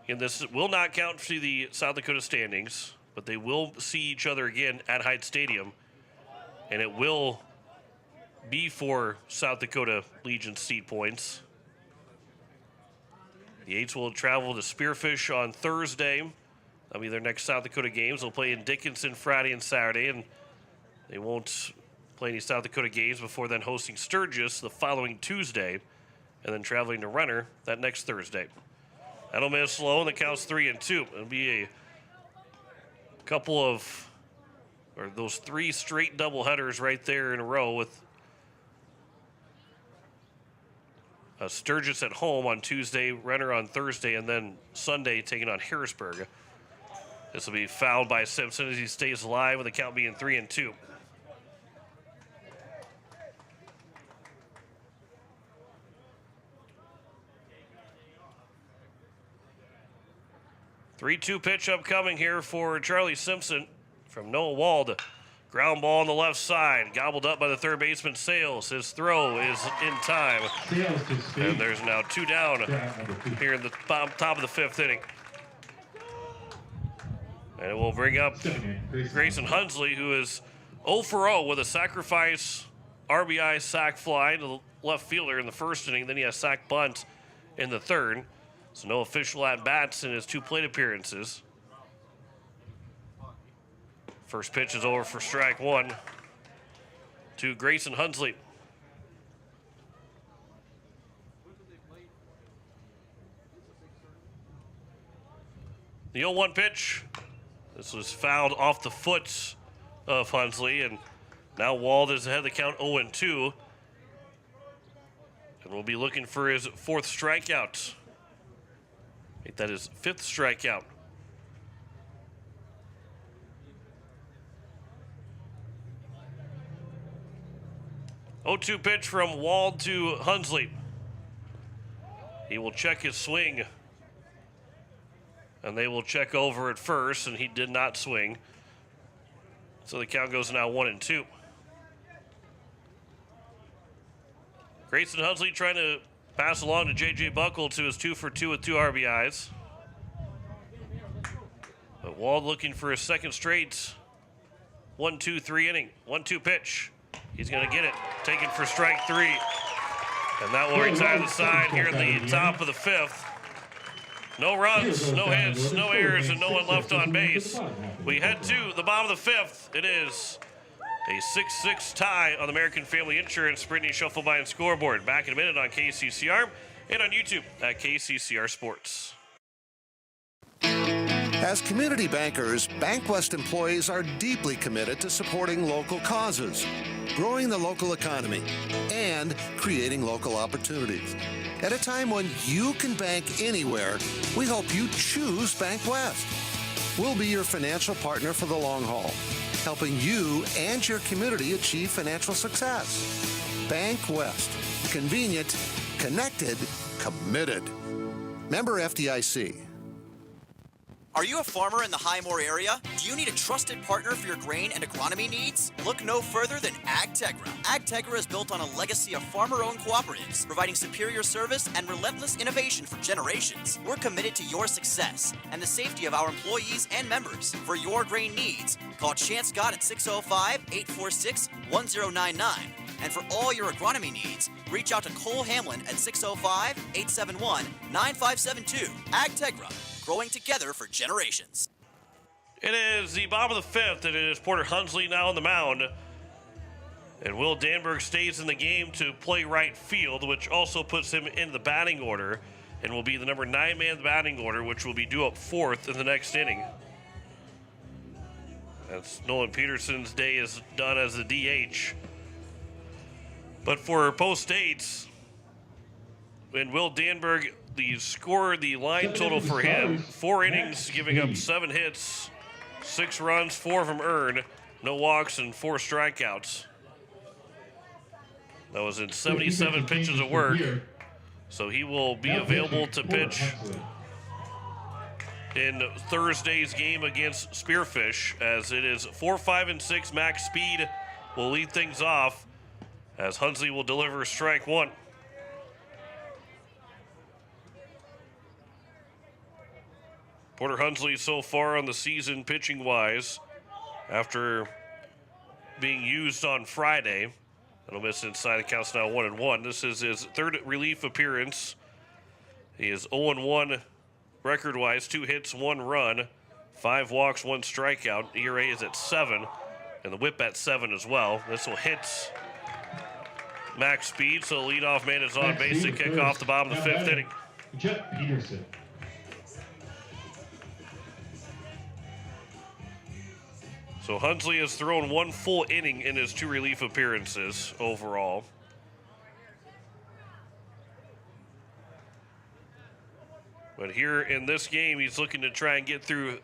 A: And this will not count to the South Dakota standings, but they will see each other again at Hyde Stadium. And it will be for South Dakota Legion seed points. The Eights will travel to Spearfish on Thursday. That'll be their next South Dakota games. They'll play in Dickinson Friday and Saturday, and they won't play any South Dakota games before then hosting Sturgis the following Tuesday, and then traveling to Renner that next Thursday. That'll miss low, and the count's 3 and 2. It'll be a couple of, or those 3 straight doubleheaders right there in a row with Sturgis at home on Tuesday, Renner on Thursday, and then Sunday taking on Harrisburg. This will be fouled by Simpson as he stays alive with the count being 3 and 2. Three-two pitch upcoming here for Charlie Simpson from Noah Wald. Ground ball on the left side, gobbled up by the third baseman Sales. His throw is in time. And there's now 2 down here in the top of the fifth inning. And it will bring up Grayson Hunsley, who is 0 for 0 with a sacrifice RBI sac fly to the left fielder in the first inning. Then he has sac bunt in the third. So no official at-bats in his 2 plate appearances. First pitch is over for strike 1 to Grayson Hunsley. The 0-1 pitch. This was fouled off the foot of Hunsley, and now Wald is ahead of the count 0-2. And will be looking for his 4th strikeout. I think that is 5th strikeout. Oh, 2 pitch from Wald to Hunsley. He will check his swing. And they will check over at first, and he did not swing. So the count goes now 1 and 2. Grayson Hunsley trying to Pass along to J.J. Buckles, who is 2 for 2 with 2 RBIs. But Wald looking for his second straight 1-2-3 inning. 1-2 pitch. He's going to get it. Taken for strike 3. And that will retire the side here at the top of the 5th. No runs, no hits, no errors, and no one left on base. We head to the bottom of the 5th. It is a 6-6 tie on the American Family Insurance Brittany Shufflebine scoreboard. Back in a minute on KCCR and on YouTube at KCCR Sports.
E: As community bankers, BankWest employees are deeply committed to supporting local causes, growing the local economy, and creating local opportunities. At a time when you can bank anywhere, we hope you choose BankWest. We'll be your financial partner for the long haul, helping you and your community achieve financial success. BankWest. Convenient, connected, committed. Member FDIC.
C: Are you a farmer in the Highmore area? Do you need a trusted partner for your grain and agronomy needs? Look no further than AgTegra. AgTegra is built on a legacy of farmer-owned cooperatives, providing superior service and relentless innovation for generations. We're committed to your success and the safety of our employees and members. For your grain needs, call Chance Scott at 605-846-1099. And for all your agronomy needs, reach out to Cole Hamlin at 605-871-9572. AgTegra. Growing together for generations.
A: It is the bottom of the 5th, and it is Porter Hunsley now on the mound. And Will Danberg stays in the game to play right field, which also puts him in the batting order and will be the number 9 man in the batting order, which will be due up 4th in the next inning. That's Nolan Peterson's day is done as the DH. But for post states, when Will Danberg, the line total for him, 4 innings, giving up 7 hits, 6 runs, 4 of them earned, no walks, and 4 strikeouts. That was in 77 pitches of work. So he will be available to pitch in Thursday's game against Spearfish, as it is 4, 5, and 6. Max Speed will lead things off as Hunsley will deliver strike 1. Porter Hunsley so far on the season pitching-wise, after being used on Friday. That'll miss inside. The count's now 1-1. This is his 3rd relief appearance. He is 0-1 record-wise, 2 hits, 1 run, 5 walks, 1 strikeout. ERA is at 7, and the whip at 7 as well. This will hit max speed, so the leadoff man is on base to kick off the bottom of the 5th inning.
M: Jet Peterson.
A: So Hunsley has thrown 1 full inning in his 2 relief appearances overall. But here in this game, he's looking to try and get through.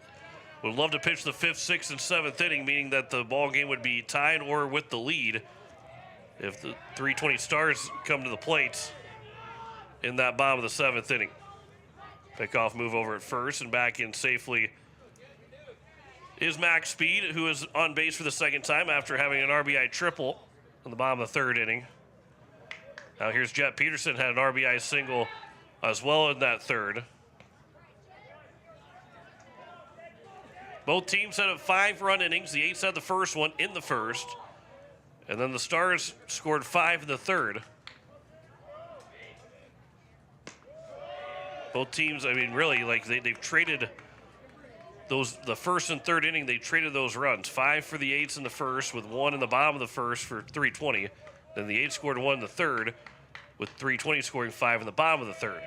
A: Would love to pitch the 5th, 6th, and 7th inning, meaning that the ball game would be tied or with the lead if the 320 Stars come to the plate in that bottom of the 7th inning. Pickoff move over at first and back in safely is Max Speed, who is on base for the 2nd time after having an RBI triple in the bottom of the 3rd inning. Now here's Jet Peterson, had an RBI single as well in that 3rd. Both teams had 5-run innings. The Eights had the first one in the 1st. And then the Stars scored 5 in the 3rd. Both teams, I mean, really, like they've traded those, the 1st and 3rd inning, they traded those runs. 5 for the Eights in the 1st, with 1 in the bottom of the 1st for 320. Then the Eights scored 1 in the 3rd, with 320 scoring 5 in the bottom of the 3rd.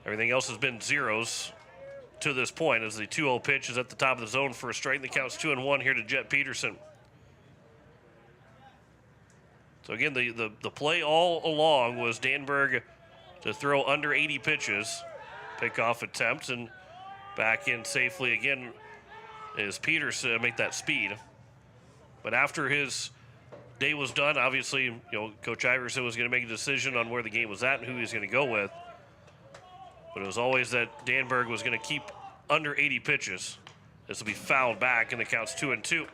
A: Everything else has been zeros to this point, as the 2-0 pitch is at the top of the zone for a strike. And the count's 2-1 here to Jet Peterson. So again, the play all along was Danberg to throw under 80 pitches, pickoff attempts, and back in safely again is Peterson, make that speed. But after his day was done, obviously, you know, Coach Iverson was going to make a decision on where the game was at and who he was going to go with. But it was always that Danberg was going to keep under 80 pitches. This will be fouled back, and the count's 2-2.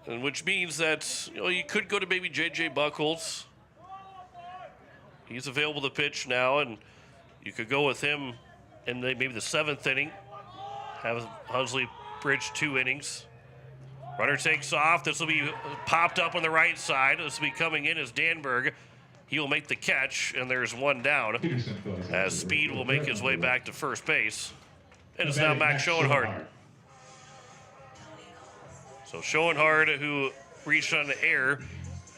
A: and which means that you could go to maybe J.J. Buckles. He's available to pitch now, and you could go with him in maybe the 7th inning. Have Hunsley bridge 2 innings. Runner takes off. This will be popped up on the right side. This will be coming in as Danberg. He will make the catch, and there's one down. As Speed will make his way back to first base. And it's now Max Schoenhardt. So Schoenhardt, who reached on the air,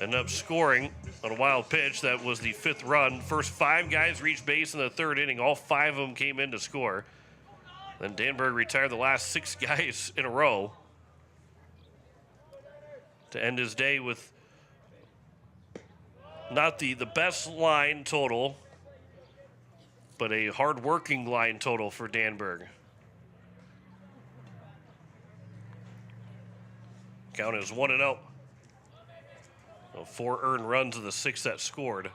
A: ended up scoring on a wild pitch. That was the 5th run. First 5 guys reached base in the 3rd inning. All 5 of them came in to score. Then Danberg retired the last 6 guys in a row to end his day with not the best line total, but a hard-working line total for Danberg. Count is 1-0. 4 earned runs of the 6 that scored.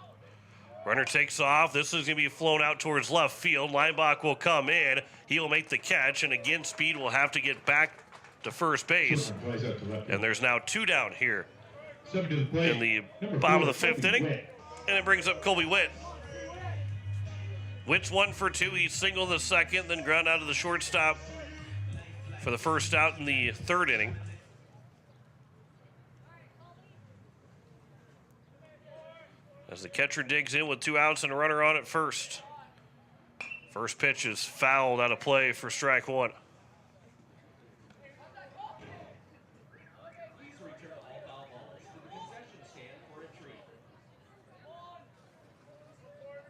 A: Runner takes off. This is going to be flown out towards left field. Linebach will come in. He will make the catch, and again, Speed will have to get back to first base. And there's now 2 down here in the bottom of the 5th inning. And it brings up Colby Witt. Witt's 1 for 2. He singled the 2nd, then ground out to the shortstop for the first out in the 3rd inning. As the catcher digs in with 2 outs and a runner on at first. First pitch is fouled out of play for strike 1.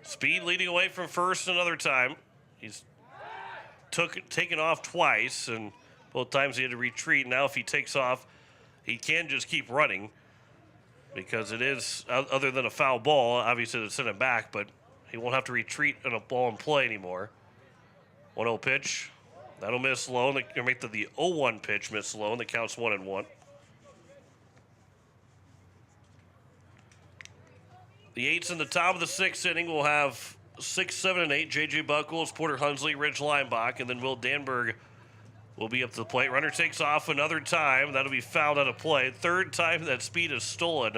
A: Speed leading away from first another time. He's taken off twice, and both times he had to retreat. Now if he takes off, he can just keep running because it is, other than a foul ball, obviously to send him back, but he won't have to retreat on a ball in play anymore. 1-0 pitch. That'll miss low. They'll make the 0-1 pitch miss low, and the count's 1-1. The 8s in the top of the 6th inning will have 6, 7, and 8. J.J. Buckles, Porter Hunsley, Rich Linebach, and then Will Danberg will be up to the plate. Runner takes off another time. That'll be fouled out of play. 3rd time that Speed is stolen.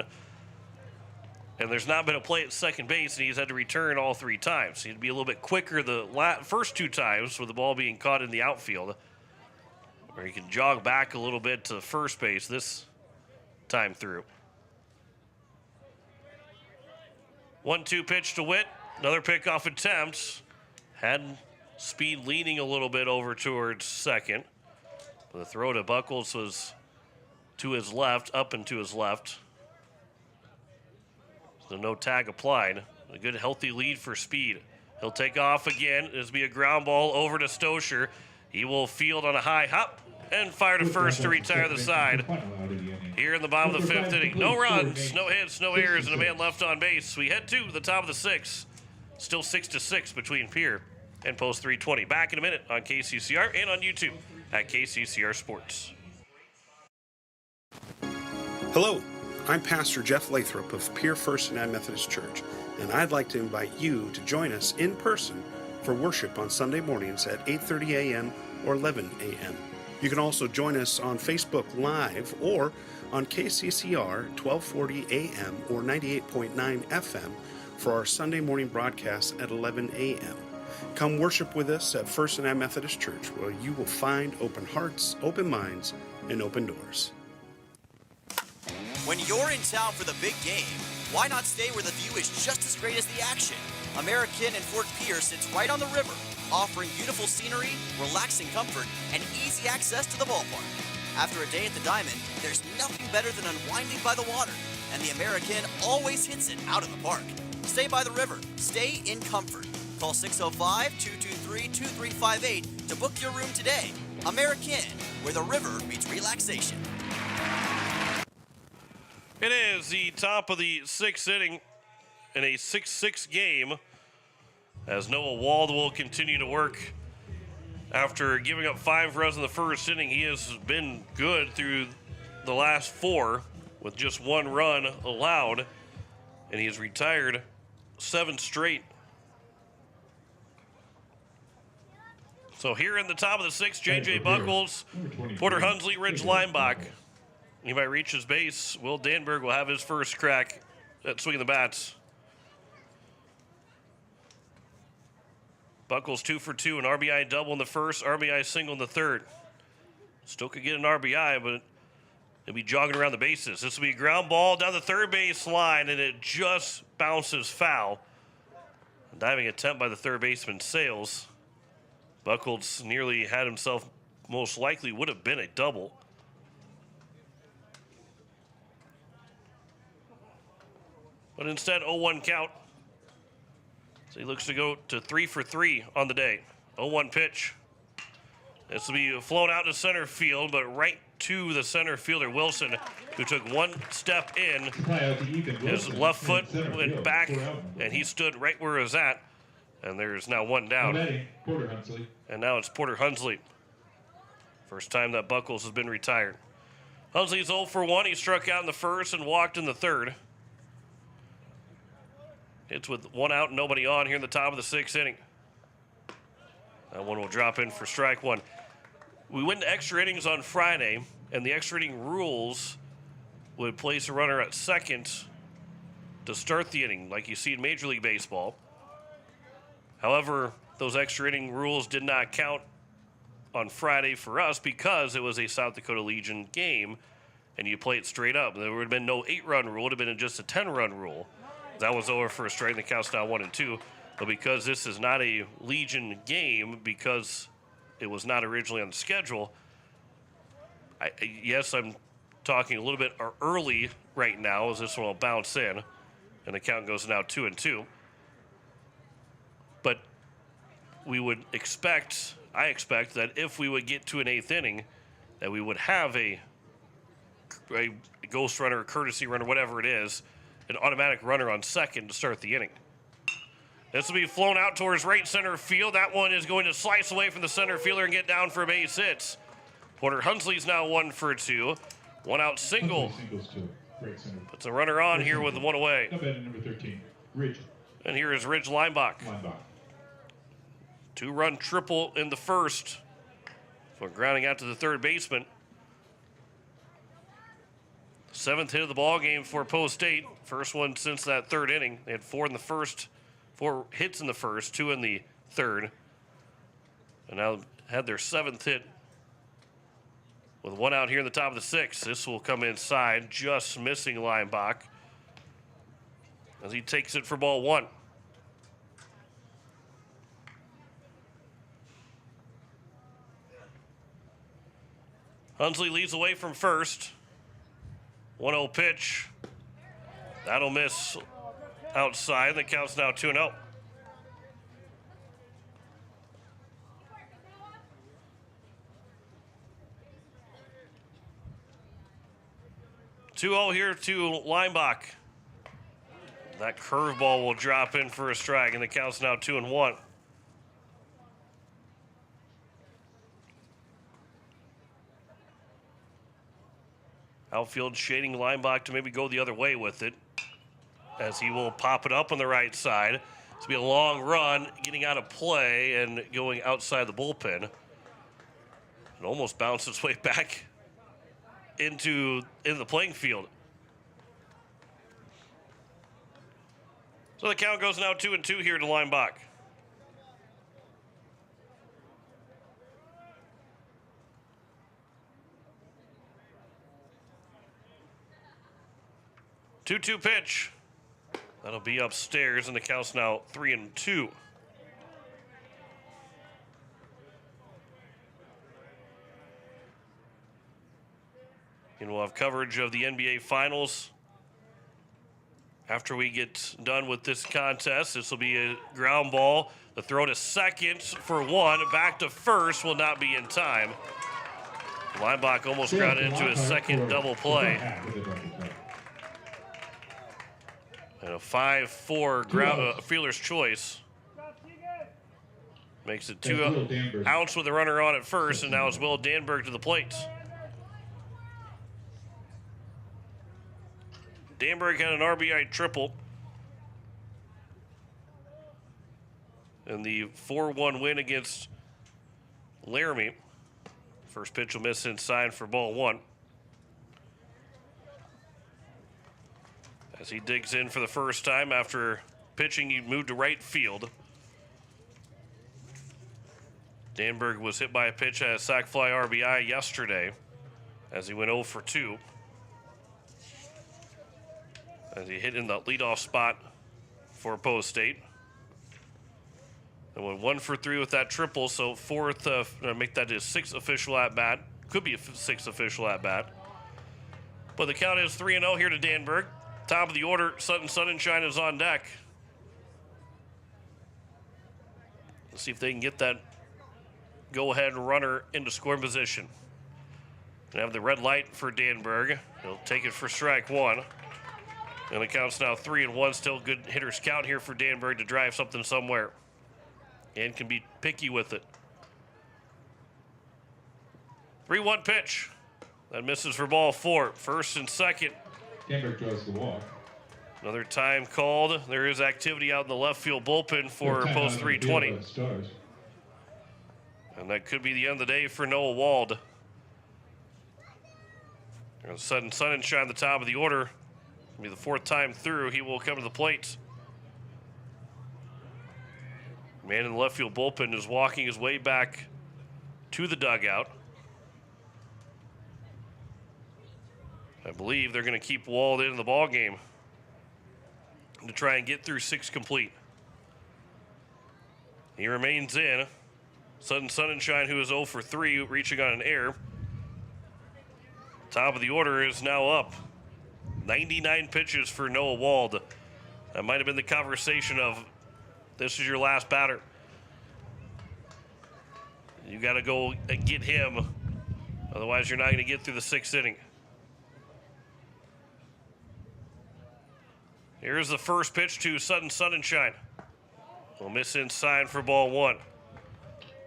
A: And there's not been a play at second base, and he's had to return all 3 times. He'd be a little bit quicker the first 2 times with the ball being caught in the outfield, where he can jog back a little bit to first base this time through. 1-2 pitch to Witt. Another pickoff attempt. Had Speed leaning a little bit over towards second. The throw to Buckles was to his left, up and to his left. So no tag applied. A good healthy lead for Speed. He'll take off again. This will be a ground ball over to Stoscher. He will field on a high hop and fire to first to retire the side. Here in the bottom of the 5th inning. No runs, no hits, no errors, and a man left on base. We head to the top of the 6th. Still 6-6 between Pierre and Post 320. Back in a minute on KCCR and on YouTube at KCCR Sports.
D: Hello, I'm Pastor Jeff Lathrop of Pierre First United Methodist Church, and I'd like to invite you to join us in person for worship on Sunday mornings at 8:30 a.m. or 11 a.m. You can also join us on Facebook Live or on KCCR 1240 AM or 98.9 FM for our Sunday morning broadcast at 11 a.m. Come worship with us at First United Methodist Church, where you will find open hearts, open minds, and open doors.
C: When you're in town for the big game, why not stay where the view is just as great as the action? American in Fort Pierce sits right on the river, offering beautiful scenery, relaxing comfort, and easy access to the ballpark. After a day at the Diamond, there's nothing better than unwinding by the water, and the American always hits it out of the park. Stay by the river. Stay in comfort. Call 605-223-2358 to book your room today. American, where the river meets relaxation.
A: It is the top of the 6th inning in a 6-6 game, as Noah Wald will continue to work. After giving up 5 runs in the first inning, he has been good through the last 4 with just 1 run allowed, and he has retired 7 straight. So here in the top of the 6th, J.J. Buckles, Porter Hunsley, Rich Linebach. He might reach his base. Will Danberg will have his first crack at swinging the bats. Buckles 2 for 2, an RBI double in the first, RBI single in the third. Still could get an RBI, but he'll be jogging around the bases. This will be a ground ball down the third base line, and it just bounces foul. A diving attempt by the third baseman, Sales. Buckles nearly had himself, most likely would have been a double. But instead, 0-1 count. So he looks to go to 3 for 3 on the day. 0-1 pitch. This will be flown out to center field, but right to the center fielder, Wilson, who took one step in. His left foot went back, and he stood right where he was at. And there's now one down. And now it's Porter Hunsley. First time that Buckles has been retired. Hunsley's 0 for 1. He struck out in the first and walked in the third. It's with one out and nobody on here in the top of the sixth inning. That one will drop in for strike one. We went to extra innings on Friday, and the extra inning rules would place a runner at second to start the inning, like you see in Major League Baseball. However, those extra inning rules did not count on Friday for us because it was a South Dakota Legion game, and you play it straight up. There would have been no 8-run rule. It would have been just a 10-run rule. That was over for a strike, and the count's now 1-2. But because this is not a Legion game, because it was not originally on the schedule, yes, I'm talking a little bit early right now, as this one will bounce in, and the count goes now 2-2. But we would expect, I expect, that if we would get to an 8th inning, that we would have a ghost runner, a courtesy runner, whatever it is, an automatic runner on second to start the inning. This will be flown out towards right center field. That one is going to slice away from the center fielder and get down for base hits. Porter Hunsley's now 1 for 2. One out single. Puts a runner on here with one away.
M: Number 13, Ridge.
A: And here is Ridge Limbach. 2-run triple in the first. So grounding out to the third baseman. 7th hit of the ball game for Post State. First one since that third inning. They had 4 hits in the first, 2 in the third. And now had their 7th hit with one out here in the top of the 6th. This will come inside, just missing Limbach as he takes it for ball 1. Hunsley leads away from first. 1-0 pitch. That'll miss outside. The count's now 2-0. Here to Limbach. That curveball will drop in for a strike, and the count's now 2-1. Outfield shading Limbach to maybe go the other way with it, as he will pop it up on the right side. This will be a long run, getting out of play and going outside the bullpen. It almost bounced its way back into the playing field. So the count goes now 2-2 here to Limbach. Two-two pitch. That'll be upstairs, and the count's now 3-2. And we'll have coverage of the NBA Finals after we get done with this contest. This will be a ground ball. The throw to second for 1. Back to first will not be in time. Limbach almost grounded into his second double play. And a 5-4 ground fielder's choice. Makes it 2 outs with the runner on at first, and now it's Will Danberg to the plate. Danberg had an RBI triple in the 4-1 win against Laramie. First pitch will miss inside for ball 1. As he digs in for the first time after pitching, he moved to right field. Danberg was hit by a pitch at a sac fly RBI yesterday as he went 0 for 2. As he hit in the leadoff spot for Post State. And went 1 for 3 with that triple, so make that his 6th official at bat. Could be a 6th official at bat. But the count is 3-0 here to Danberg. Top of the order, Sutton Sunshine is on deck. Let's see if they can get that go-ahead runner into scoring position. Gonna have the red light for Danberg. He'll take it for strike 1. And the count's now 3-1. Still good hitter's count here for Danberg to drive something somewhere. And can be picky with it. 3-1 pitch. That misses for ball 4. First and second.
M: Danberg draws the walk.
A: Another time called. There is activity out in the left field bullpen for post 320. And that could be the end of the day for Noah Wald. Sudden Sunshine, the top of the order. It'll be the 4th time through. He will come to the plate. Man in the left field bullpen is walking his way back to the dugout. I believe they're going to keep Wald in the ball game to try and get through 6 complete. He remains in. Sudden Sunshine, who is 0 for 3, reaching on an error. Top of the order is now up. 99 pitches for Noah Wald. That might have been the conversation of, this is your last batter. You got to go and get him. Otherwise, you're not going to get through the 6th inning. Here's the first pitch to Sutton Sunshine. We'll miss inside for ball 1.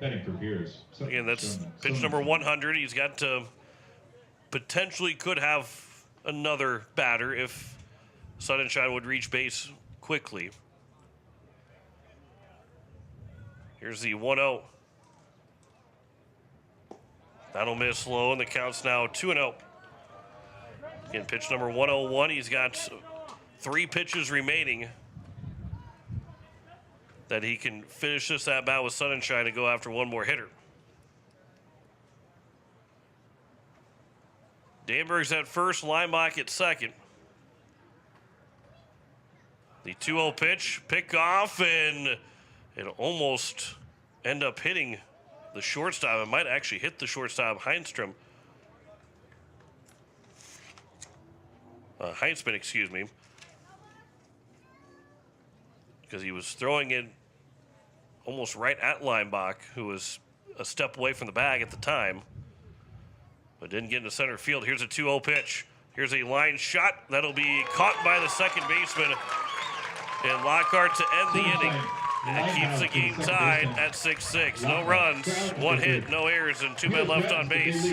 M: Betting for Pierce.
A: Again, that's pitch number 100. He's got to potentially could have another batter if Sunshine would reach base quickly. Here's the 1-0. That'll miss low, and the count's now 2-0. Again, pitch number 101. He's got 3 pitches remaining that he can finish this at bat with Sunshine and go after one more hitter. Danberg's at first, Lineback at second. The 2-0 pitch, pick off, and it almost end up hitting the shortstop. It might actually hit the shortstop, Heinzman, excuse me. Because he was throwing it almost right at Lineback, who was a step away from the bag at the time, but didn't get into center field. Here's a 2-0 pitch. Here's a line shot. That'll be caught by the second baseman. And Lockhart to end the inning. And it keeps the game tied at 6-6. No runs, 1 hit, no errors, and 2 men left on base.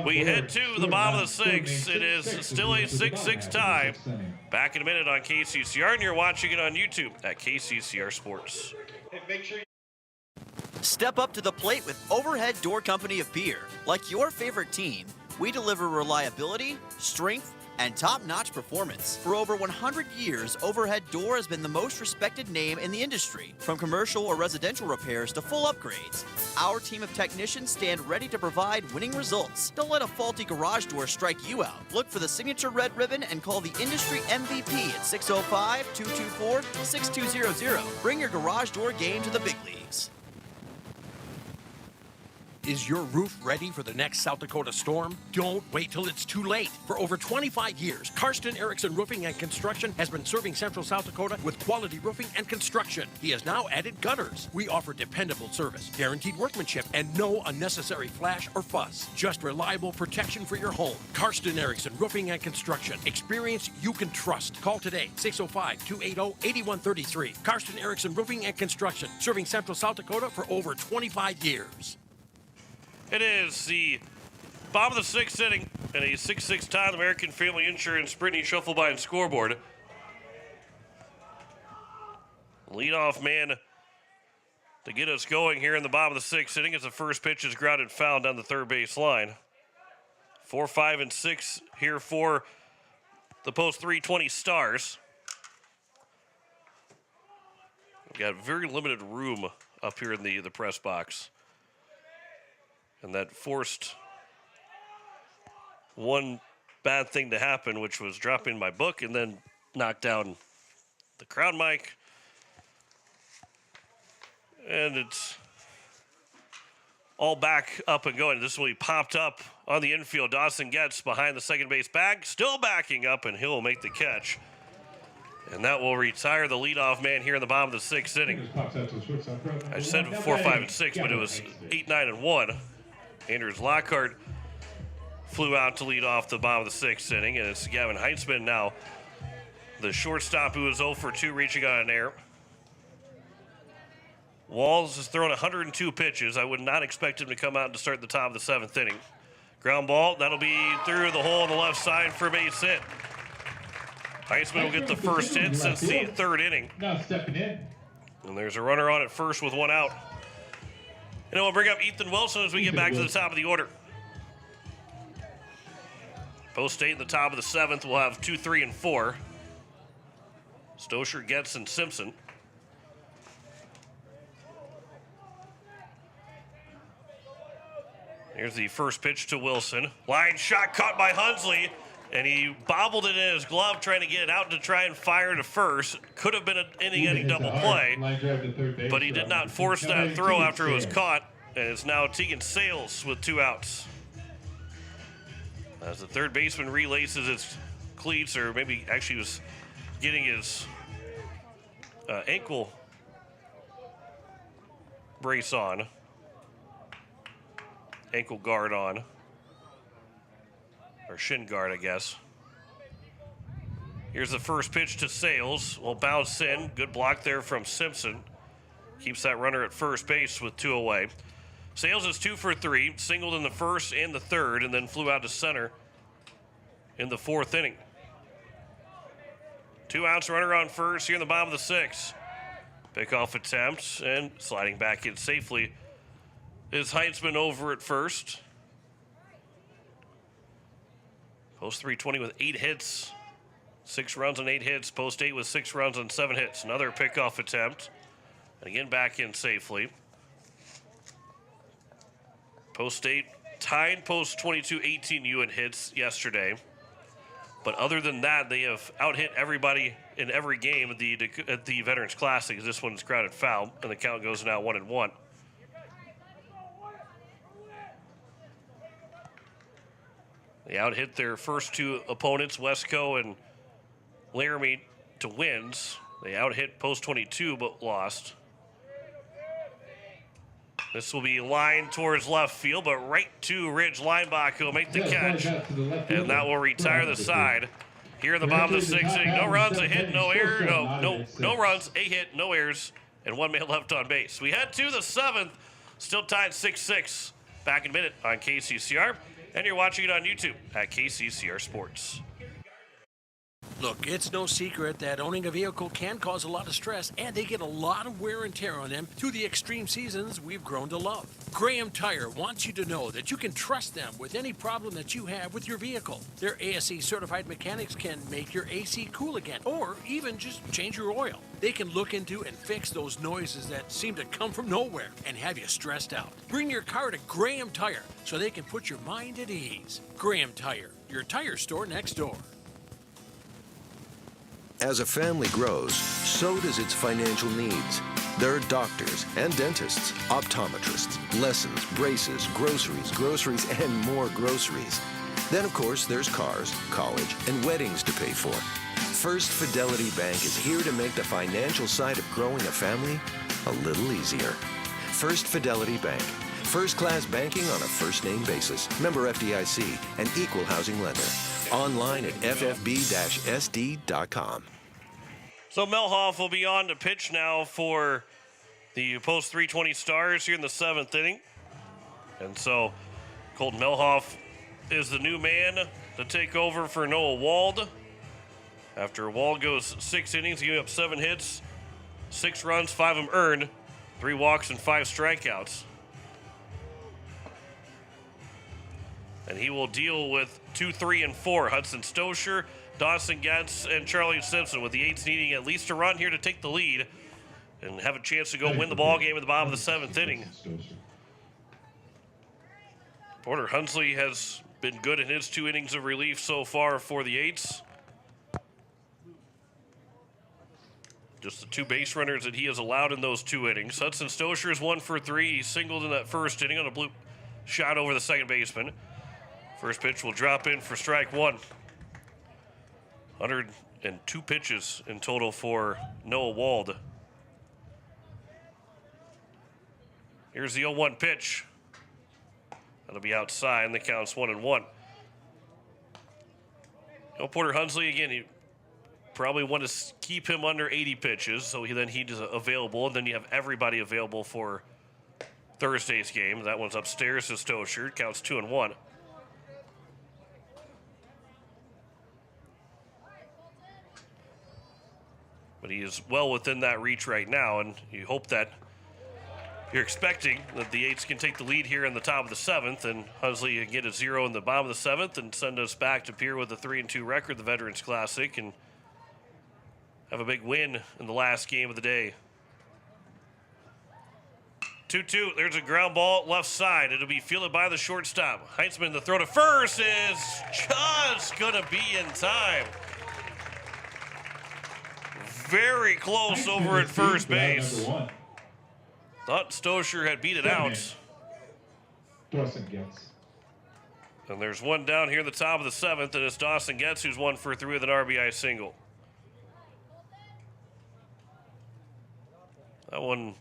A: We head to the bottom of the 6th. It is still a 6-6 tie. Back in a minute on KCCR, and you're watching it on YouTube at KCCR Sports.
C: Step up to the plate with Overhead Door Company of Pierre. Like your favorite team, we deliver reliability, strength, and top-notch performance. For over 100 years, Overhead Door has been the most respected name in the industry. From commercial or residential repairs to full upgrades, our team of technicians stand ready to provide winning results. Don't let a faulty garage door strike you out. Look for the signature red ribbon and call the industry MVP at 605-224-6200. Bring your garage door game to the big leagues.
H: Is your roof ready for the next South Dakota storm? Don't wait till it's too late. For over 25 years, Karsten Erickson Roofing and Construction has been serving Central South Dakota with quality roofing and construction. He has now added gutters. We offer dependable service, guaranteed workmanship, and no unnecessary flash or fuss. Just reliable protection for your home. Karsten Erickson Roofing and Construction. Experience you can trust. Call today, 605-280-8133. Karsten Erickson Roofing and Construction, serving Central South Dakota for over 25 years.
A: It is the bottom of the 6th inning and a 6-6 tie. American Family Insurance Brittany Schuffelbein scoreboard. Leadoff man to get us going here in the bottom of the 6th inning as the first pitch is grounded foul down the third base line. 4, 5, and 6 here for the Post 320 Stars. We've got very limited room up here in the press box. And that forced one bad thing to happen, which was dropping my book and then knocked down the crowd mic. And it's all back up and going. This will be popped up on the infield. Dawson gets behind the second base bag, still backing up, and he'll make the catch. And that will retire the leadoff man here in the bottom of the sixth inning. I said 4, 5, and 6, but it was 8, 9, and 1. Anders Lockhart flew out to lead off the bottom of the sixth inning, and it's Gavin Heitzman now, the shortstop who was 0 for 2, reaching on an error. Walls has thrown 102 pitches. I would not expect him to come out and to start the top of the seventh inning. Ground ball, that'll be through the hole on the left side for a base hit. Heitzman will get the first hit since the third inning.
M: Now stepping in.
A: And there's a runner on at first with one out. And it will bring up Ethan Wilson as we get back to the top of the order. Post State in the top of the seventh will have 2, 3, and 4. Stosher, Getz, and Simpson. Here's the first pitch to Wilson. Line shot caught by Hunsley, and he bobbled it in his glove trying to get it out to try and fire to first. Could have been an inning-ending double play, but he did not force that throw after it was caught, and it's now Tegan Sales with 2 outs. As the third baseman relaces his cleats, or maybe actually was getting his ankle brace on. Ankle guard on, or shin guard, I guess. Here's the first pitch to Sales. Will bounce in. Good block there from Simpson. Keeps that runner at first base with 2 away. Sales is 2 for 3, singled in the first and the third, and then flew out to center in the fourth inning. 2 outs, runner on first here in the bottom of the sixth. Pickoff attempt, and sliding back in safely is Heitzman over at first. Post 320 with 8 hits, 6 runs on 8 hits. Post 8 with 6 runs on 7 hits. Another pickoff attempt, and again back in safely. Post 8 tied Post 22 18U in hits yesterday. But other than that, they have out-hit everybody in every game at the Veterans Classic. This one's grounded foul, and the count goes now 1-1. They out-hit their first 2 opponents, Wesco and Laramie, to wins. They out-hit Post 22, but lost. This will be lined towards left field, but right to Ridge Linebacker will make the catch, and that will retire the side. Here in the bottom of the sixth inning, no runs, a hit, no error, no runs, a hit, no errors, and 1 man left on base. We head to the seventh, still tied 6-6. Back in a minute on KCCR, and you're watching it on YouTube at KCCR Sports.
H: Look, it's no secret that owning a vehicle can cause a lot of stress, and they get a lot of wear and tear on them through the extreme seasons we've grown to love. Graham Tire wants you to know that you can trust them with any problem that you have with your vehicle. Their ASE certified mechanics can make your AC cool again, or even just change your oil. They can look into and fix those noises that seem to come from nowhere and have you stressed out. Bring your car to Graham Tire so they can put your mind at ease. Graham Tire, your tire store next door.
F: As a family grows, so does its financial needs. There are doctors and dentists, optometrists, lessons, braces, groceries, and more groceries. Then, of course, there's cars, college, and weddings to pay for. First Fidelity Bank is here to make the financial side of growing a family a little easier. First Fidelity Bank. First-class banking on a first-name basis. Member FDIC, an equal housing lender. Online at ffb-sd.com.
A: So Melhoff will be on to pitch now for the Post 320 Stars here in the seventh inning. And so Colton Melhoff is the new man to take over for Noah Wald. After Wald goes 6 innings, giving up 7 hits, 6 runs, 5 of them earned, 3 walks, and 5 strikeouts. And he will deal with 2, 3, and 4. Hudson Stosher, Dawson Getz and Charlie Simpson, with the Eights needing at least a run here to take the lead and have a chance to go win the ball game at the bottom of the 7th inning. Porter Hunsley has been good in his 2 innings of relief so far for the Eights. Just the 2 base runners that he has allowed in those 2 innings. Hudson Stosher is 1 for 3. He singled in that first inning on a bloop shot over the second baseman. First pitch will drop in for strike 1. 102 pitches in total for Noah Wald. Here's the 0-1 pitch. That'll be outside, and the count's 1-1. Porter Hunsley, again, he probably want to keep him under 80 pitches, so he's available, and then you have everybody available for Thursday's game. That one's upstairs to Stosher. Counts 2-1. But he is well within that reach right now, and you hope that you're expecting that the Eights can take the lead here in the top of the 7th, and Hunsley can get a 0 in the bottom of the 7th and send us back to Pierre with a 3-2 record, the Veterans Classic, and have a big win in the last game of the day. 2-2. There's a ground ball left side. It'll be fielded by the shortstop. Heitzman, the throw to first is just going to be in time. Very close over at first base. Thought Stosher had beat it out.
M: Dawson Getz.
A: And there's one down here at the top of the 7th, and it's Dawson Getz who's 1 for 3 with an RBI single. That one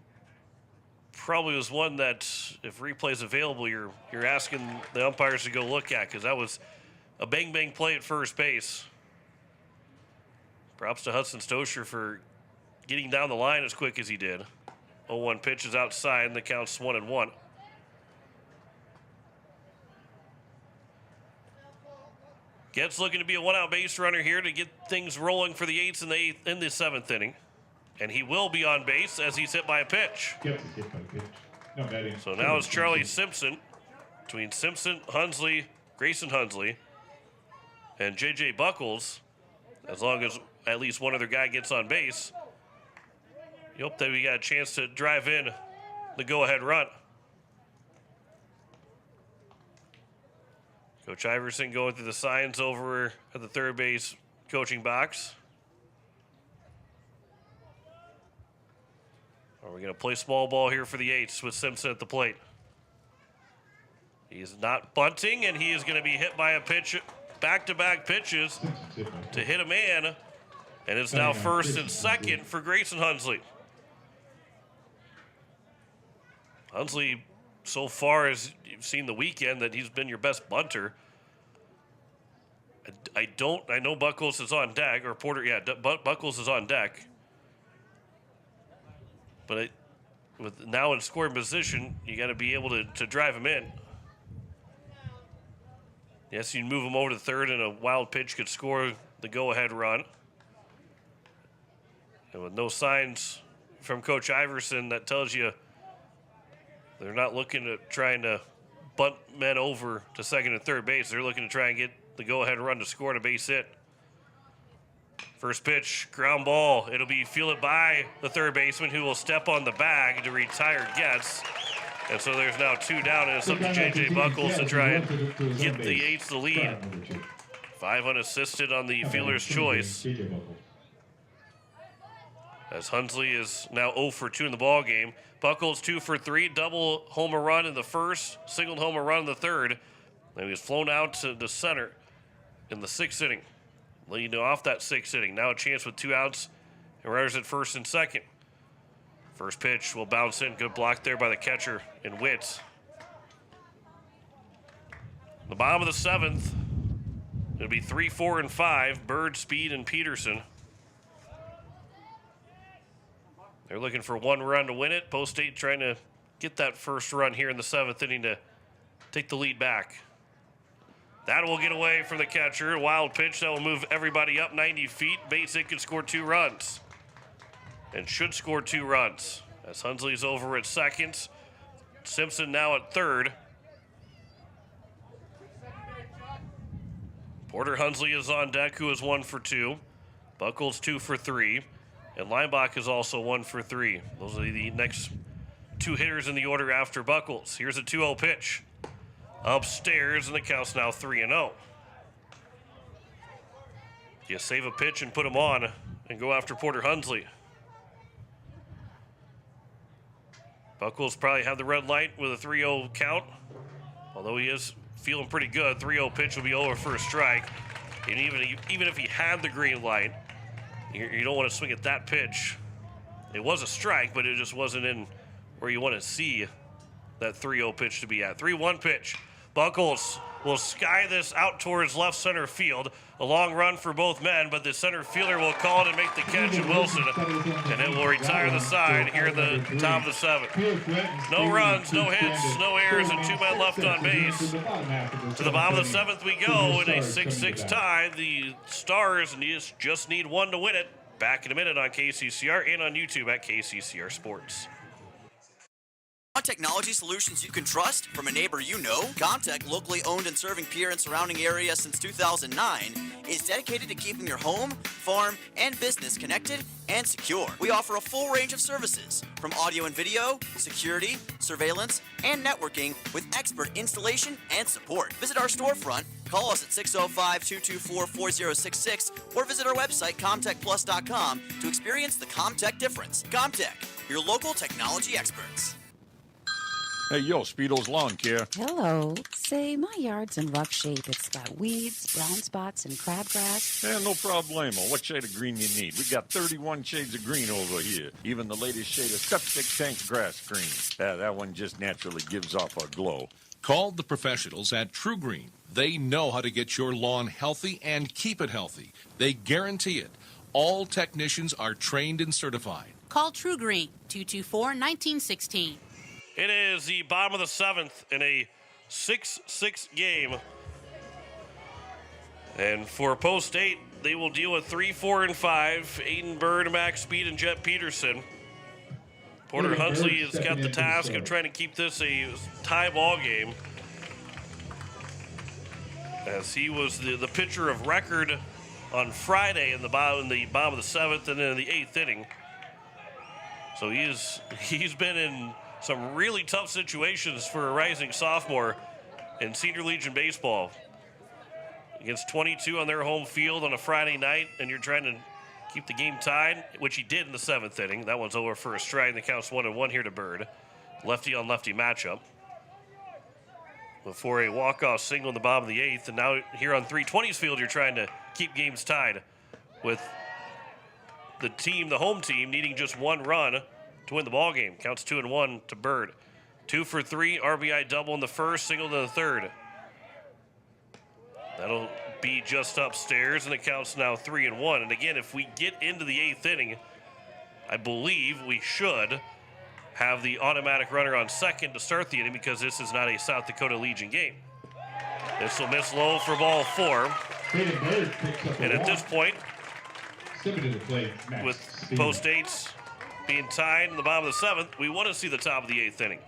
A: probably was one that, if replay's available, you're asking the umpires to go look at, because that was a bang-bang play at first base. Props to Hudson Stosher for getting down the line as quick as he did. 0-1 pitch is outside, and the count's 1-1. Getz looking to be a 1-out base runner here to get things rolling for the Eights in the 7th inning. And he will be on base as he's hit by a pitch. So now it's Charlie Simpson, between Simpson, Hunsley, Grayson Hunsley, and J.J. Buckles. As long as at least one other guy gets on base, you hope that we got a chance to drive in the go-ahead run. Coach Iverson going through the signs over at the third base coaching box. Are we going to play small ball here for the Eights with Simpson at the plate? He's not bunting, and he is going to be hit by a pitch, back-to-back pitches to hit a man, and it's now first and second for Grayson Hunsley. Hunsley, so far as you've seen the weekend, that he's been your best bunter. I know Buckles is on deck, or Porter, yeah, Buckles is on deck. But with now in scoring position, you got to be able to drive him in. Yes, you move him over to third, and a wild pitch could score the go-ahead run. And with no signs from Coach Iverson, that tells you they're not looking at trying to bunt men over to second and third base. They're looking to try and get the go-ahead run to score and a base hit. First pitch, ground ball. It'll be fielded by the third baseman, who will step on the bag to retire Getz. And so there's now 2 down, and it's up to J.J. Buckles to try and get the Eights the lead. 5 unassisted on the fielder's choice. As Hunsley is now 0 for 2 in the ball game. Buckles 2 for 3, double homer run in the first, singled homer run in the third. And he was flown out to the center in the 6th inning. Leading off that 6th inning. Now a chance with 2 outs and runners at first and second. First pitch will bounce in. Good block there by the catcher in Witz. The bottom of the 7th. It'll be 3, 4, and 5. Bird, Speed, and Peterson. They're looking for 1 run to win it. Post State trying to get that first run here in the 7th inning to take the lead back. That will get away from the catcher. Wild pitch that will move everybody up 90 feet. Base hit can score 2 runs. And should score 2 runs. As Hunsley's over at second. Simpson now at third. Porter Hunsley is on deck, who is 1 for 2. Buckles 2 for 3. And Leinbach is also 1 for 3. Those are the next 2 hitters in the order after Buckles. Here's a 2-0 pitch. Upstairs, and the count's now 3-0. You save a pitch and put him on and go after Porter Hunsley. Buckles probably have the red light with a 3-0 count. Although he is feeling pretty good. 3-0 pitch will be over for a strike. And even if he had the green light, you don't want to swing at that pitch. It was a strike, but it just wasn't in where you want to see that 3-0 pitch to be at. 3-1 pitch. Buckles will sky this out towards left center field. A long run for both men, but the center fielder will call it and make the catch at Wilson, and it will retire the side here at the top of the 7th. No runs, no hits, no errors, and 2 men left on base. To the bottom of the 7th we go in a 6-6 tie. The Stars just need 1 to win it. Back in a minute on KCCR and on YouTube at KCCR Sports.
C: Want technology solutions you can trust from a neighbor you know? Comtech, locally owned and serving Pierre and surrounding area since 2009, is dedicated to keeping your home, farm, and business connected and secure. We offer a full range of services, from audio and video, security, surveillance, and networking with expert installation and support. Visit our storefront, call us at 605-224-4066, or visit our website, comtechplus.com, to experience the Comtech difference. Comtech, your local technology experts.
G: Hey, yo, Speedo's Lawn Care.
V: Hello. Say, my yard's in rough shape. It's got weeds, brown spots, and crabgrass.
G: Yeah, no problemo. What shade of green you need? We got 31 shades of green over here. Even the latest shade of septic tank grass green. That one just naturally gives off a glow.
W: Call the professionals at True Green. They know how to get your lawn healthy and keep it healthy. They guarantee it. All technicians are trained and certified.
X: Call True Green, 224-1916.
A: It is the bottom of the 7th in a 6-6 game. And for Post 8, they will deal with 3, 4, and 5. Aiden Bird, Max Speed, and Jet Peterson. Porter Hunsley has got the task of trying to keep this a tie ball game, as he was the pitcher of record on Friday in the bottom of the 7th and then in the 8th inning. So he's been in some really tough situations for a rising sophomore in Senior Legion baseball. Against 22 on their home field on a Friday night, and you're trying to keep the game tied, which he did in the 7th inning. That one's over for a strike, and the count's 1-1 here to Bird. Lefty on lefty matchup. Before a walk-off single in the bottom of the 8th, and now here on 320's field, you're trying to keep games tied with the home team, needing just 1 run to win the ball game. Counts 2-1 to Bird. 2 for 3, RBI double in the first, single to the 3rd. That'll be just upstairs, and it counts now 3-1. And again, if we get into the 8th inning, I believe we should have the automatic runner on second to start the inning, because this is not a South Dakota Legion game. This will miss low for ball 4. And at this point, with Post 8's being tied in the bottom of the 7th, we want to see the top of the 8th inning,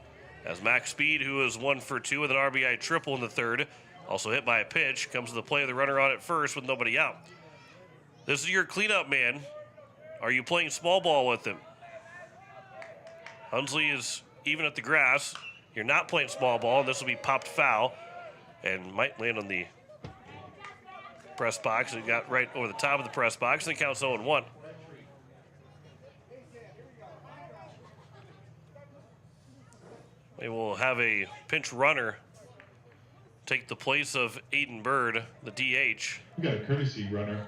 A: as Max Speed, who is 1 for 2 with an RBI triple in the 3rd, also hit by a pitch, comes to the play of the runner on at first with nobody out. This is your cleanup man. Are you playing small ball with him? Hunsley is even at the grass. You're not playing small ball, and this will be popped foul and might land on the press box. It got right over the top of the press box, and it counts 0-1. They will have a pinch runner take the place of Aiden Bird, the DH.
M: We got a courtesy runner,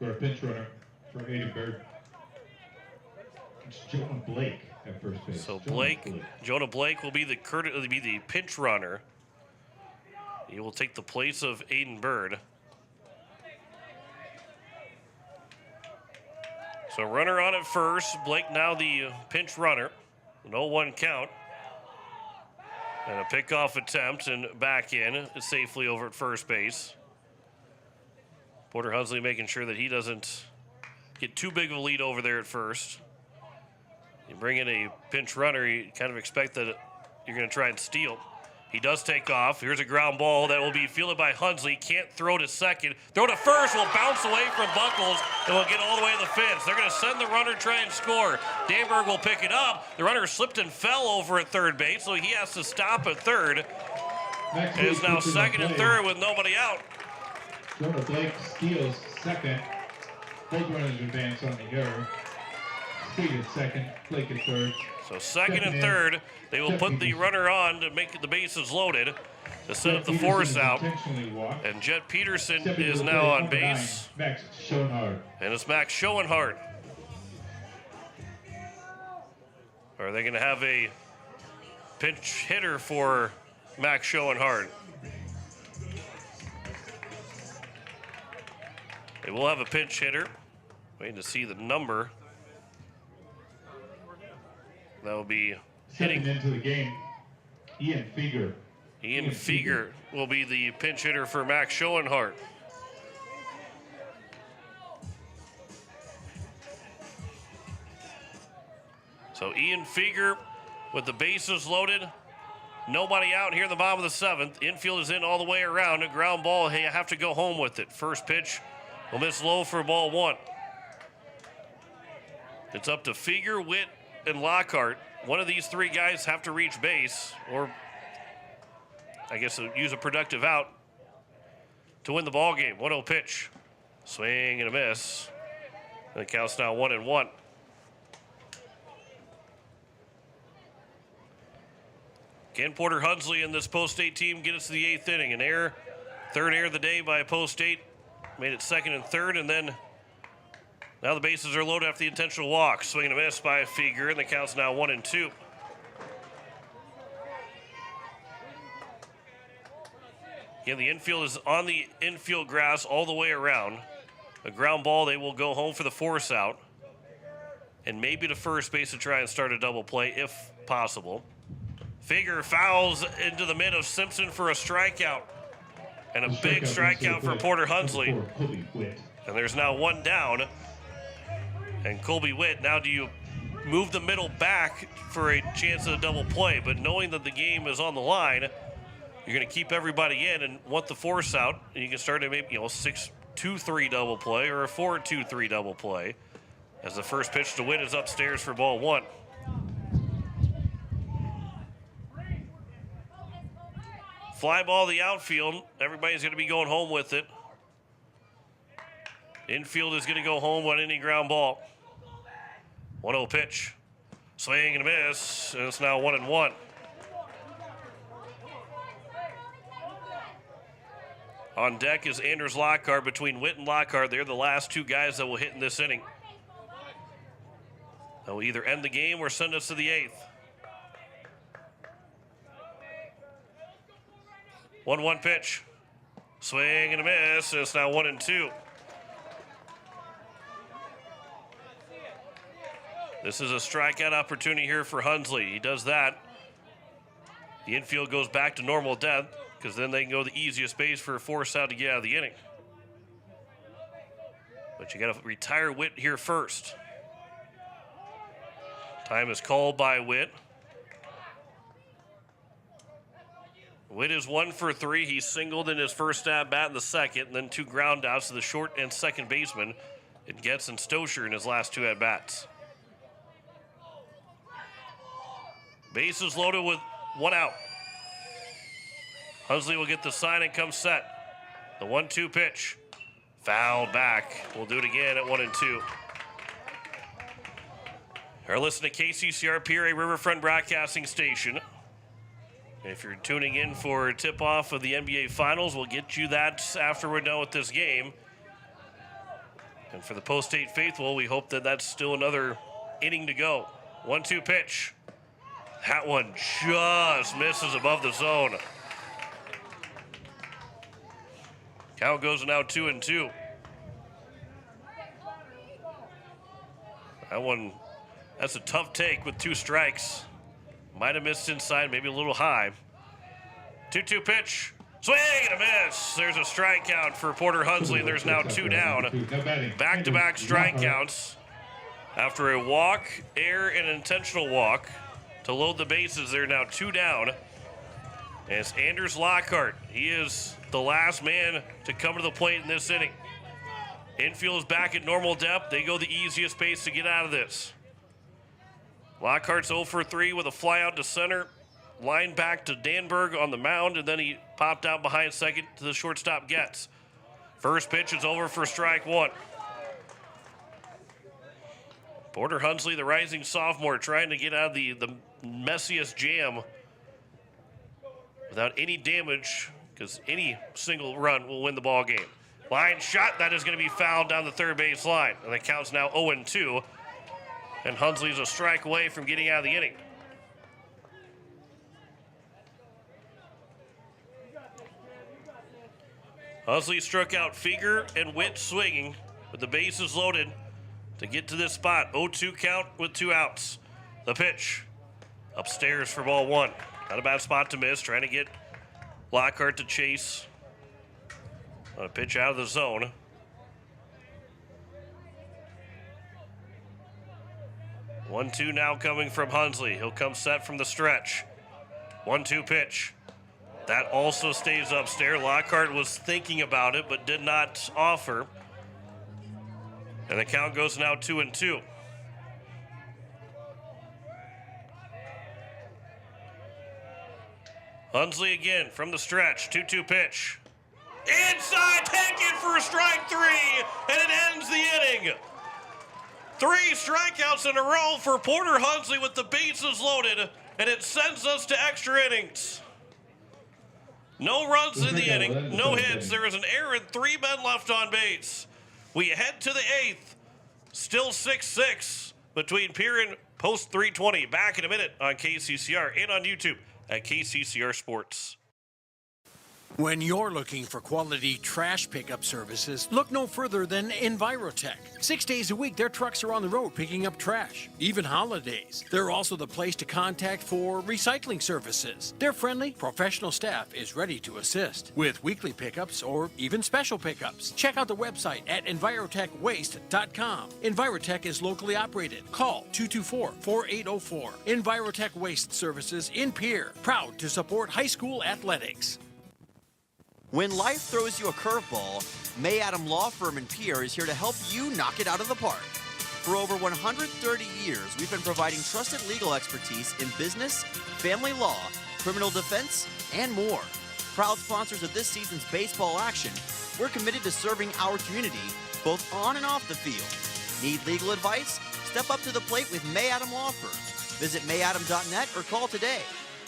M: or a pinch runner for Aiden Bird. It's Jonah Blake at first base.
A: So Jonah Blake will be the pinch runner. He will take the place of Aiden Bird. So runner on at first. Blake now the pinch runner. 0-1 count. And a pickoff attempt and back in safely over at first base. Porter Hunsley making sure that he doesn't get too big of a lead over there at first. You bring in a pinch runner, you kind of expect that you're going to try and steal. He does take off. Here's a ground ball that will be fielded by Hunsley. Can't throw to second. Throw to first. Will bounce away from Buckles and will get all the way to the fence. They're going to send the runner, try and score. Danberg will pick it up. The runner slipped and fell over at third base, so he has to stop at third. It is now second and third with nobody out.
M: Jonah Blake steals second. Both runners advance on the error. Speed at second, Blake at third.
A: So second and third, they will put the runner on to make the bases loaded to set up the force out. And Jet Peterson is now on base.
M: Max Schoenhardt.
A: And it's Max Schoenhardt. Are they going to have a pinch hitter for Max Schoenhardt? They will have a pinch hitter. Waiting to see the number. That will be hitting
M: into the game. Ian Feger.
A: Ian Feger will be the pinch hitter for Max Schoenhardt. So Ian Feger with the bases loaded. Nobody out here in the bottom of the seventh. Infield is in all the way around. A ground ball. Hey, I have to go home with it. First pitch will miss low for ball one. It's up to Feger, Witt, and Lockhart. One of these three guys have to reach base, or I guess use a productive out to win the ball game. 1-0 pitch. Swing and a miss. And the count's now 1-1. Can Porter Hunsley and this post-8 team get us to the 8th inning? An error, third error of the day by post-8. Made it second and third, and then now the bases are loaded after the intentional walk. Swing and a miss by Feger, and the count's now 1-2. Again, the infield is on the infield grass all the way around. A ground ball, they will go home for the force out. And maybe to first base to try and start a double play if possible. Feger fouls into the mid of Simpson for a strikeout. And a big strikeout for Porter Hunsley. And there's now one down. And Colby Witt, now do you move the middle back for a chance at a double play? But knowing that the game is on the line, you're going to keep everybody in and want the force out. And you can start a maybe 6-2-3 double play or a 4-2-3 double play. As the first pitch to Witt is upstairs for ball one. Fly ball to the outfield. Everybody's going to be going home with it. Infield is going to go home on any ground ball. 1-0 pitch. Swing and a miss. And it's now 1-1. On deck is Anders Lockhart. Between Witt and Lockhart, they're the last two guys that will hit in this inning. That will either end the game or send us to the 8th. 1-1 pitch. Swing and a miss. It's now 1-2. This is a strikeout opportunity here for Hunsley. He does that. The infield goes back to normal depth because then they can go the easiest base for a force out to get out of the inning. But you got to retire Witt here first. Time is called by Witt. Witt is 1 for 3. He singled in his first at bat in the second, and then 2 ground outs to the short and second baseman. It gets in Stosher in his last 2 at bats. Bases loaded with 1 out. Hunsley will get the sign and come set. The 1-2 pitch. Fouled back. We'll do it again at 1-2. You're listening to KCCR Pierre Riverfront Broadcasting Station. If you're tuning in for a tip-off of the NBA Finals, we'll get you that after we're done with this game. And for the post-8 faithful, we hope that that's still another inning to go. 1-2 pitch. That one just misses above the zone. Count goes now 2-2. That one, that's a tough take with 2 strikes. Might have missed inside, maybe a little high. 2-2 pitch. Swing and a miss. There's a strikeout for Porter Hunsley. There's now 2 down. Back-to-back strikeouts after a walk, error, and intentional walk to load the bases. They're now 2 down. And it's Anders Lockhart. He is the last man to come to the plate in this inning. Infield is back at normal depth. They go the easiest pace to get out of this. Lockhart's 0 for 3 with a fly out to center. Line back to Danberg on the mound, and then he popped out behind second to the shortstop Getz. First pitch is over for strike one. Porter Hunsley, the rising sophomore, trying to get out of the messiest jam without any damage, because any single run will win the ball game. Line shot, that is going to be fouled down the third base line, and the count's now 0-2, and Hunsley's a strike away from getting out of the inning. Hunsley struck out Feger and Witt swinging, with the bases loaded to get to this spot. 0-2 count with 2 outs. The pitch upstairs for ball one. Not a bad spot to miss, trying to get Lockhart to chase on a pitch out of the zone. 1-2 now coming from Hunsley. He'll come set from the stretch. 1-2 pitch. That also stays upstairs. Lockhart was thinking about it, but did not offer. And the count goes now 2-2. Hunsley again from the stretch. 2-2 pitch. Inside, taken for strike 3, and it ends the inning. 3 strikeouts in a row for Porter Hunsley with the bases loaded, and it sends us to extra innings. No runs in the inning, no hits. There is an error and 3 men left on base. We head to the 8th. Still 6-6 between Pierre and Post 320. Back in a minute on KCCR and on YouTube at KCCR Sports.
H: When you're looking for quality trash pickup services, look no further than Envirotech. 6 days a week, their trucks are on the road picking up trash, even holidays. They're also the place to contact for recycling services. Their friendly, professional staff is ready to assist with weekly pickups or even special pickups. Check out the website at envirotechwaste.com. Envirotech is locally operated. Call 224-4804. Envirotech Waste Services in Pierre, proud to support high school athletics.
C: When life throws you a curveball, May Adam Law Firm in Pierre is here to help you knock it out of the park. For over 130 years, we've been providing trusted legal expertise in business, family law, criminal defense, and more. Proud sponsors of this season's baseball action, we're committed to serving our community both on and off the field. Need legal advice? Step up to the plate with May Adam Law Firm. Visit mayadam.net or call today.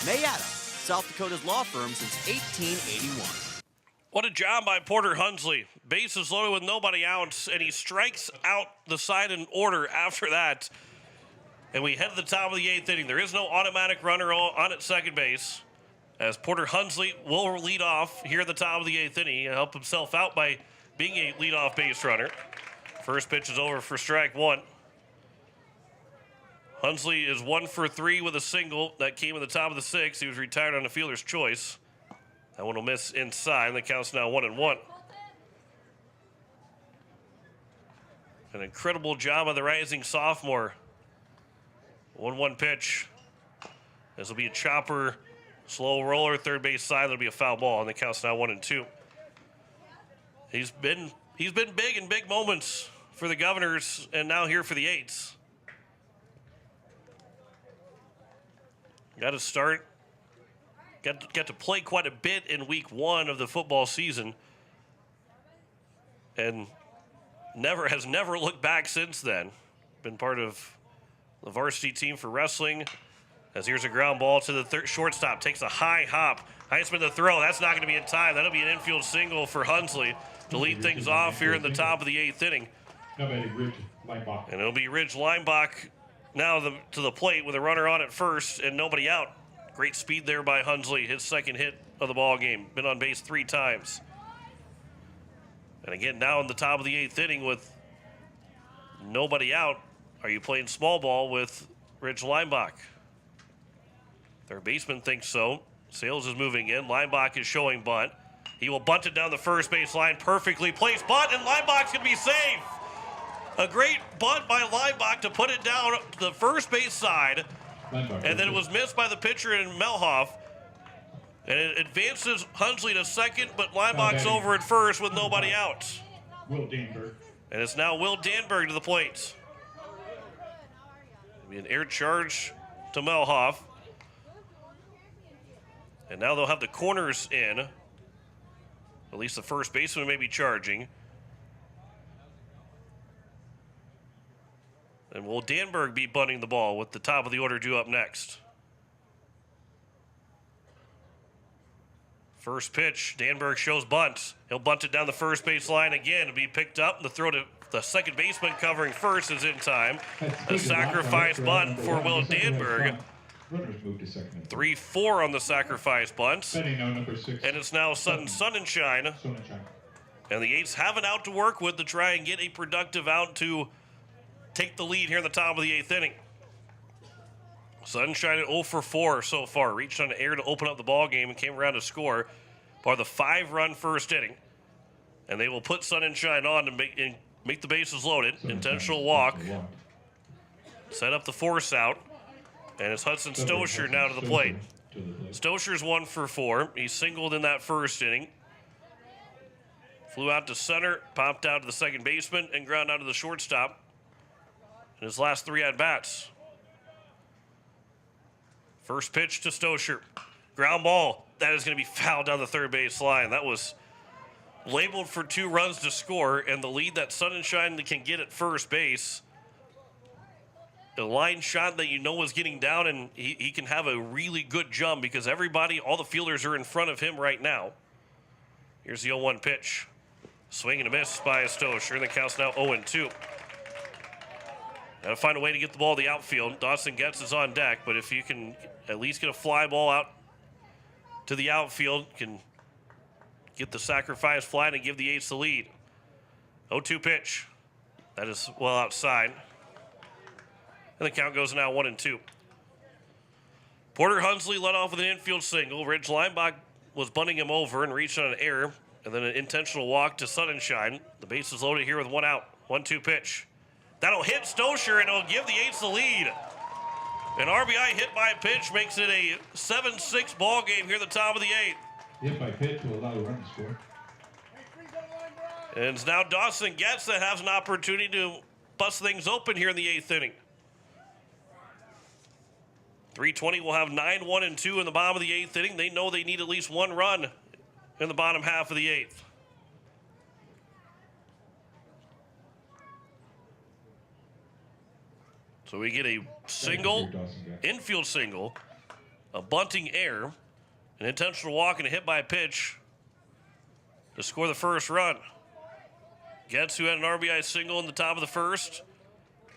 C: May Adam, South Dakota's law firm since 1881.
A: What a job by Porter Hunsley. Bases loaded with nobody out, and he strikes out the side in order after that. And we head to the top of the 8th inning. There is no automatic runner on at second base, as Porter Hunsley will lead off here at the top of the 8th inning. He'll help himself out by being a leadoff base runner. First pitch is over for strike one. Hunsley is 1 for 3 with a single that came in the top of the 6th. He was retired on a fielder's choice. That one will miss inside, and the count's now 1-1. An incredible job by the rising sophomore. 1-1 pitch. This will be a chopper, slow roller, third base side. That'll be a foul ball, and the count's now 1-2. He's been big in big moments for the Governors, and now here for the Eights. Got to start. Got to play quite a bit in week 1 of the football season, and has never looked back since then. Been part of the varsity team for wrestling. As here's a ground ball to the shortstop, takes a high hop. Heisman the throw. That's not going to be in time. That'll be an infield single for Hunsley to lead things off here in the top of the 8th inning. And it'll be Ridge Leinbach now to the plate with a runner on at first and nobody out. Great speed there by Hunsley, his second hit of the ball game. Been on base 3 times. And again, now in the top of the 8th inning with nobody out, are you playing small ball with Ridge Leinbach? Their baseman thinks so. Sales is moving in. Leinbach is showing bunt. He will bunt it down the first base line. Perfectly placed bunt, and Leinbach's going to be safe. A great bunt by Leinbach to put it down to the first base side. And then it was missed by the pitcher in Melhoff. And it advances Hunsley to second, but Lineback's over at first with nobody out.
M: Will Danberg.
A: And it's now Will Danberg to the plate. It'll be an air charge to Melhoff. And now they'll have the corners in. At least the first baseman may be charging. And will Danberg be bunting the ball with the top of the order due up next? First pitch, Danberg shows bunt. He'll bunt it down the first base line again. It'll be picked up. The throw to the second baseman covering first is in time. A sacrifice bunt for Will Danberg.
M: Runners move to second.
A: 3-4 on the sacrifice bunt.
M: Betting now number 6.
A: And it's now Sonnenschein. And the Eights have an out to work with to try and get a productive out to take the lead here in the top of the 8th inning. Sunshine at 0 for 4 so far. Reached on the air to open up the ball game and came around to score for the 5-run first inning. And they will put Sunshine on to make the bases loaded. Intentional walk. Set up the force out. And it's Hudson Stoscher now to the plate. Stoscher's 1 for 4. He singled in that first inning. Flew out to center, popped out to the second baseman, and ground out to the shortstop in his last 3 at-bats. First pitch to Stoscher. Ground ball. That is going to be fouled down the third base line. That was labeled for 2 runs to score, and the lead that Sunshine can get at first base. A line shot that you know was getting down, and he can have a really good jump because everybody, all the fielders are in front of him right now. Here's the 0-1 pitch. Swing and a miss by Stoscher, and the count's now 0-2. Got to find a way to get the ball to the outfield. Dawson Getz is on deck, but if you can at least get a fly ball out to the outfield, can get the sacrifice fly and give the Eights the lead. 0-2 pitch. That is well outside. And the count goes now 1-2. Porter Hunsley led off with an infield single. Ridge Lineback was bunting him over and reached on an error. And then an intentional walk to Sunshine. The base is loaded here with 1 out. 1-2 pitch. That'll hit Stoscher, and it'll give the Eights the lead. An RBI hit by pitch makes it a 7-6 ball game here at the top of the 8th.
M: Hit by pitch will allow the run to score.
A: And it's now Dawson Getz that has an opportunity to bust things open here in the 8th inning. 320 will have 9-1-2 in the bottom of the 8th inning. They know they need at least 1 run in the bottom half of the 8th. So we get a single, infield single, a bunting error, an intentional walk, and a hit by a pitch to score the first run. Getz, who had an RBI single in the top of the first,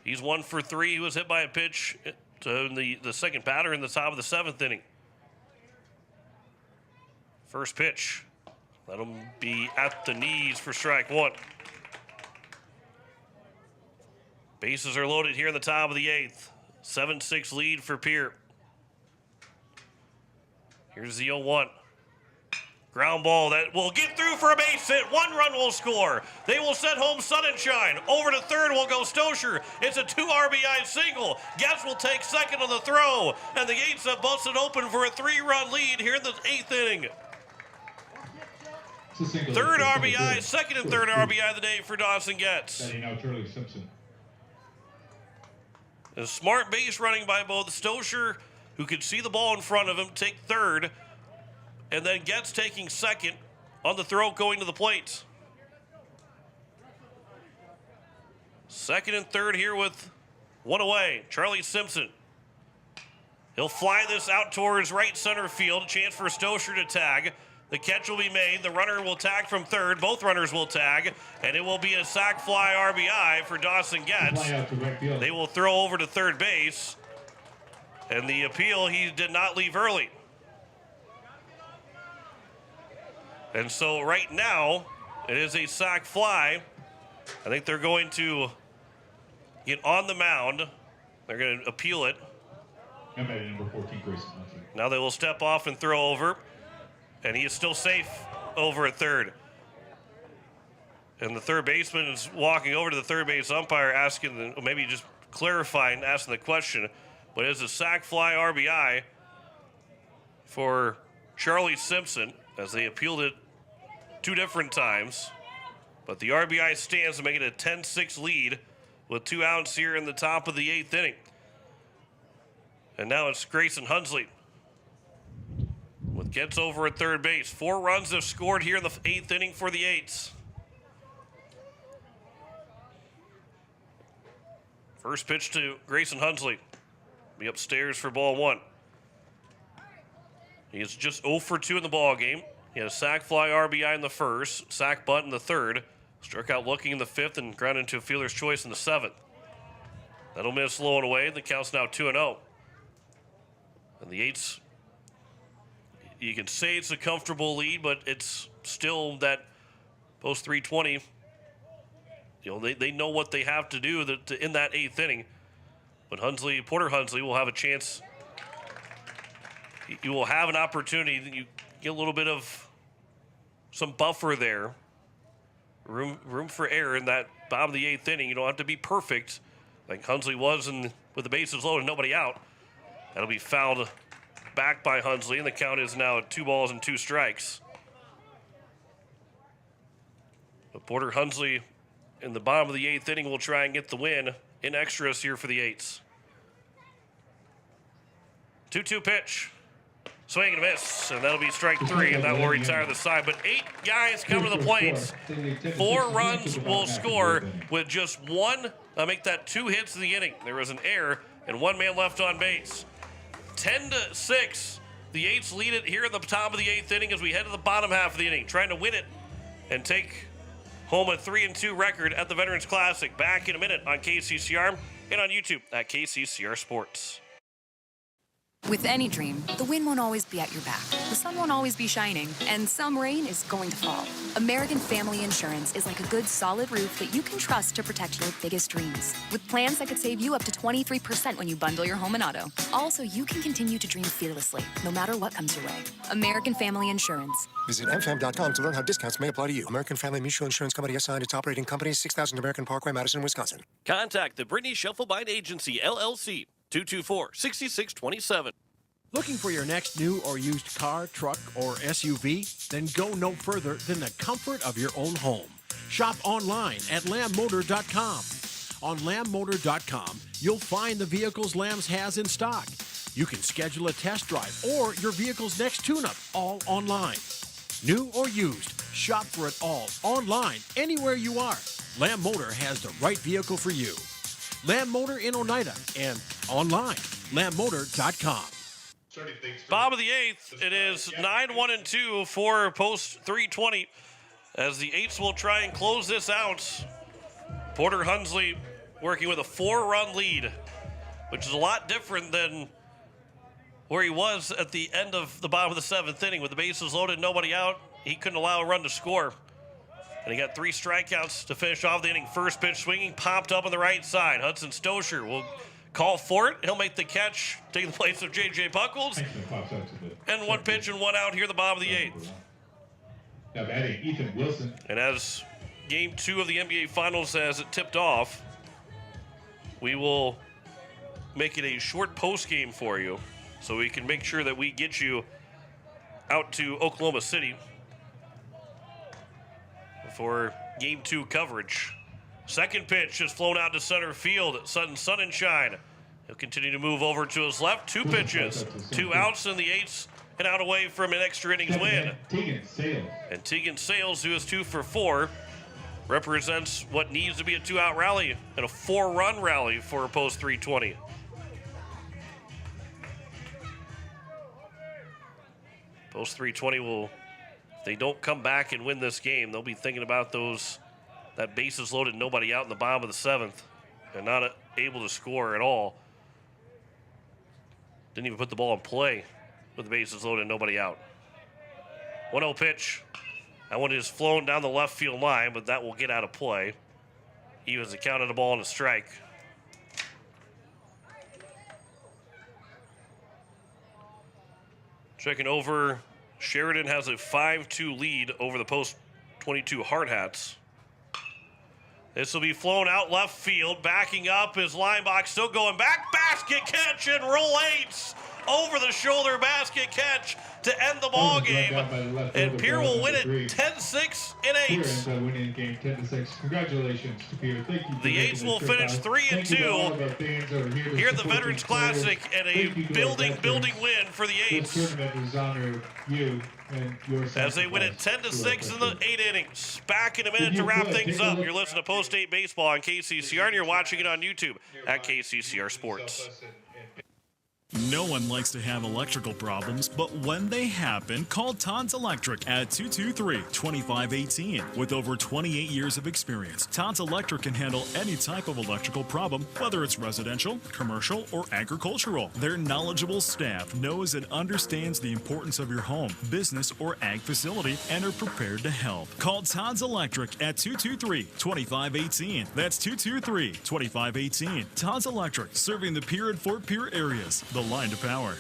A: he's 1 for 3. He was hit by a pitch to the second batter in the top of the 7th inning. First pitch. That'll be at the knees for strike 1. Bases are loaded here in the top of the 8th. 7-6 lead for Pierre. Here's the 0-1. Ground ball that will get through for a base hit. 1 run will score. They will send home Sunshine. Over to third will go Stoscher. It's a 2 RBI single. Getz will take second on the throw. And the Eights have busted open for a 3-run lead here in the 8th inning. Third RBI, second and third RBI of the day for Dawson Getz.
M: Betting now Charlie Simpson.
A: A smart base running by both Stoscher, who could see the ball in front of him, take third, and then Getz taking second on the throw going to the plate. Second and third here with 1 away. Charlie Simpson. He'll fly this out towards right center field. A chance for Stoscher to tag. The catch will be made. The runner will tag from third. Both runners will tag. And it will be a sac fly RBI for Dawson Getz. They will throw over to third base. And the appeal, he did not leave early. And so right now, it is a sac fly. I think they're going to get on the mound. They're going to appeal it.
M: Number 14, Grayson.
A: Now they will step off and throw over. And he is still safe over at third. And the third baseman is walking over to the third base umpire asking, maybe just clarifying, asking the question. But it's a sac fly RBI for Charlie Simpson, as they appealed it 2 different times. But the RBI stands to make it a 10-6 lead with 2 outs here in the top of the 8th inning. And now it's Grayson Hunsley with gets over at third base. 4 runs have scored here in the 8th inning for the Eights. First pitch to Grayson Hunsley. Be upstairs for ball 1. He is just 0 for 2 in the ball game. He had a sac fly RBI in the first, sac bunt in the third, struck out looking in the 5th, and grounded into a fielder's choice in the 7th. That'll miss low and away. The count's now 2-0. And the Eights, you can say it's a comfortable lead, but it's still that post 320. They know what they have to do in that 8th inning. But Porter Hunsley will have a chance. You will have an opportunity. You get a little bit of some buffer there. Room for error in that bottom of the 8th inning. You don't have to be perfect like Hunsley was with the bases loaded and nobody out. That'll be fouled back by Hunsley, and the count is now at 2 balls and 2 strikes. But Porter Hunsley in the bottom of the 8th inning will try and get the win in extras here for the Eights. 2-2 pitch. Swing and a miss, and that'll be strike 3, and that will retire the side. But 8 guys come to the plates. 4 runs will score with just 1. I'll make that 2 hits in the inning. There was an error and 1 man left on base. 10-6. The Eights lead it here at the top of the 8th inning as we head to the bottom half of the inning, trying to win it and take home a 3-2 record at the Veterans Classic. Back in a minute on KCCR and on YouTube at KCCR Sports.
I: With any dream, the wind won't always be at your back, the sun won't always be shining, and some rain is going to fall. American Family Insurance is like a good solid roof that you can trust to protect your biggest dreams. With plans that could save you up to 23% when you bundle your home and auto. Also, you can continue to dream fearlessly, no matter what comes your way. American Family Insurance.
J: Visit mfam.com to learn how discounts may apply to you. American Family Mutual Insurance Company assigned its operating company, 6000 American Parkway, Madison, Wisconsin.
A: Contact the Brittany Scheffelbein Agency, LLC, 224-6627.
H: Looking for your next new or used car, truck, or SUV? Then go no further than the comfort of your own home. Shop online at lambmotor.com. On lambmotor.com, you'll find the vehicles Lambs has in stock. You can schedule a test drive or your vehicle's next tune-up, all online. New or used, shop for it all online, anywhere you are. Lamb Motor has the right vehicle for you. Lamb Motor in Oneida and online, lambmotor.com.
A: Bottom of the 8th, it is 9-1-2 for post 320 as the Eights will try and close this out. Porter Hunsley working with a 4-run lead, which is a lot different than where he was at the end of the bottom of the 7th inning with the bases loaded, nobody out. He couldn't allow a run to score. And he got 3 strikeouts to finish off the inning. First pitch swinging, popped up on the right side. Hudson Stosher will call for it. He'll make the catch, taking the place of J.J. Buckles. And 1 pitch and 1 out here at the bottom of the 8th.
M: Now batting Ethan Wilson.
A: And as Game 2 of the NBA Finals has it tipped off, we will make it a short post game for you so we can make sure that we get you out to Oklahoma City for Game 2 coverage. Second pitch is flown out to center field. Sutton Sunshine. He'll continue to move over to his left. 2 pitches, 2 outs, and the Eights and out away from an extra innings win. And Tegan Sales, who is 2 for 4, represents what needs to be a 2-out rally and a 4-run rally for a post 320. Post 320 will, if they don't come back and win this game, they'll be thinking about that bases loaded, nobody out in the bottom of the 7th, and not able to score at all. Didn't even put the ball in play with the bases loaded, nobody out. 1-0 pitch. That one is flown down the left field line, but that will get out of play. Evens the count of the ball and a strike. Checking over, Sheridan has a 5-2 lead over the post 22 Hard Hats. This will be flown out left field. Backing up is Linebach, still going back. Basket catch and roll 8s. Over the shoulder basket catch. to end the ball game, and Pierre will win it 10-6 and 8.
M: Pierre ends up winning the game 10-6. Congratulations to Pierre. Thank you.
A: The Eights will finish 3-2 here at the Veterans Classic, and a building win for the Eights.
M: This tournament is honored you and your
A: as they win it 10-6 in the 8 innings. Back in a minute to wrap things up. You're listening to Post 8 Baseball on KCCR, and you're watching it on YouTube at KCCR Sports.
K: No one likes to have electrical problems, but when they happen, call Todd's Electric at 223-2518. With over 28 years of experience, Todd's Electric can handle any type of electrical problem, whether it's residential, commercial, or agricultural. Their knowledgeable staff knows and understands the importance of your home, business, or ag facility and are prepared to help. Call Todd's Electric at 223-2518. That's 223-2518. Todd's Electric, serving the Pierre and Fort Pierre areas. The line to power.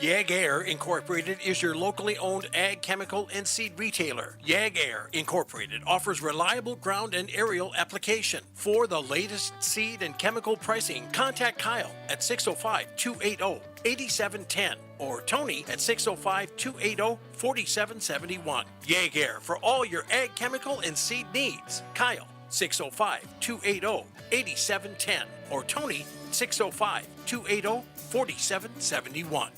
H: Yag Air Incorporated is your locally owned ag, chemical, and seed retailer. Yag Air Incorporated offers reliable ground and aerial application. For the latest seed and chemical pricing, contact Kyle at 605-280-8710 or Tony at 605-280-4771. Yag Air for all your ag, chemical, and seed needs. Kyle, 605-280-8710 or Tony, 605-280-4771.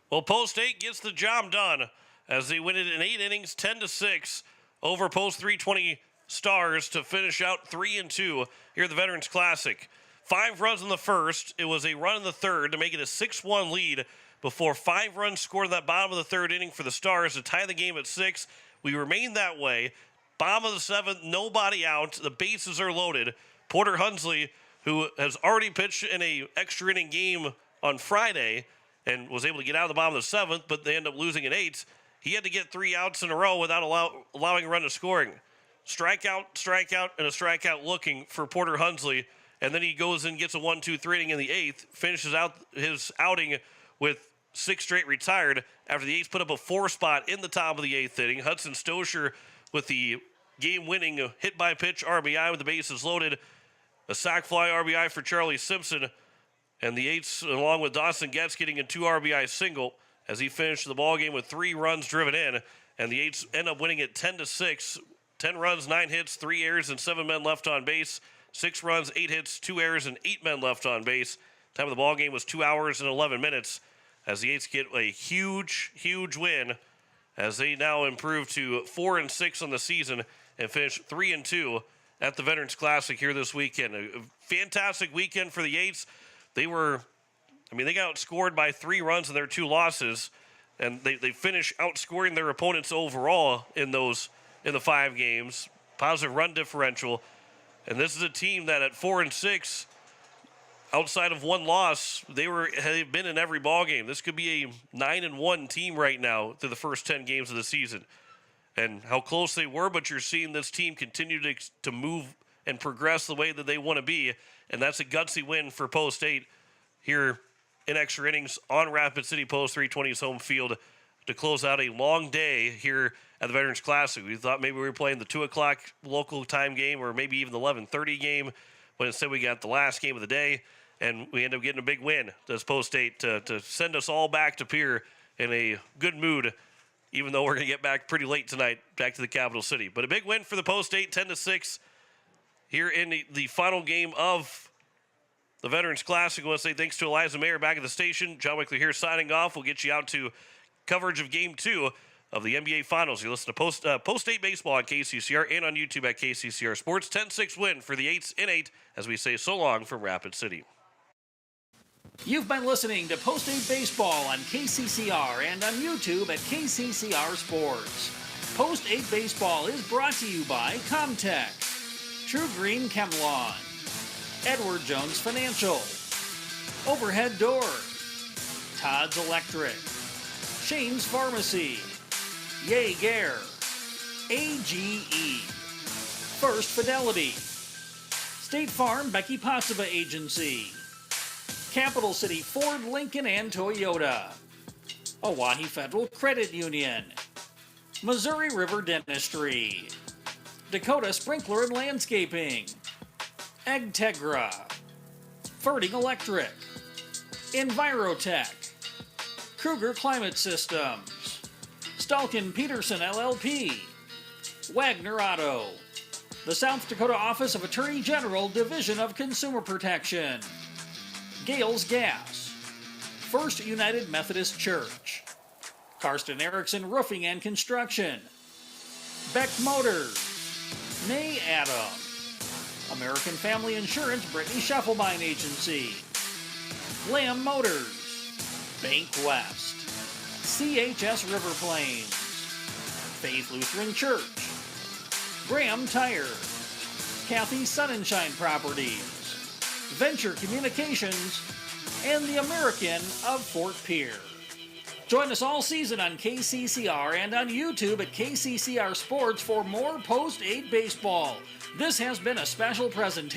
A: Well, Post 8 gets the job done as they win it in 8 innings, 10-6 over Post 320 Stars to finish out 3-2 here at the Veterans Classic. 5 runs in the first. It was a run in the third to make it a 6-1 lead before 5 runs scored in that bottom of the third inning for the Stars to tie the game at 6. We remained that way. Bottom of the 7th, nobody out. The bases are loaded. Porter Hunsley, who has already pitched in a extra inning game on Friday and was able to get out of the bottom of the 7th, but they end up losing in 8. He had to get 3 outs in a row without allowing a run to scoring. Strikeout, and a strikeout looking for Porter Hunsley, and then he goes and gets a 1-2-3 inning in the 8th, finishes out his outing with 6 straight retired after the Eights put up a 4 spot in the top of the 8th inning. Hudson Stosher with the game-winning hit-by-pitch RBI with the bases loaded. A sac fly RBI for Charlie Simpson, and the Eights, along with Dawson Getz, getting a 2 RBI single as he finished the ballgame with 3 runs driven in, and the Eights end up winning it 10-6. 10 runs, 9 hits, 3 errors, and 7 men left on base. 6 runs, 8 hits, 2 errors, and 8 men left on base. Time of the ballgame was 2 hours and 11 minutes as the Eights get a huge win as they now improve to 4-6 on the season and finish 3-2 at the Veterans Classic here this weekend. A fantastic weekend for the Eights. They got outscored by 3 runs in their 2 losses, and they finish outscoring their opponents overall in the 5 games. Positive run differential. And this is a team that at 4-6, outside of 1 loss, they've been in every ball game. This could be a 9-1 team right now through the first 10 games of the season. And how close they were, but you're seeing this team continue to move and progress the way that they want to be, and that's a gutsy win for Post 8 here in extra innings on Rapid City Post 320's home field to close out a long day here at the Veterans Classic. We thought maybe we were playing the 2 o'clock local time game or maybe even the 11:30 game, but instead we got the last game of the day, and we end up getting a big win as Post 8 to send us all back to Pierre in a good mood, even though we're going to get back pretty late tonight, back to the capital city. But a big win for the Post 8, 10-6 here in the final game of the Veterans Classic. I want to say thanks to Eliza Mayer back at the station. John Wickler here signing off. We'll get you out to coverage of Game 2 of the NBA Finals. You listen to Post 8 Baseball on KCCR and on YouTube at KCCR Sports. 10-6 win for the Eights in 8 as we say so long from Rapid City.
L: You've been listening to Post 8 Baseball on KCCR and on YouTube at KCCR Sports. Post 8 Baseball is brought to you by Comtech, True Green Chemlon, Edward Jones Financial, Overhead Door, Todd's Electric, Shane's Pharmacy, Yag Air, AGE, First Fidelity, State Farm Becky Pasiva Agency, Capital City Ford, Lincoln, and Toyota, Oahe Federal Credit Union, Missouri River Dentistry, Dakota Sprinkler and Landscaping, Agtegra, Ferding Electric, Envirotech, Kruger Climate Systems, Stalkin Peterson LLP, Wagner Auto, the South Dakota Office of Attorney General, Division of Consumer Protection, Gales Gas, First United Methodist Church, Karsten Erickson Roofing and Construction, Beck Motors, May Adam, American Family Insurance Brittany Scheffelbein Agency, Lamb Motors, Bank West, CHS River Plains, Faith Lutheran Church, Graham Tire, Kathy Sunshine Properties, Venture Communications, and the American of Fort Pierre. Join us all season on KCCR and on YouTube at KCCR Sports for more Post 8 baseball. This has been a special presentation.